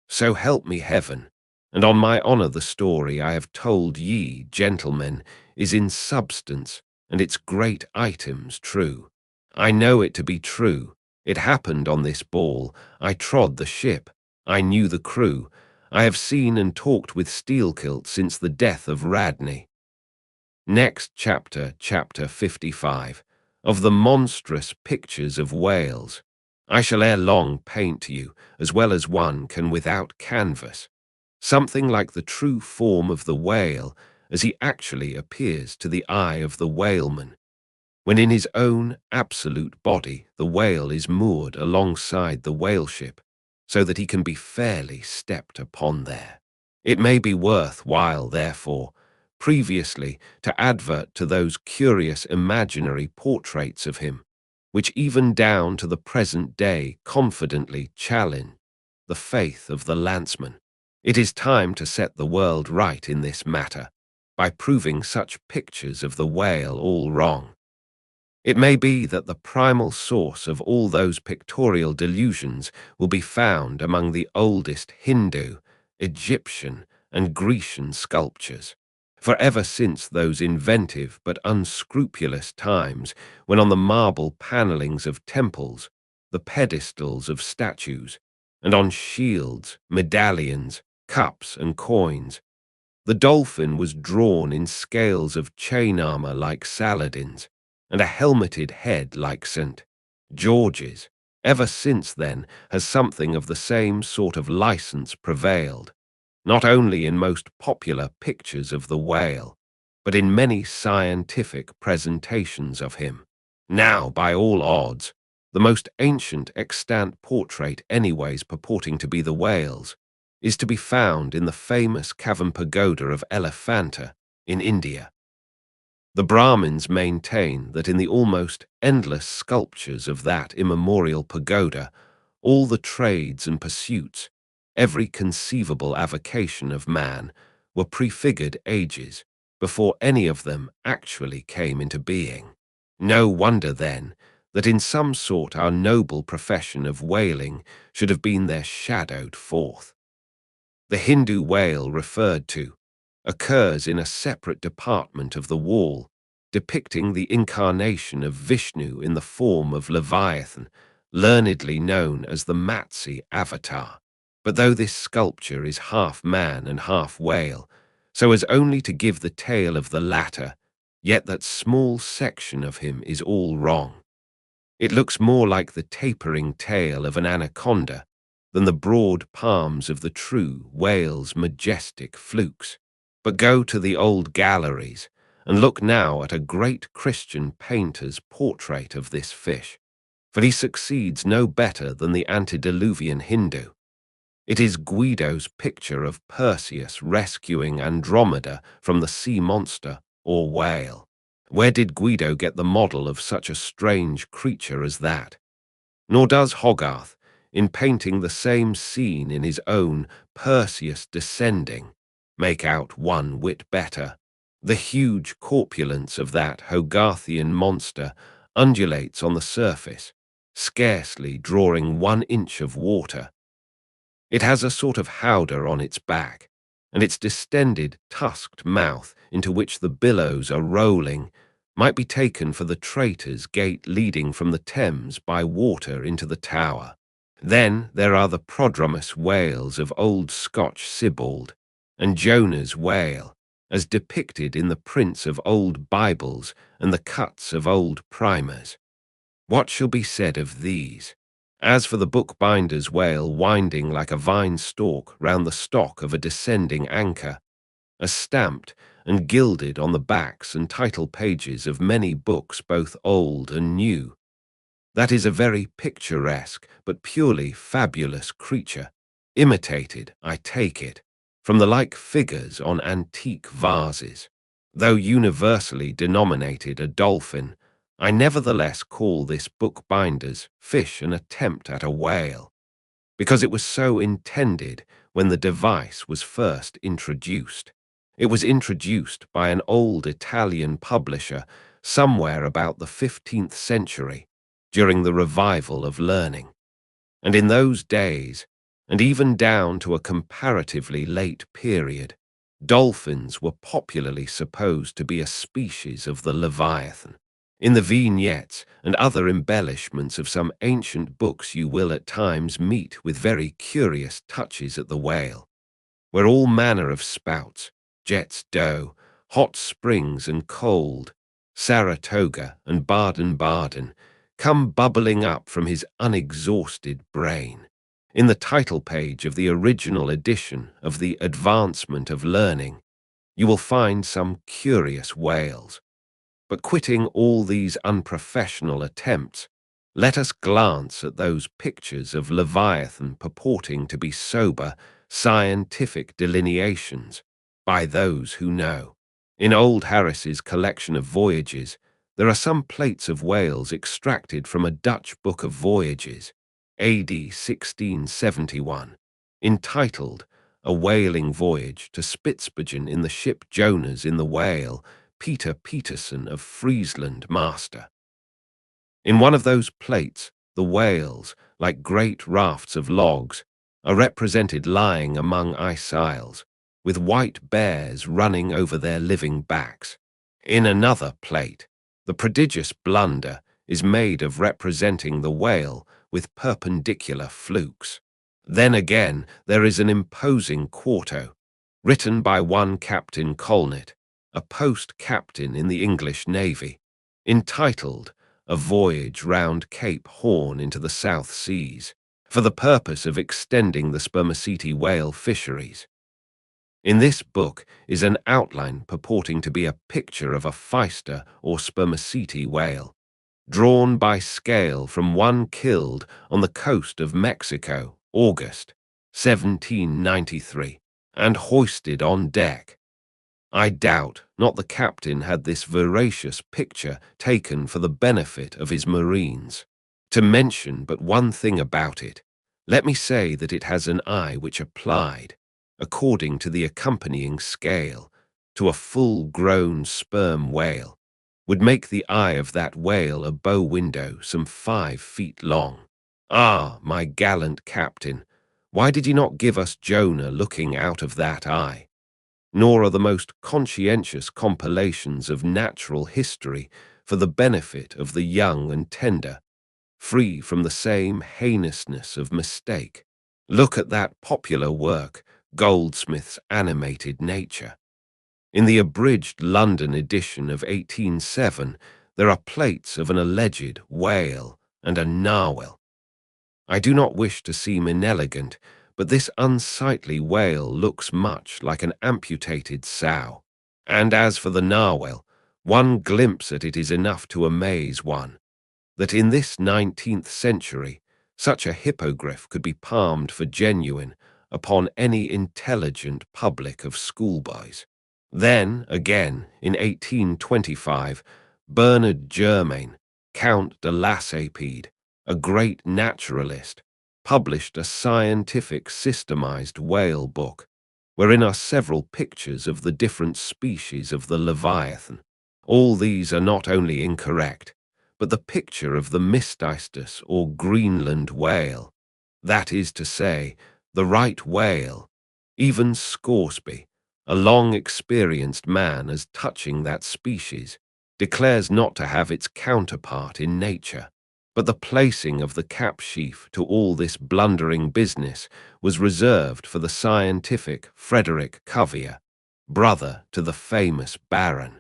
So help me heaven, and on my honour the story I have told ye, gentlemen, is in substance, and its great items true. I know it to be true. It happened on this ball. I trod the ship. I knew the crew. I have seen and talked with Steelkilt since the death of Radney. Next chapter, chapter 55, of the monstrous pictures of Wales. I shall ere long paint to you, as well as one can without canvas, something like the true form of the whale as he actually appears to the eye of the whaleman, when in his own absolute body the whale is moored alongside the whaleship, so that he can be fairly stepped upon there. It may be worth while, therefore, previously to advert to those curious imaginary portraits of him, which even down to the present day confidently challenge the faith of the landsman. It is time to set the world right in this matter, by proving such pictures of the whale all wrong. It may be that the primal source of all those pictorial delusions will be found among the oldest Hindu, Egyptian, and Grecian sculptures. For ever since those inventive but unscrupulous times when on the marble panellings of temples, the pedestals of statues, and on shields, medallions, cups, and coins, the dolphin was drawn in scales of chain armour like Saladin's, and a helmeted head like St. George's. Ever since then has something of the same sort of license prevailed, not only in most popular pictures of the whale, but in many scientific presentations of him. Now, by all odds, the most ancient extant portrait anyways purporting to be the whale's is to be found in the famous cavern pagoda of Elephanta in India. The Brahmins maintain that in the almost endless sculptures of that immemorial pagoda, all the trades and pursuits, every conceivable avocation of man, were prefigured ages before any of them actually came into being. No wonder, then, that in some sort our noble profession of whaling should have been there shadowed forth. The Hindu whale referred to occurs in a separate department of the wall, depicting the incarnation of Vishnu in the form of Leviathan, learnedly known as the Matsi avatar. But though this sculpture is half man and half whale, so as only to give the tail of the latter, yet that small section of him is all wrong. It looks more like the tapering tail of an anaconda than the broad palms of the true whale's majestic flukes. But go to the old galleries and look now at a great Christian painter's portrait of this fish, for he succeeds no better than the antediluvian Hindu. It is Guido's picture of Perseus rescuing Andromeda from the sea monster or whale. Where did Guido get the model of such a strange creature as that? Nor does Hogarth, in painting the same scene in his own Perseus Descending, make out one whit better. The huge corpulence of that Hogarthian monster undulates on the surface, scarcely drawing 1 inch of water. It has a sort of howdah on its back, and its distended, tusked mouth, into which the billows are rolling, might be taken for the traitor's gate leading from the Thames by water into the Tower. Then there are the prodromous whales of old Scotch Sibbald, and Jonah's whale, as depicted in the prints of old Bibles and the cuts of old primers. What shall be said of these? As for the bookbinder's whale winding like a vine stalk round the stock of a descending anchor, as stamped and gilded on the backs and title pages of many books both old and new, that is a very picturesque but purely fabulous creature, imitated, I take it, from the like figures on antique vases. Though universally denominated a dolphin, I nevertheless call this bookbinder's fish an attempt at a whale, because it was so intended when the device was first introduced. It was introduced by an old Italian publisher somewhere about the 15th century, during the revival of learning. And in those days, and even down to a comparatively late period, dolphins were popularly supposed to be a species of the Leviathan. In the vignettes and other embellishments of some ancient books you will at times meet with very curious touches at the whale, where all manner of spouts, jets d'eau, hot springs and cold, Saratoga and Baden-Baden, come bubbling up from his unexhausted brain. In the title page of the original edition of The Advancement of Learning, you will find some curious whales. But quitting all these unprofessional attempts, let us glance at those pictures of Leviathan purporting to be sober, scientific delineations by those who know. In old Harris's collection of voyages, there are some plates of whales extracted from a Dutch book of voyages, AD 1671, entitled A Whaling Voyage to Spitzbergen in the ship Jonas in the Whale, Peter Peterson of Friesland master. In one of those plates, the whales, like great rafts of logs, are represented lying among ice isles, with white bears running over their living backs. In another plate, the prodigious blunder is made of representing the whale with perpendicular flukes. Then again, there is an imposing quarto, written by one Captain Colnett, a post-captain in the English Navy, entitled A Voyage Round Cape Horn into the South Seas, for the purpose of extending the spermaceti whale fisheries. In this book is an outline purporting to be a picture of a physter or spermaceti whale, drawn by scale from one killed on the coast of Mexico, August 1793, and hoisted on deck. I doubt not the captain had this veracious picture taken for the benefit of his marines. To mention but one thing about it, let me say that it has an eye which applied, according to the accompanying scale, to a full-grown sperm whale, would make the eye of that whale a bow window some 5 feet long. Ah, my gallant captain, why did you not give us Jonah looking out of that eye? Nor are the most conscientious compilations of natural history for the benefit of the young and tender, free from the same heinousness of mistake. Look at that popular work, Goldsmith's Animated Nature. In the abridged London edition of 1807, there are plates of an alleged whale and a narwhal. I do not wish to seem inelegant, but this unsightly whale looks much like an amputated sow. And as for the narwhal, one glimpse at it is enough to amaze one, that in this 19th century, such a hippogriff could be palmed for genuine upon any intelligent public of schoolboys. Then, again, in 1825, Bernard Germain, Count de Lassapede, a great naturalist, published a scientific systemized whale book, wherein are several pictures of the different species of the Leviathan. All these are not only incorrect, but the picture of the Mysticetus or Greenland whale, that is to say, the right whale, even Scoresby, a long-experienced man as touching that species, declares not to have its counterpart in nature. But the placing of the cap sheaf to all this blundering business was reserved for the scientific Frederick Cuvier, brother to the famous Baron.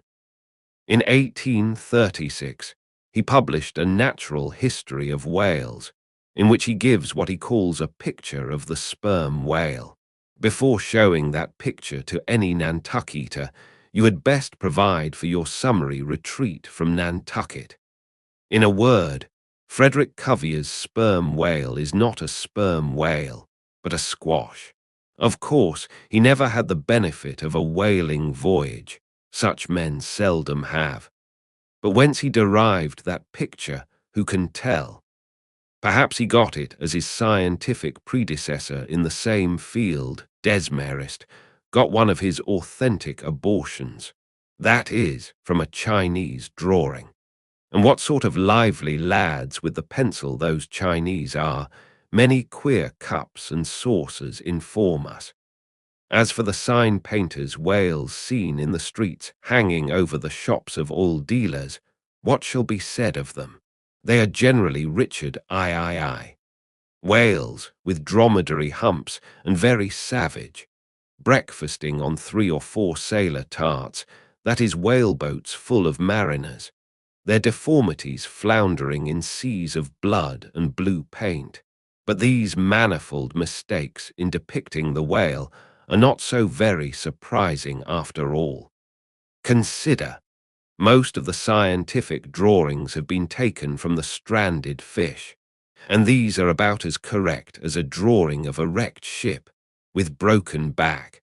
In 1836, he published a natural history of whales, in which he gives what he calls a picture of the sperm whale. Before showing that picture to any Nantucketer, you had best provide for your summary retreat from Nantucket. In a word, Frederick Cuvier's sperm whale is not a sperm whale, but a squash. Of course, he never had the benefit of a whaling voyage. Such men seldom have. But whence he derived that picture, who can tell? Perhaps he got it as his scientific predecessor in the same field, Desmarest, got one of his authentic abortions. That is, from a Chinese drawing. And what sort of lively lads with the pencil those Chinese are, many queer cups and saucers inform us. As for the sign painters' whales seen in the streets hanging over the shops of all dealers, what shall be said of them? They are generally Richard III. Whales with dromedary humps and very savage, breakfasting on 3 or 4 sailor tarts, that is whaleboats full of mariners, their deformities floundering in seas of blood and blue paint. But these manifold mistakes in depicting the whale are not so very surprising after all. Consider, most of the scientific drawings have been taken from the stranded fish, and these are about as correct as a drawing of a wrecked ship with broken back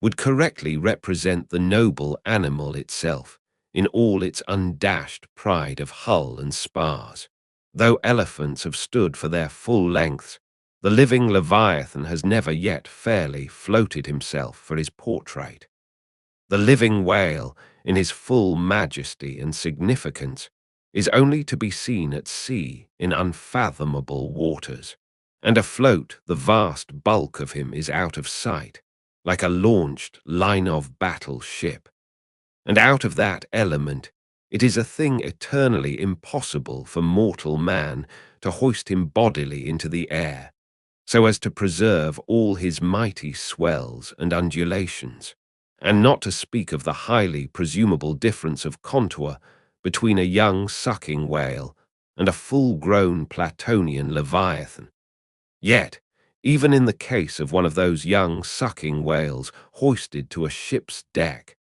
would correctly represent the noble animal itself in all its undashed pride of hull and spars. Though elephants have stood for their full lengths, the living Leviathan has never yet fairly floated himself for his portrait. The living whale, in his full majesty and significance, is only to be seen at sea in unfathomable waters, and afloat the vast bulk of him is out of sight, like a launched line-of-battle ship. And out of that element, it is a thing eternally impossible for mortal man to hoist him bodily into the air, so as to preserve all his mighty swells and undulations, and not to speak of the highly presumable difference of contour between a young sucking whale and a full-grown Platonian leviathan. Yet, even in the case of one of those young sucking whales hoisted to a ship's deck,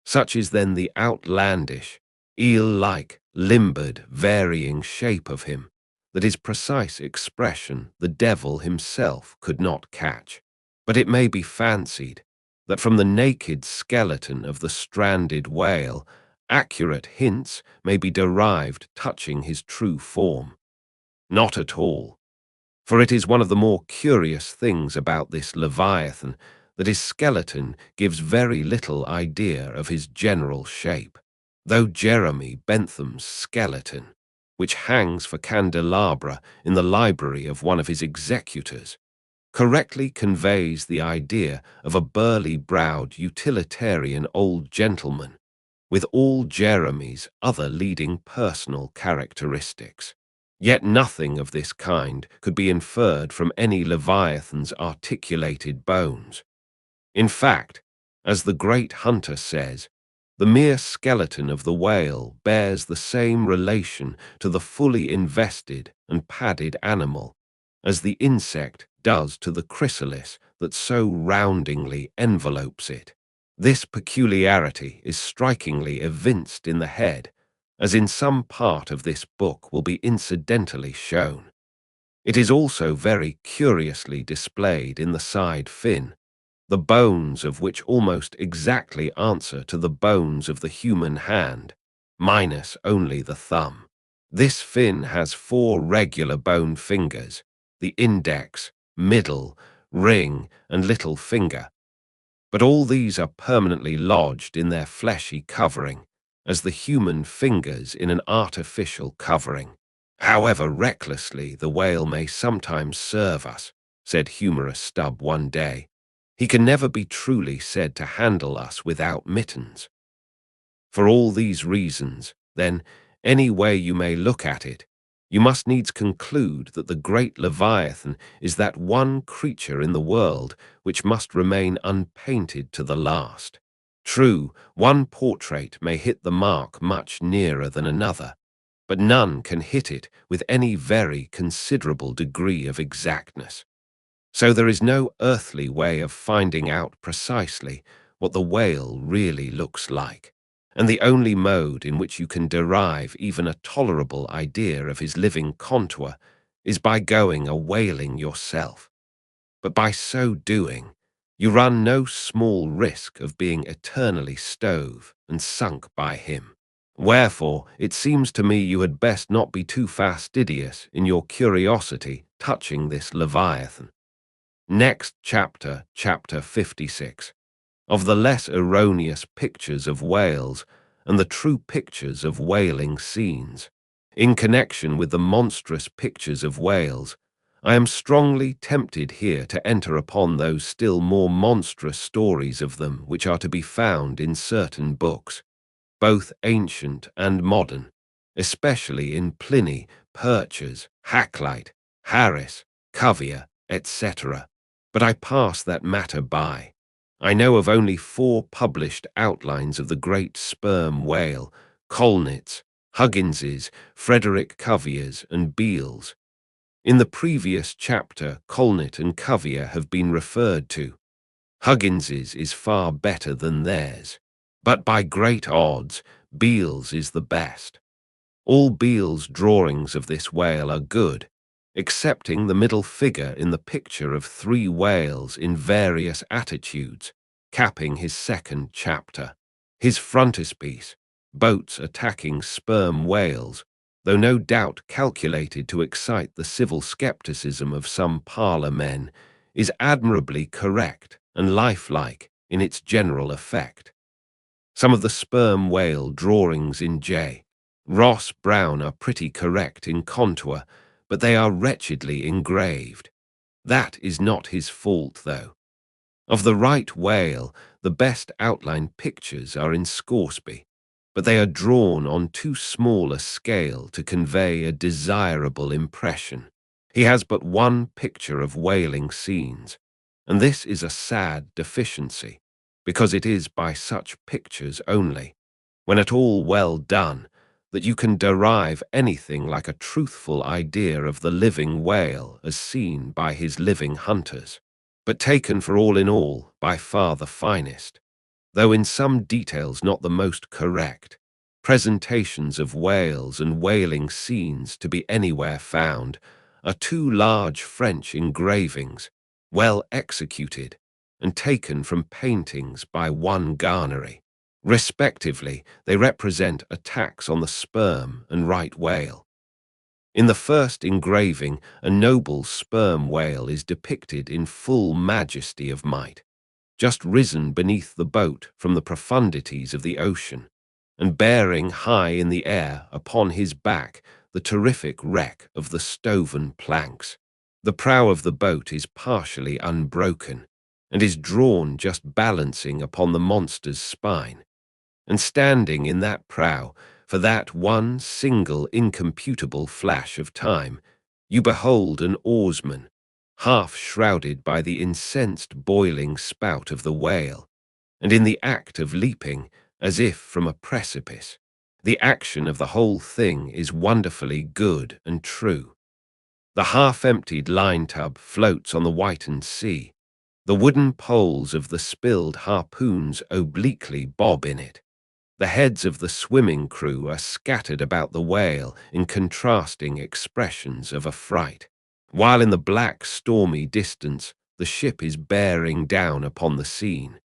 such is then the outlandish, eel-like, limbered, varying shape of him, that his precise expression the devil himself could not catch. But it may be fancied that from the naked skeleton of the stranded whale, accurate hints may be derived touching his true form. Not at all. For it is one of the more curious things about this Leviathan that his skeleton gives very little idea of his general shape, though Jeremy Bentham's skeleton, which hangs for candelabra in the library of one of his executors, correctly conveys the idea of a burly-browed utilitarian old gentleman, with all Jeremy's other leading personal characteristics. Yet nothing of this kind could be inferred from any Leviathan's articulated bones. In fact, as the great Hunter says, the mere skeleton of the whale bears the same relation to the fully invested and padded animal as the insect does to the chrysalis that so roundingly envelopes it. This peculiarity is strikingly evinced in the head, as in some part of this book will be incidentally shown. It is also very curiously displayed in the side fin, the bones of which almost exactly answer to the bones of the human hand, minus only the thumb. This fin has 4 regular bone fingers, the index, middle, ring, and little finger, but all these are permanently lodged in their fleshy covering, as the human fingers in an artificial covering. However recklessly the whale may sometimes serve us, said humorous Stubb one day, he can never be truly said to handle us without mittens. For all these reasons, then, any way you may look at it, you must needs conclude that the great Leviathan is that one creature in the world which must remain unpainted to the last. True, one portrait may hit the mark much nearer than another, but none can hit it with any very considerable degree of exactness. So there is no earthly way of finding out precisely what the whale really looks like, and the only mode in which you can derive even a tolerable idea of his living contour is by going a whaling yourself. But by so doing, you run no small risk of being eternally stove and sunk by him. Wherefore, it seems to me you had best not be too fastidious in your curiosity touching this Leviathan. Next chapter, chapter 56, of the less erroneous pictures of whales and the true pictures of whaling scenes. In connection with the monstrous pictures of whales, I am strongly tempted here to enter upon those still more monstrous stories of them which are to be found in certain books, both ancient and modern, especially in Pliny, Purchas, Hakluyt, Harris, Cuvier, etc. But I pass that matter by. I know of only 4 published outlines of the great sperm whale, Colnett's, Huggins's, Frederick Cuvier's, and Beale's. In the previous chapter, Colnett and Cuvier have been referred to. Huggins's is far better than theirs, but by great odds, Beale's is the best. All Beale's drawings of this whale are good, excepting the middle figure in the picture of 3 whales in various attitudes, capping his second chapter. His frontispiece, boats attacking sperm whales, though no doubt calculated to excite the civil skepticism of some parlour men, is admirably correct and lifelike in its general effect. Some of the sperm whale drawings in J. Ross Brown are pretty correct in contour, but they are wretchedly engraved. That is not his fault, though. Of the right whale, the best outline pictures are in Scoresby, but they are drawn on too small a scale to convey a desirable impression. He has but one picture of whaling scenes, and this is a sad deficiency, because it is by such pictures only, when at all well done, that you can derive anything like a truthful idea of the living whale as seen by his living hunters, but taken for all in all by far the finest, though in some details not the most correct, presentations of whales and whaling scenes to be anywhere found are 2 large French engravings, well executed, and taken from paintings by one Garnery. Respectively, they represent attacks on the sperm and right whale. In the first engraving, a noble sperm whale is depicted in full majesty of might, just risen beneath the boat from the profundities of the ocean, and bearing high in the air upon his back the terrific wreck of the stoven planks. The prow of the boat is partially unbroken, and is drawn just balancing upon the monster's spine. And standing in that prow, for that one single incomputable flash of time, you behold an oarsman, half shrouded by the incensed boiling spout of the whale, and in the act of leaping, as if from a precipice. The action of the whole thing is wonderfully good and true. The half-emptied line-tub floats on the whitened sea. The wooden poles of the spilled harpoons obliquely bob in it. The heads of the swimming crew are scattered about the whale in contrasting expressions of affright, while in the black, stormy distance the ship is bearing down upon the scene.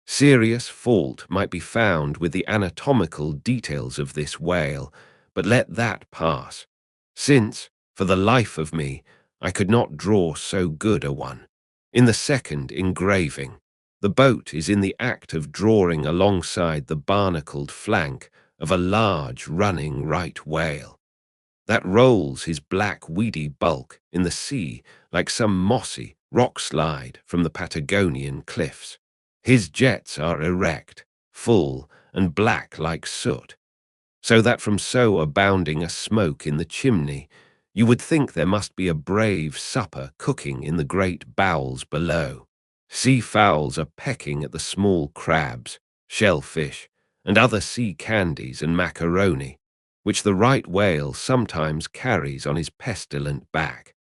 Serious fault might be found with the anatomical details of this whale, but let that pass, since, for the life of me, I could not draw so good a one. In the second engraving, the boat is in the act of drawing alongside the barnacled flank of a large running right whale that rolls his black weedy bulk in the sea like some mossy rock slide from the Patagonian cliffs. His jets are erect, full, and black like soot, so that from so abounding a smoke in the chimney, you would think there must be a brave supper cooking in the great bowels below. Sea fowls are pecking at the small crabs, shellfish, and other sea candies and macaroni, which the right whale sometimes carries on his pestilent back.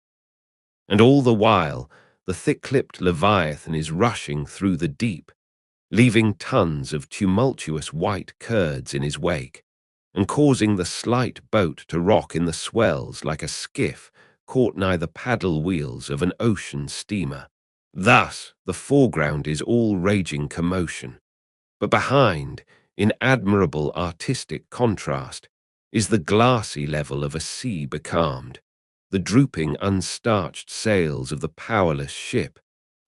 And all the while, the thick-lipped leviathan is rushing through the deep, leaving tons of tumultuous white curds in his wake, and causing the slight boat to rock in the swells like a skiff caught nigh the paddle wheels of an ocean steamer. Thus, the foreground is all raging commotion, but behind, in admirable artistic contrast, is the glassy level of a sea becalmed, the drooping unstarched sails of the powerless ship,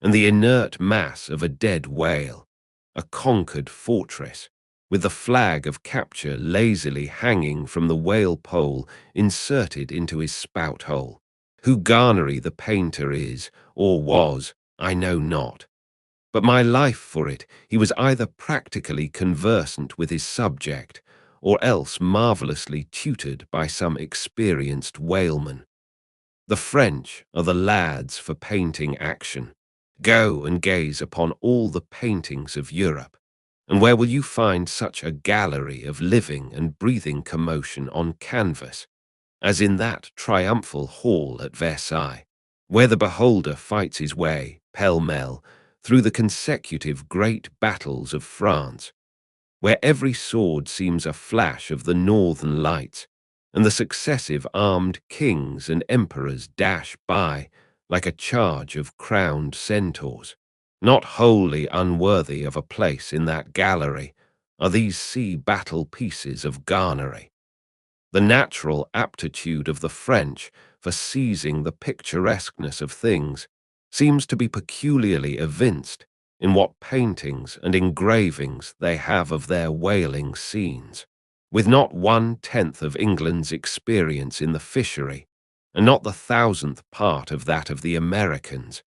and the inert mass of a dead whale, a conquered fortress, with the flag of capture lazily hanging from the whale pole inserted into his spout hole. Who Garnery the painter is, or was, I know not. But my life for it, he was either practically conversant with his subject, or else marvellously tutored by some experienced whaleman. The French are the lads for painting action. Go and gaze upon all the paintings of Europe, and where will you find such a gallery of living and breathing commotion on canvas as in that triumphal hall at Versailles, where the beholder fights his way, pell-mell, through the consecutive great battles of France, where every sword seems a flash of the northern lights, and the successive armed kings and emperors dash by like a charge of crowned centaurs. Not wholly unworthy of a place in that gallery are these sea battle pieces of Garnery. The natural aptitude of the French for seizing the picturesqueness of things seems to be peculiarly evinced in what paintings and engravings they have of their whaling scenes. With not 1/10 of England's experience in the fishery, and not the 1,000th part of that of the Americans,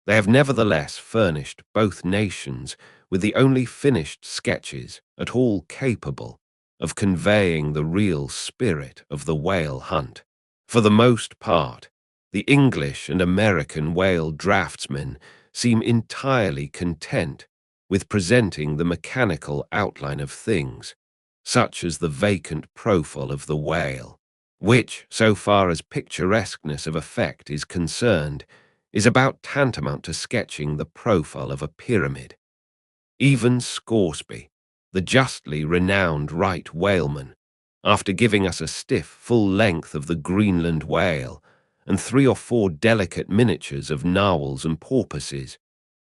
they have nevertheless furnished both nations with the only finished sketches at all capable of conveying the real spirit of the whale hunt. For the most part, the English and American whale draftsmen seem entirely content with presenting the mechanical outline of things, such as the vacant profile of the whale, which, so far as picturesqueness of effect is concerned, is about tantamount to sketching the profile of a pyramid. Even Scoresby, the justly renowned right whaleman, after giving us a stiff full length of the Greenland whale and 3 or 4 delicate miniatures of narwhals and porpoises,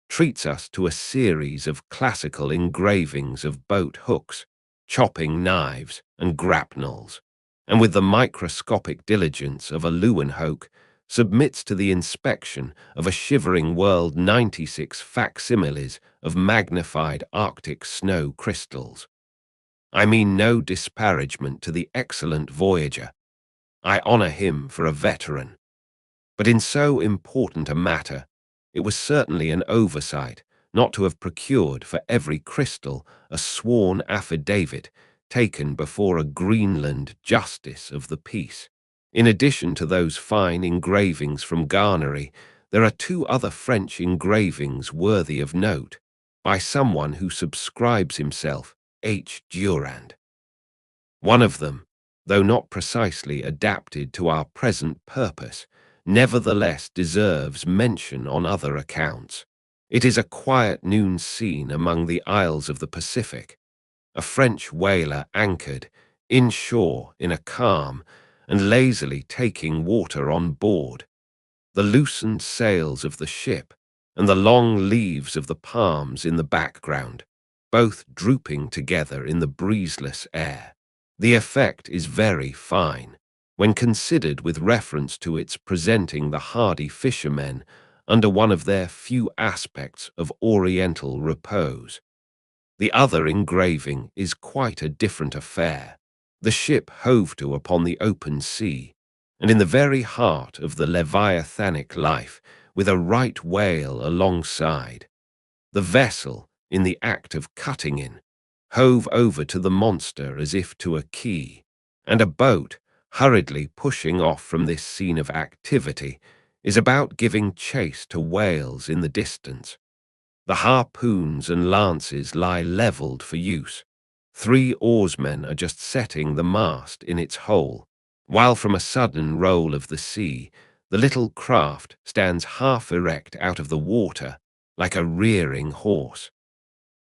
treats us to a series of classical engravings of boat hooks, chopping knives, and grapnels, and with the microscopic diligence of a Leeuwenhoek, submits to the inspection of a shivering world 96 facsimiles of magnified Arctic snow crystals. I mean no disparagement to the excellent voyager. I honor him for a veteran. But in so important a matter, it was certainly an oversight not to have procured for every crystal a sworn affidavit taken before a Greenland justice of the peace. In addition to those fine engravings from Garnery, there are 2 other French engravings worthy of note, by someone who subscribes himself H. Durand. One of them, though not precisely adapted to our present purpose, nevertheless deserves mention on other accounts. It is a quiet noon scene among the isles of the Pacific, a French whaler anchored inshore in a calm and lazily taking water on board. The loosened sails of the ship, and the long leaves of the palms in the background, both drooping together in the breezeless air. The effect is very fine, when considered with reference to its presenting the hardy fishermen under one of their few aspects of oriental repose. The other engraving is quite a different affair. The ship hove to upon the open sea, and in the very heart of the leviathanic life, with a right whale alongside. The vessel, in the act of cutting in, hove over to the monster as if to a quay, and a boat, hurriedly pushing off from this scene of activity, is about giving chase to whales in the distance. The harpoons and lances lie levelled for use. 3 oarsmen are just setting the mast in its hole, while from a sudden roll of the sea, the little craft stands half erect out of the water, like a rearing horse.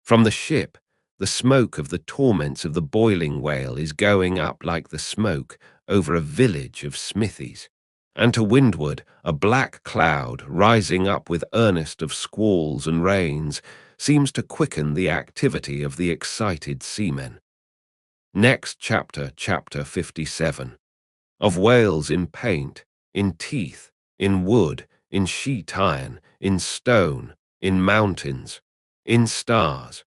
From the ship, the smoke of the torments of the boiling whale is going up like the smoke over a village of smithies, and to windward a black cloud rising up with earnest of squalls and rains seems to quicken the activity of the excited seamen. Next chapter, chapter 57. Of whales in paint, in teeth, in wood, in sheet iron, in stone, in mountains, in stars.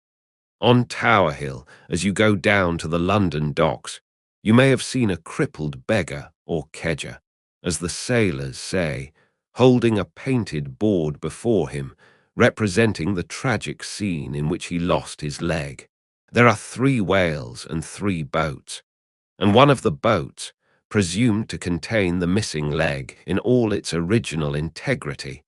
On Tower Hill, as you go down to the London docks, you may have seen a crippled beggar or kedger, as the sailors say, holding a painted board before him, representing the tragic scene in which he lost his leg. There are 3 whales and 3 boats, and one of the boats, presumed to contain the missing leg in all its original integrity,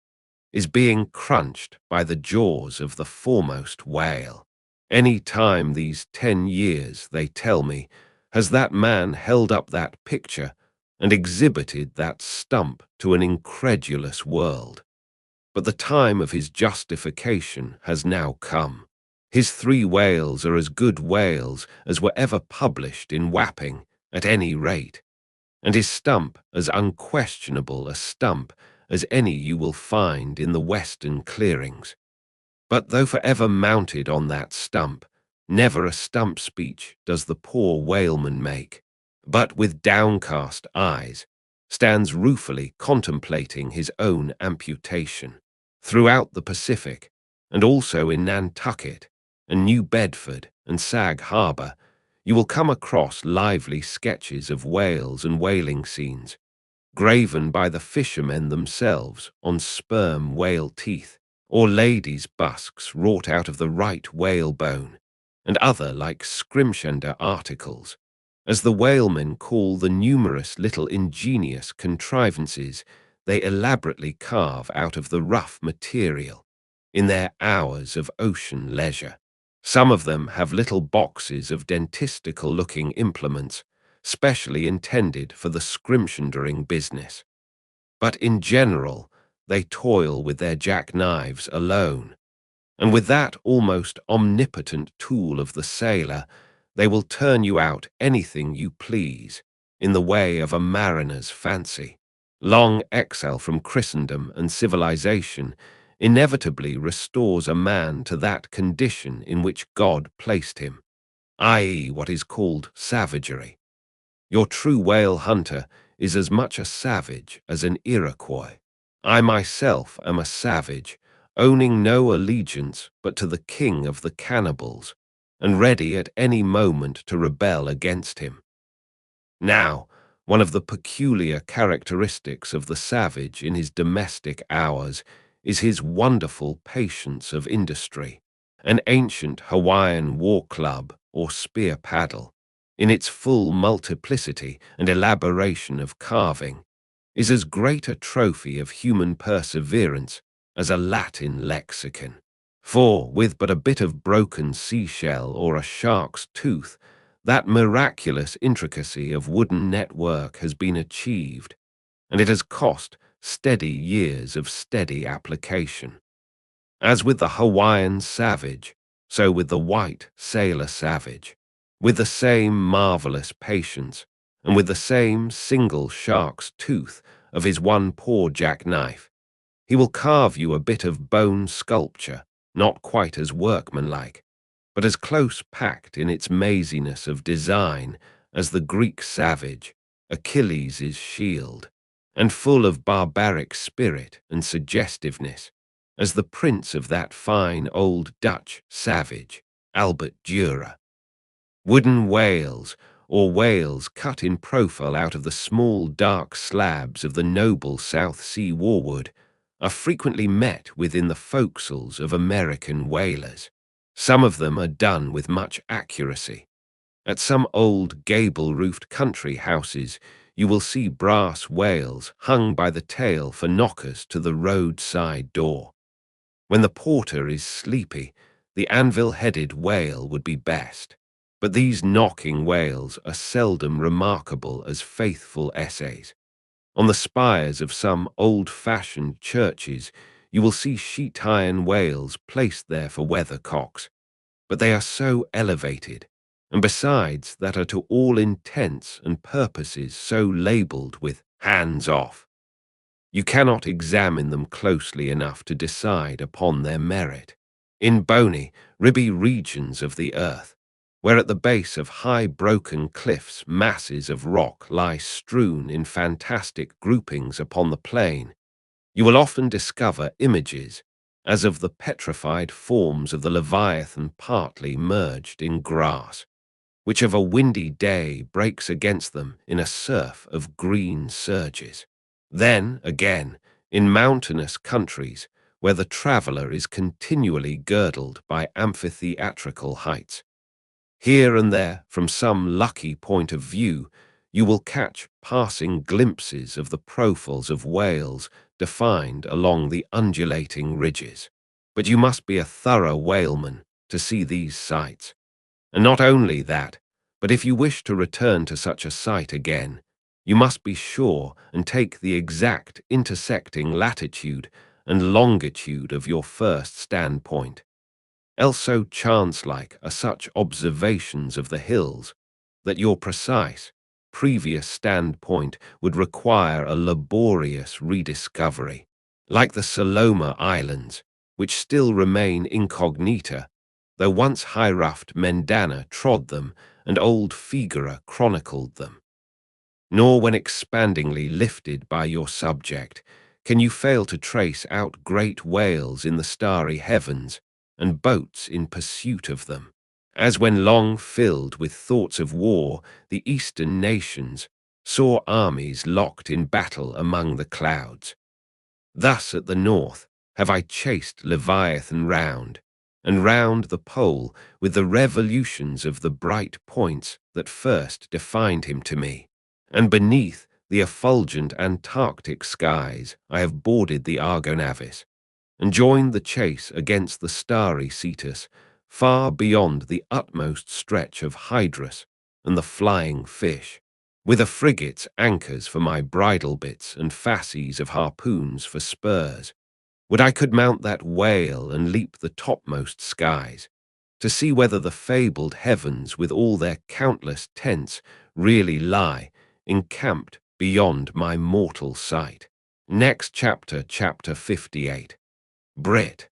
is being crunched by the jaws of the foremost whale. Any time these 10 years, they tell me, has that man held up that picture and exhibited that stump to an incredulous world. But the time of his justification has now come. His 3 whales are as good whales as were ever published in Wapping, at any rate, and his stump as unquestionable a stump as any you will find in the western clearings. But though forever mounted on that stump, never a stump speech does the poor whaleman make, but with downcast eyes stands ruefully contemplating his own amputation. Throughout the Pacific, and also in Nantucket, and New Bedford, and Sag Harbor, you will come across lively sketches of whales and whaling scenes, graven by the fishermen themselves on sperm whale teeth, or ladies' busks wrought out of the right whale bone, and other like scrimshender articles, as the whalemen call the numerous little ingenious contrivances they elaborately carve out of the rough material in their hours of ocean leisure. Some of them have little boxes of dentistical-looking implements, specially intended for the scrimshendering business. But in general, they toil with their jackknives alone, and with that almost omnipotent tool of the sailor, they will turn you out anything you please, in the way of a mariner's fancy. Long exile from Christendom and civilization inevitably restores a man to that condition in which God placed him, i.e., what is called savagery. Your true whale hunter is as much a savage as an Iroquois. I myself am a savage, owning no allegiance but to the king of the cannibals, and ready at any moment to rebel against him. Now, one of the peculiar characteristics of the savage in his domestic hours is his wonderful patience of industry. An ancient Hawaiian war club or spear paddle, in its full multiplicity and elaboration of carving, is as great a trophy of human perseverance as a Latin lexicon. For, with but a bit of broken seashell or a shark's tooth, that miraculous intricacy of wooden network has been achieved, and it has cost steady years of steady application. As with the Hawaiian savage, so with the white sailor savage, with the same marvelous patience, and with the same single shark's tooth of his one poor jackknife, He will carve you a bit of bone sculpture, not quite as workmanlike, but as close-packed in its maziness of design as the Greek savage, Achilles' shield, and full of barbaric spirit and suggestiveness as the prince of that fine old Dutch savage, Albert Dürer. Wooden whales, or whales cut in profile out of the small dark slabs of the noble South Sea warwood, are frequently met within the forecastles of American whalers. Some of them are done with much accuracy. At some old gable-roofed country houses, you will see brass whales hung by the tail for knockers to the roadside door. When the porter is sleepy, the anvil-headed whale would be best, but these knocking whales are seldom remarkable as faithful essays. On the spires of some old-fashioned churches, you will see sheet-iron whales placed there for weathercocks, but they are so elevated, and besides that are to all intents and purposes so labelled with hands off. You cannot examine them closely enough to decide upon their merit. In bony, ribby regions of the earth, where at the base of high broken cliffs masses of rock lie strewn in fantastic groupings upon the plain, you will often discover images as of the petrified forms of the Leviathan partly merged in grass, which of a windy day breaks against them in a surf of green surges. Then, again, in mountainous countries where the traveller is continually girdled by amphitheatrical heights, here and there, from some lucky point of view, you will catch passing glimpses of the profiles of whales defined along the undulating ridges. But you must be a thorough whaleman to see these sights. And not only that, but if you wish to return to such a sight again, you must be sure and take the exact intersecting latitude and longitude of your first standpoint. Else so chance-like are such observations of the hills that your precise, previous standpoint would require a laborious rediscovery, like the Saloma Islands, which still remain incognita, though once high-ruffed Mendana trod them and old Figura chronicled them. Nor when expandingly lifted by your subject can you fail to trace out great whales in the starry heavens and boats in pursuit of them, as when long filled with thoughts of war the eastern nations saw armies locked in battle among the clouds. Thus at the north have I chased Leviathan round, and round the pole with the revolutions of the bright points that first defined him to me, and beneath the effulgent Antarctic skies I have boarded the Argonavis, and joined the chase against the starry Cetus, far beyond the utmost stretch of Hydrus and the flying fish, with a frigate's anchors for my bridle bits and fasces of harpoons for spurs. Would I could mount that whale and leap the topmost skies, to see whether the fabled heavens with all their countless tents really lie encamped beyond my mortal sight. Next chapter, chapter 58. Brit.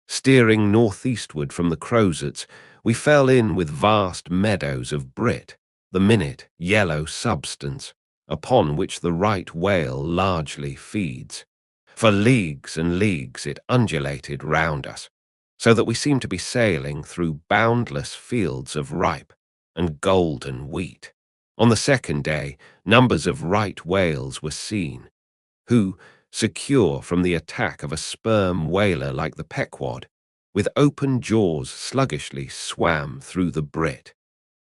Steering northeastward from the Crozets, we fell in with vast meadows of brit, the minute yellow substance, upon which the right whale largely feeds. For leagues and leagues it undulated round us, so that we seemed to be sailing through boundless fields of ripe and golden wheat. On the second day, numbers of right whales were seen, who, secure from the attack of a sperm whaler like the Pequod, with open jaws sluggishly swam through the brit,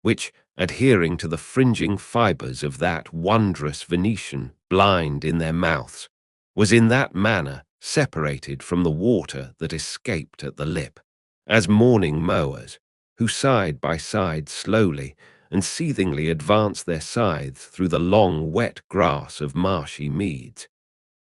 which, adhering to the fringing fibres of that wondrous Venetian blind in their mouths, was in that manner separated from the water that escaped at the lip, as morning mowers, who side by side slowly and seethingly advance their scythes through the long wet grass of marshy meads.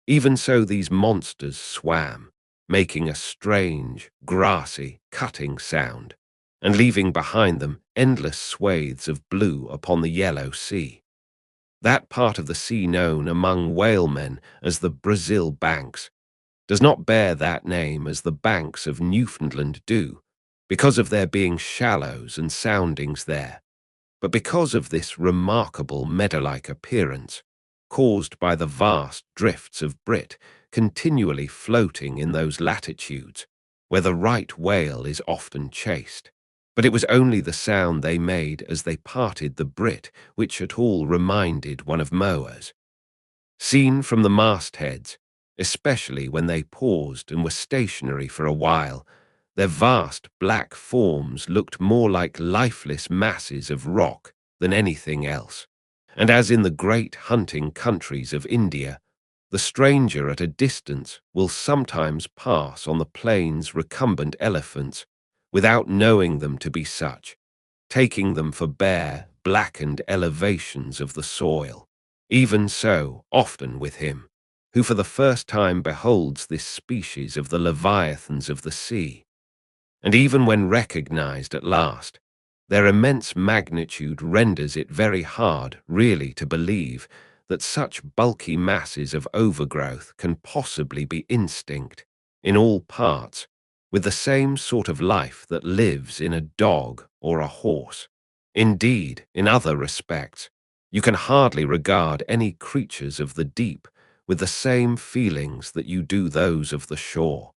Even so these monsters swam, making a strange, grassy, cutting sound, and leaving behind them endless swathes of blue upon the yellow sea. That part of the sea known among whalemen as the Brazil Banks does not bear that name as the banks of Newfoundland do, because of there being shallows and soundings there, but because of this remarkable meadow-like appearance, caused by the vast drifts of brit continually floating in those latitudes, where the right whale is often chased. But it was only the sound they made as they parted the brit which at all reminded one of mowers. Seen from the mastheads, especially when they paused and were stationary for a while, their vast black forms looked more like lifeless masses of rock than anything else. And as in the great hunting countries of India, the stranger at a distance will sometimes pass on the plains recumbent elephants without knowing them to be such, taking them for bare, blackened elevations of the soil. Even so, often with him, who for the first time beholds this species of the leviathans of the sea. And even when recognized at last, their immense magnitude renders it very hard really to believe that such bulky masses of overgrowth can possibly be instinct, in all parts, with the same sort of life that lives in a dog or a horse. Indeed, in other respects, you can hardly regard any creatures of the deep with the same feelings that you do those of the shore.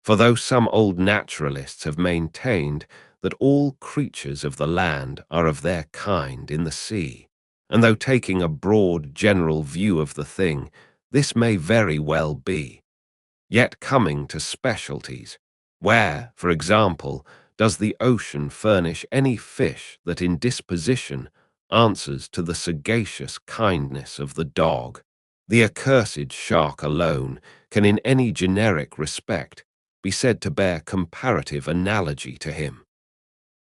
For though some old naturalists have maintained that all creatures of the land are of their kind in the sea, and though taking a broad general view of the thing, this may very well be, yet coming to specialties, where, for example, does the ocean furnish any fish that in disposition answers to the sagacious kindness of the dog? The accursed shark alone can in any generic respect be said to bear comparative analogy to him.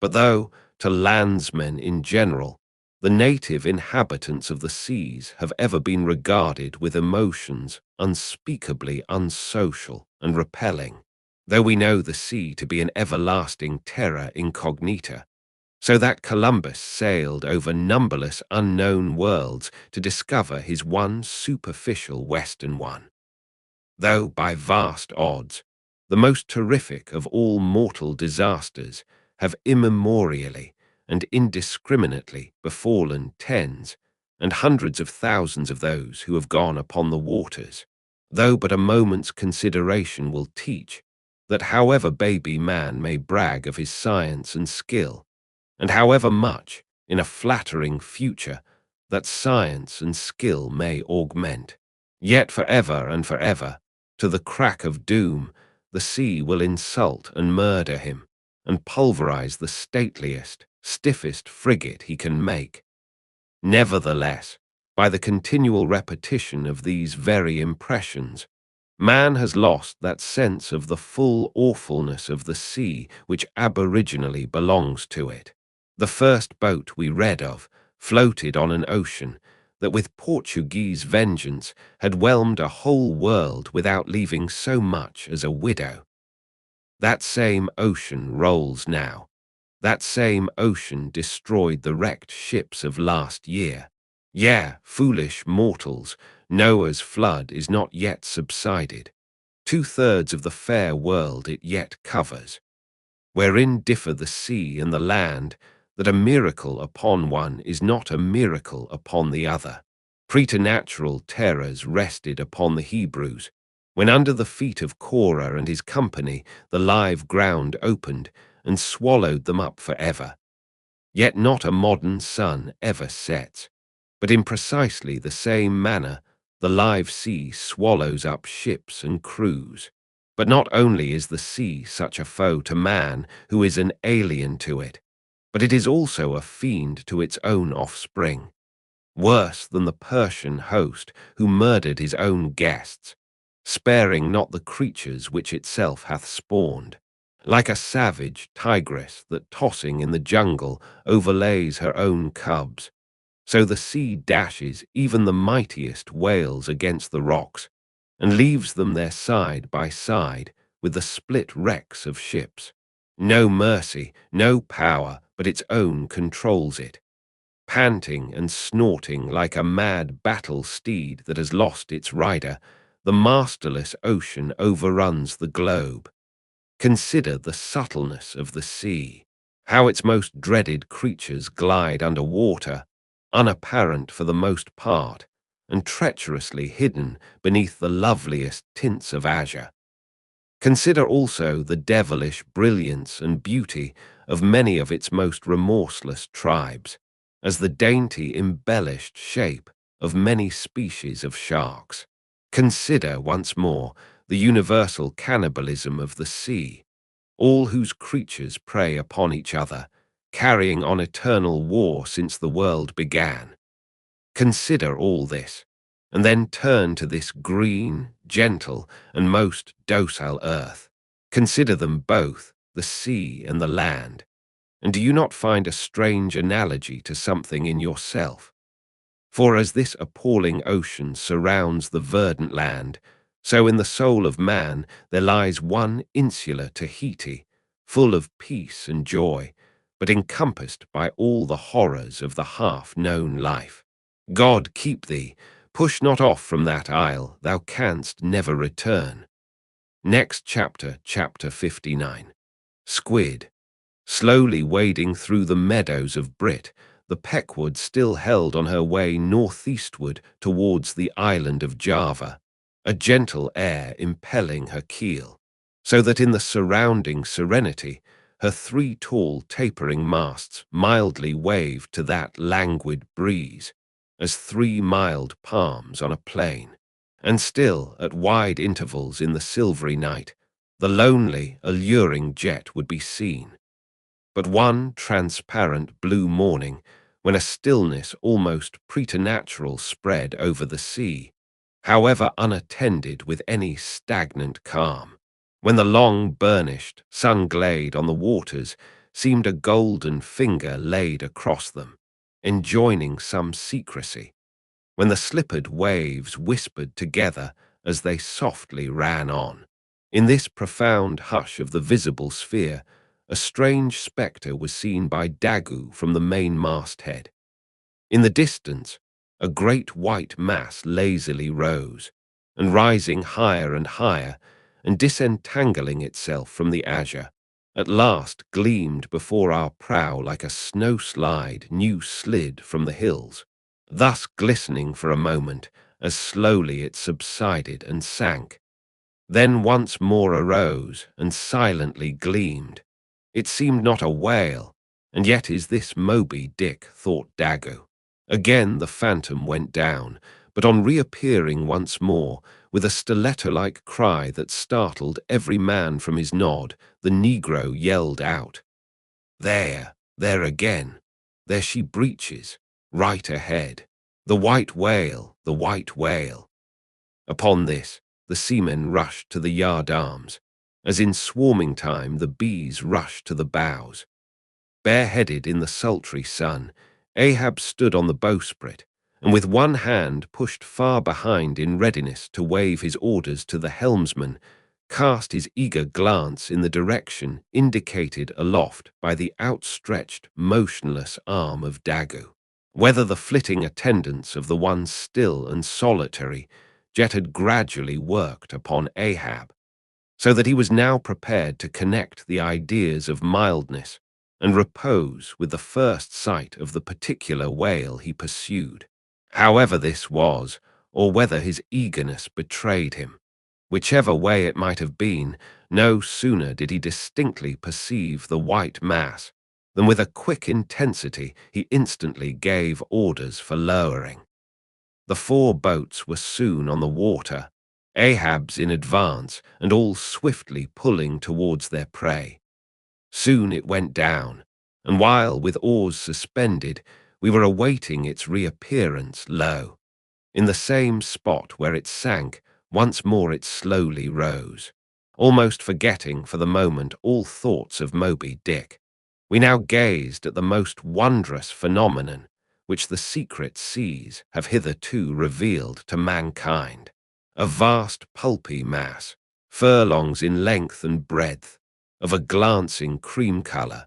But though, to landsmen in general, the native inhabitants of the seas have ever been regarded with emotions unspeakably unsocial and repelling, though we know the sea to be an everlasting terra incognita, so that Columbus sailed over numberless unknown worlds to discover his one superficial western one. Though by vast odds, the most terrific of all mortal disasters have immemorially and indiscriminately befallen tens and hundreds of thousands of those who have gone upon the waters, though but a moment's consideration will teach that however baby man may brag of his science and skill, and however much, in a flattering future, that science and skill may augment, yet forever and forever, to the crack of doom, the sea will insult and murder him, and pulverize the stateliest, stiffest frigate he can make. Nevertheless, by the continual repetition of these very impressions, man has lost that sense of the full awfulness of the sea which aboriginally belongs to it. The first boat we read of floated on an ocean that with Portuguese vengeance had whelmed a whole world without leaving so much as a widow. That same ocean rolls now. That same ocean destroyed the wrecked ships of last year. Yeah, foolish mortals, Noah's flood is not yet subsided. 2/3 of the fair world it yet covers. Wherein differ the sea and the land, that a miracle upon one is not a miracle upon the other. Preternatural terrors rested upon the Hebrews, when under the feet of Korah and his company the live ground opened and swallowed them up forever. Yet not a modern sun ever sets, but in precisely the same manner the live sea swallows up ships and crews. But not only is the sea such a foe to man who is an alien to it, but it is also a fiend to its own offspring, worse than the Persian host who murdered his own guests, sparing not the creatures which itself hath spawned. Like a savage tigress that tossing in the jungle overlays her own cubs, so the sea dashes even the mightiest whales against the rocks, and leaves them there side by side with the split wrecks of ships. No mercy, no power but its own controls it, panting and snorting like a mad battle steed that has lost its rider. the masterless ocean overruns the globe. Consider the subtleness of the sea, how its most dreaded creatures glide under water, unapparent for the most part, and treacherously hidden beneath the loveliest tints of azure. Consider also the devilish brilliance and beauty of many of its most remorseless tribes, as the dainty embellished shape of many species of sharks. Consider once more the universal cannibalism of the sea, all whose creatures prey upon each other, carrying on eternal war since the world began. Consider all this, and then turn to this green, gentle, and most docile earth. Consider them both, the sea and the land, and do you not find a strange analogy to something in yourself? For as this appalling ocean surrounds the verdant land, so in the soul of man there lies one insular Tahiti, full of peace and joy, but encompassed by all the horrors of the half-known life. God keep thee, push not off from that isle, thou canst never return. Next chapter, chapter 59. Squid. Slowly wading through the meadows of Brit, the Pequod still held on her way northeastward towards the island of Java, a gentle air impelling her keel, so that in the surrounding serenity her three tall tapering masts mildly waved to that languid breeze, as three mild palms on a plain. And still, at wide intervals in the silvery night, the lonely, alluring jet would be seen. But one transparent blue morning, when a stillness almost preternatural spread over the sea, however unattended with any stagnant calm, when the long burnished sun glade on the waters seemed a golden finger laid across them, enjoining some secrecy, when the slippered waves whispered together as they softly ran on. In this profound hush of the visible sphere, a strange spectre was seen by Daggoo from the main masthead. In the distance, a great white mass lazily rose, and rising higher and higher, and disentangling itself from the azure, at last gleamed before our prow like a snow-slide new slid from the hills, thus glistening for a moment as slowly it subsided and sank, then once more arose and silently gleamed. It seemed not a whale, and yet is this Moby Dick, thought Daggoo. Again the phantom went down, but on reappearing once more, with a stiletto-like cry that startled every man from his nod, the negro yelled out, there again, there she breaches, right ahead. The white whale, the white whale. Upon this, the seamen rushed to the yardarms, as in swarming time the bees rushed to the bows. Bareheaded in the sultry sun, Ahab stood on the bowsprit, and with one hand pushed far behind in readiness to wave his orders to the helmsman, cast his eager glance in the direction indicated aloft by the outstretched, motionless arm of Daggoo. Whether the flitting attendance of the one still and solitary jet had gradually worked upon Ahab, so that he was now prepared to connect the ideas of mildness and repose with the first sight of the particular whale he pursued. However this was, or whether his eagerness betrayed him, whichever way it might have been, no sooner did he distinctly perceive the white mass than with a quick intensity he instantly gave orders for lowering. The four boats were soon on the water, Ahab's in advance, and all swiftly pulling towards their prey. Soon it went down, and while with oars suspended, we were awaiting its reappearance, lo, in the same spot where it sank, once more it slowly rose. Almost forgetting for the moment all thoughts of Moby Dick, we now gazed at the most wondrous phenomenon which the secret seas have hitherto revealed to mankind. A vast pulpy mass, furlongs in length and breadth, of a glancing cream color,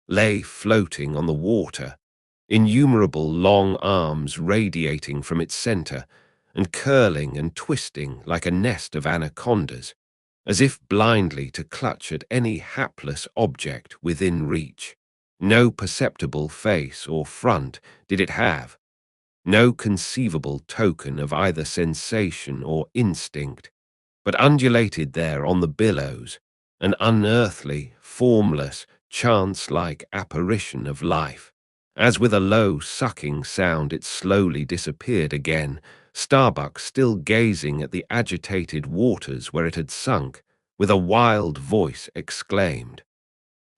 lay floating on the water, innumerable long arms radiating from its center, and curling and twisting like a nest of anacondas, as if blindly to clutch at any hapless object within reach. No perceptible face or front did it have, no conceivable token of either sensation or instinct, but undulated there on the billows, an unearthly, formless, chance-like apparition of life. As with a low, sucking sound it slowly disappeared again, Starbuck still gazing at the agitated waters where it had sunk, with a wild voice exclaimed,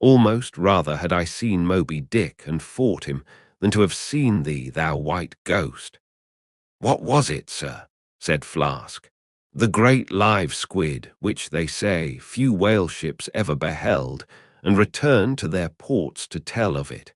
"Almost rather had I seen Moby Dick and fought him than to have seen thee, thou white ghost." "What was it, sir?" said Flask. "The great live squid, which, they say, few whale ships ever beheld, and returned to their ports to tell of it."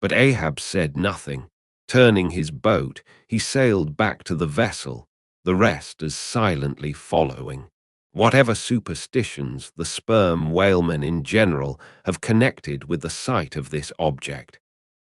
But Ahab said nothing. Turning his boat, he sailed back to the vessel, the rest as silently following. Whatever superstitions the sperm whalemen in general have connected with the sight of this object,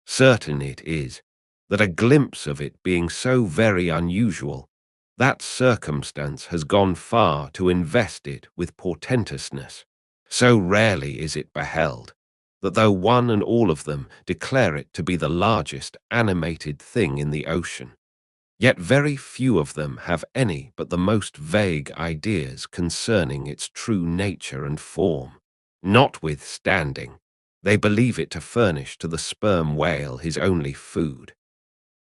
certain it is that a glimpse of it being so very unusual, that circumstance has gone far to invest it with portentousness. So rarely is it beheld, that though one and all of them declare it to be the largest animated thing in the ocean, yet very few of them have any but the most vague ideas concerning its true nature and form. Notwithstanding, they believe it to furnish to the sperm whale his only food.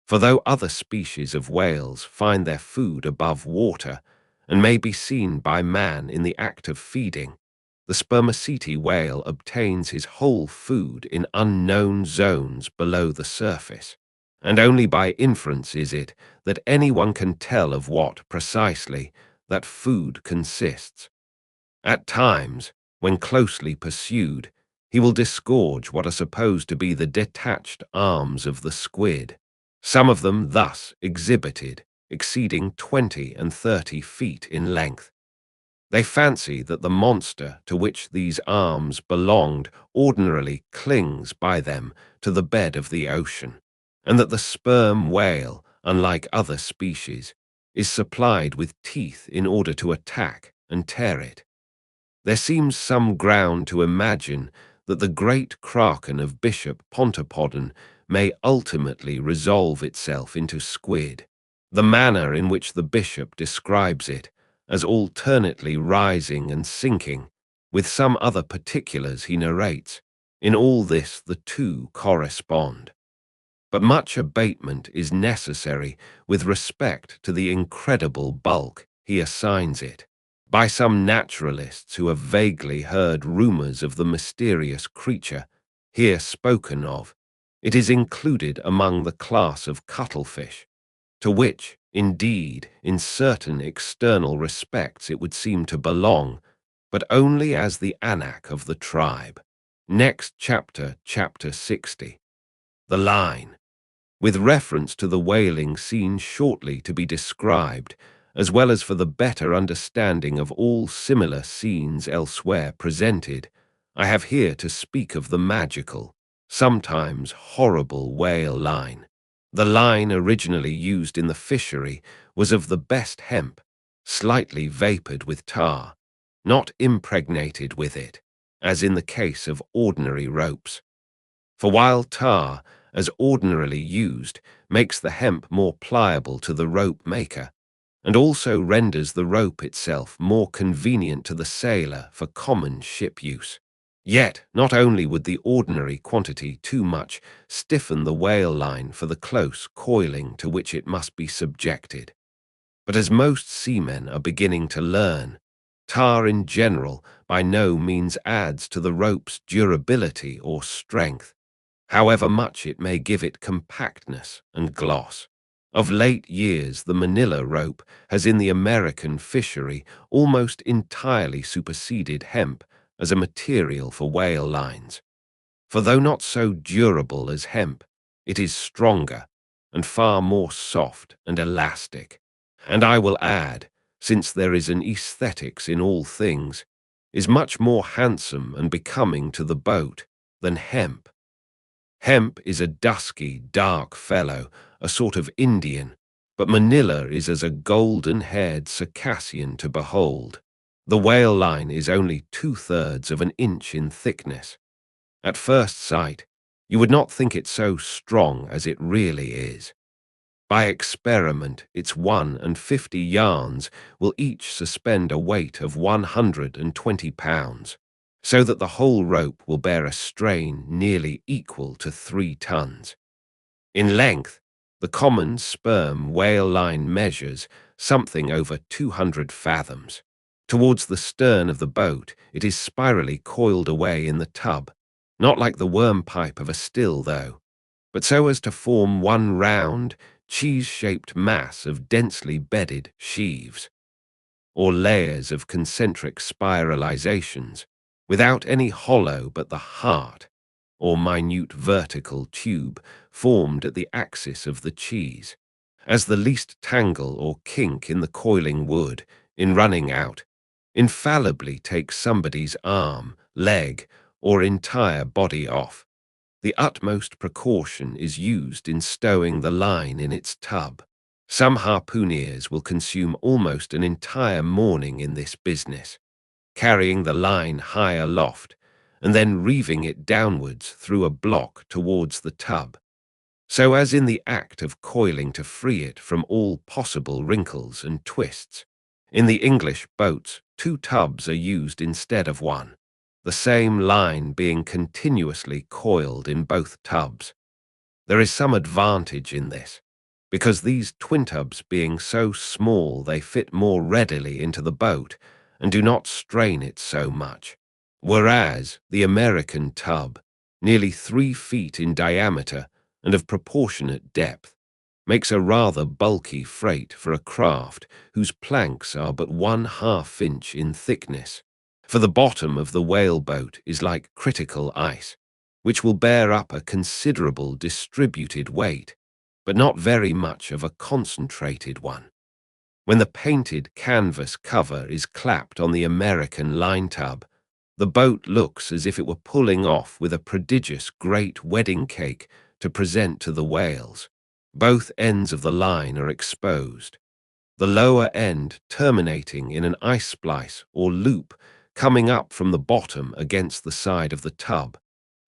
For though other species of whales find their food above water, and may be seen by man in the act of feeding, the spermaceti whale obtains his whole food in unknown zones below the surface, and only by inference is it that anyone can tell of what, precisely, that food consists. At times, when closely pursued, he will disgorge what are supposed to be the detached arms of the squid, some of them thus exhibited, exceeding 20 and 30 feet in length. They fancy that the monster to which these arms belonged ordinarily clings by them to the bed of the ocean, and that the sperm whale, unlike other species, is supplied with teeth in order to attack and tear it. There seems some ground to imagine that the great kraken of Bishop Pontopodon may ultimately resolve itself into squid. The manner in which the bishop describes it, as alternately rising and sinking, with some other particulars he narrates, in all this the two correspond. But much abatement is necessary with respect to the incredible bulk he assigns it. By some naturalists who have vaguely heard rumors of the mysterious creature here spoken of, it is included among the class of cuttlefish, to which, indeed, in certain external respects it would seem to belong, but only as the anak of the tribe. Next chapter, chapter 60. The line. With reference to the whaling scene shortly to be described, as well as for the better understanding of all similar scenes elsewhere presented, I have here to speak of the magical, sometimes horrible whale line. The line originally used in the fishery was of the best hemp, slightly vapored with tar, not impregnated with it, as in the case of ordinary ropes. For while tar, as ordinarily used, makes the hemp more pliable to the rope maker, and also renders the rope itself more convenient to the sailor for common ship use. Yet, not only would the ordinary quantity too much stiffen the whale line for the close coiling to which it must be subjected, but as most seamen are beginning to learn, tar in general by no means adds to the rope's durability or strength, however much it may give it compactness and gloss. Of late years, the manila rope has in the American fishery almost entirely superseded hemp as a material for whale lines. For though not so durable as hemp, it is stronger and far more soft and elastic. And I will add, since there is an aesthetics in all things, is much more handsome and becoming to the boat than hemp. Hemp is a dusky, dark fellow, a sort of Indian, but Manila is as a golden-haired Circassian to behold. The whale line is only 2/3 of an inch in thickness. At first sight, you would not think it so strong as it really is. By experiment, its 150 yarns will each suspend a weight of 120 pounds, so that the whole rope will bear a strain nearly equal to 3 tons. In length, the common sperm whale line measures something over 200 fathoms. Towards the stern of the boat, it is spirally coiled away in the tub, not like the worm pipe of a still, though, but so as to form one round, cheese-shaped mass of densely bedded sheaves, or layers of concentric spiralizations, without any hollow but the heart, or minute vertical tube formed at the axis of the cheese, as the least tangle or kink in the coiling wood, in running out, infallibly takes somebody's arm, leg, or entire body off. The utmost precaution is used in stowing the line in its tub. Some harpooneers will consume almost an entire morning in this business, carrying the line high aloft and then reeving it downwards through a block towards the tub, so as in the act of coiling to free it from all possible wrinkles and twists. In the English boats, 2 tubs are used instead of one, the same line being continuously coiled in both tubs. There is some advantage in this, because these twin tubs being so small they fit more readily into the boat and do not strain it so much, whereas the American tub, nearly 3 feet in diameter and of proportionate depth, makes a rather bulky freight for a craft whose planks are but 1/2 inch in thickness, for the bottom of the whaleboat is like critical ice, which will bear up a considerable distributed weight, but not very much of a concentrated one. When the painted canvas cover is clapped on the American line tub, the boat looks as if it were pulling off with a prodigious great wedding cake to present to the whales. Both ends of the line are exposed, the lower end terminating in an ice splice or loop coming up from the bottom against the side of the tub,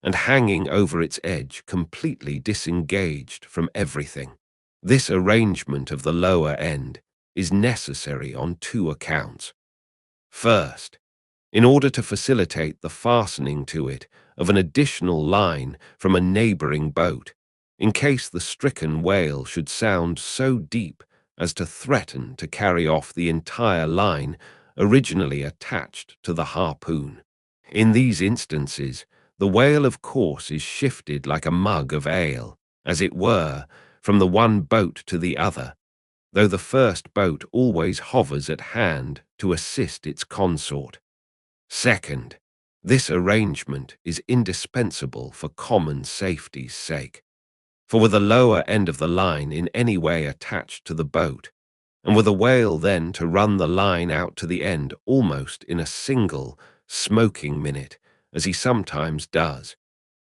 and hanging over its edge completely disengaged from everything. This arrangement of the lower end is necessary on 2 accounts. First, in order to facilitate the fastening to it of an additional line from a neighboring boat, in case the stricken whale should sound so deep as to threaten to carry off the entire line originally attached to the harpoon. In these instances, the whale of course is shifted like a mug of ale, as it were, from the one boat to the other, though the first boat always hovers at hand to assist its consort. Second, this arrangement is indispensable for common safety's sake, for with the lower end of the line in any way attached to the boat, and with a whale then to run the line out to the end almost in a single smoking minute, as he sometimes does,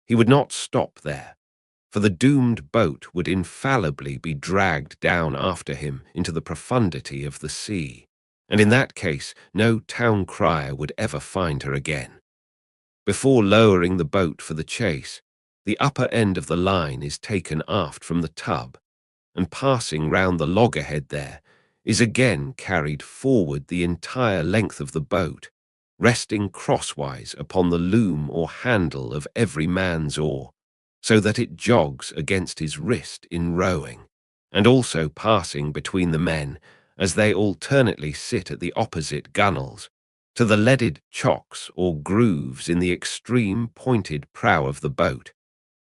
he would not stop there, for the doomed boat would infallibly be dragged down after him into the profundity of the sea, and in that case no town crier would ever find her again. Before lowering the boat for the chase, the upper end of the line is taken aft from the tub, and passing round the loggerhead there, is again carried forward the entire length of the boat, resting crosswise upon the loom or handle of every man's oar, so that it jogs against his wrist in rowing, and also passing between the men, as they alternately sit at the opposite gunwales, to the leaded chocks or grooves in the extreme pointed prow of the boat,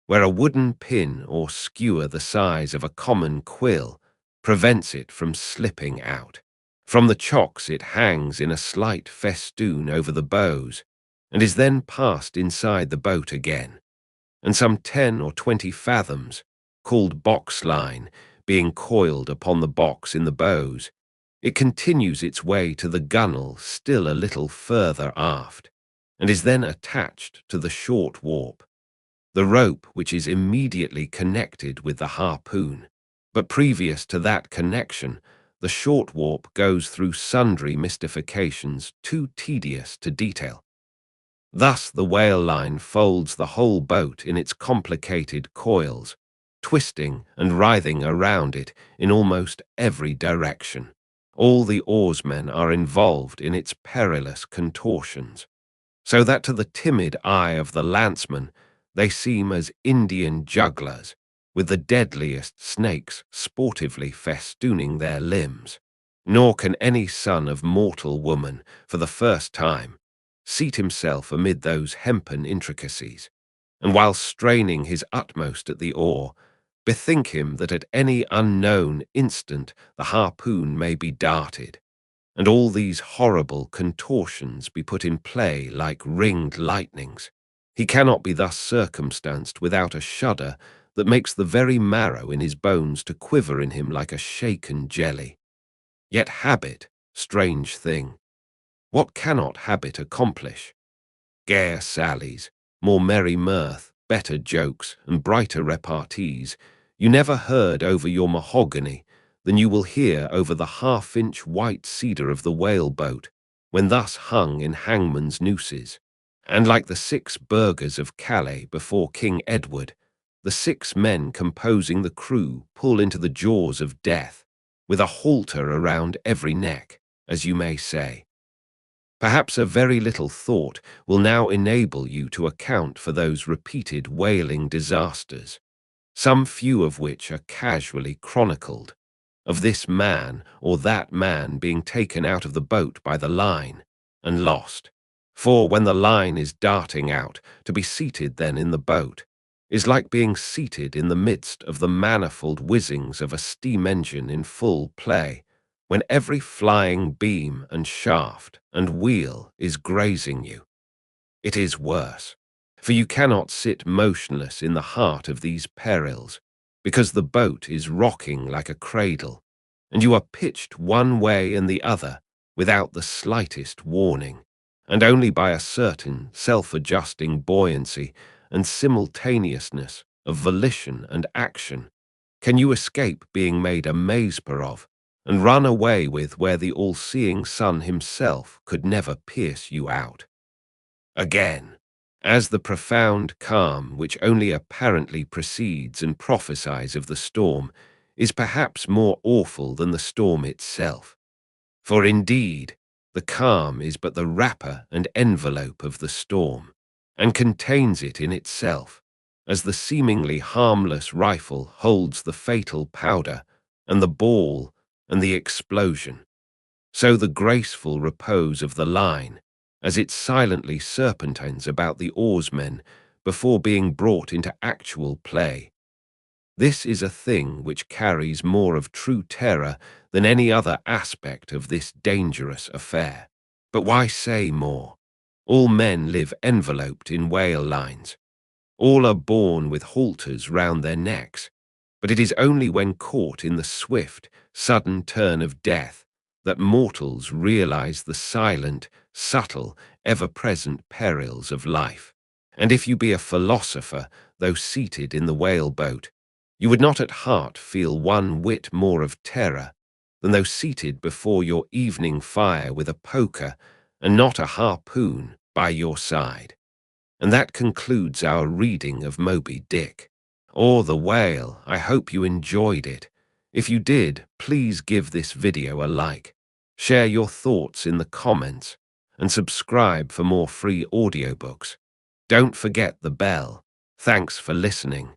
where a wooden pin or skewer the size of a common quill prevents it from slipping out. From the chocks it hangs in a slight festoon over the bows, and is then passed inside the boat again, and some 10 or 20 fathoms, called box line, being coiled upon the box in the bows, it continues its way to the gunwale still a little further aft, and is then attached to the short warp, the rope which is immediately connected with the harpoon, But previous to that connection, the short warp goes through sundry mystifications too tedious to detail. Thus the whale line folds the whole boat in its complicated coils, twisting and writhing around it in almost every direction. All the oarsmen are involved in its perilous contortions, so that to the timid eye of the lanceman they seem as Indian jugglers, with the deadliest snakes sportively festooning their limbs. Nor can any son of mortal woman, for the first time, seat himself amid those hempen intricacies, and while straining his utmost at the oar, bethink him that at any unknown instant the harpoon may be darted, and all these horrible contortions be put in play like ringed lightnings. He cannot be thus circumstanced without a shudder that makes the very marrow in his bones to quiver in him like a shaken jelly. Yet habit, strange thing, what cannot habit accomplish? Gayer sallies, more merry mirth, better jokes, and brighter repartees you never heard over your mahogany than you will hear over the half-inch white cedar of the whale-boat when thus hung in hangman's nooses. And like the 6 burghers of Calais before King Edward, the 6 men composing the crew pull into the jaws of death, with a halter around every neck, as you may say. Perhaps a very little thought will now enable you to account for those repeated whaling disasters, some few of which are casually chronicled, of this man or that man being taken out of the boat by the line and lost. For when the line is darting out, to be seated then in the boat is like being seated in the midst of the manifold whizzings of a steam engine in full play, when every flying beam and shaft and wheel is grazing you. It is worse, for you cannot sit motionless in the heart of these perils, because the boat is rocking like a cradle, and you are pitched one way and the other without the slightest warning, and only by a certain self-adjusting buoyancy and simultaneousness of volition and action can you escape being made a maze-per of, and run away with where the all-seeing sun himself could never pierce you out. Again, as the profound calm which only apparently precedes and prophesies of the storm is perhaps more awful than the storm itself. For indeed, the calm is but the wrapper and envelope of the storm, and contains it in itself, as the seemingly harmless rifle holds the fatal powder and the ball and the explosion. So the graceful repose of the line, as it silently serpentines about the oarsmen before being brought into actual play. This is a thing which carries more of true terror than any other aspect of this dangerous affair. But why say more? All men live enveloped in whale lines. All are born with halters round their necks, but it is only when caught in the swift, sudden turn of death that mortals realize the silent, subtle, ever-present perils of life. And if you be a philosopher, though seated in the whale-boat, you would not at heart feel one whit more of terror than though seated before your evening fire with a poker and not a harpoon by your side. And that concludes our reading of Moby Dick, or The Whale. I hope you enjoyed it. If you did, please give this video a like, share your thoughts in the comments, and subscribe for more free audiobooks. Don't forget the bell. Thanks for listening.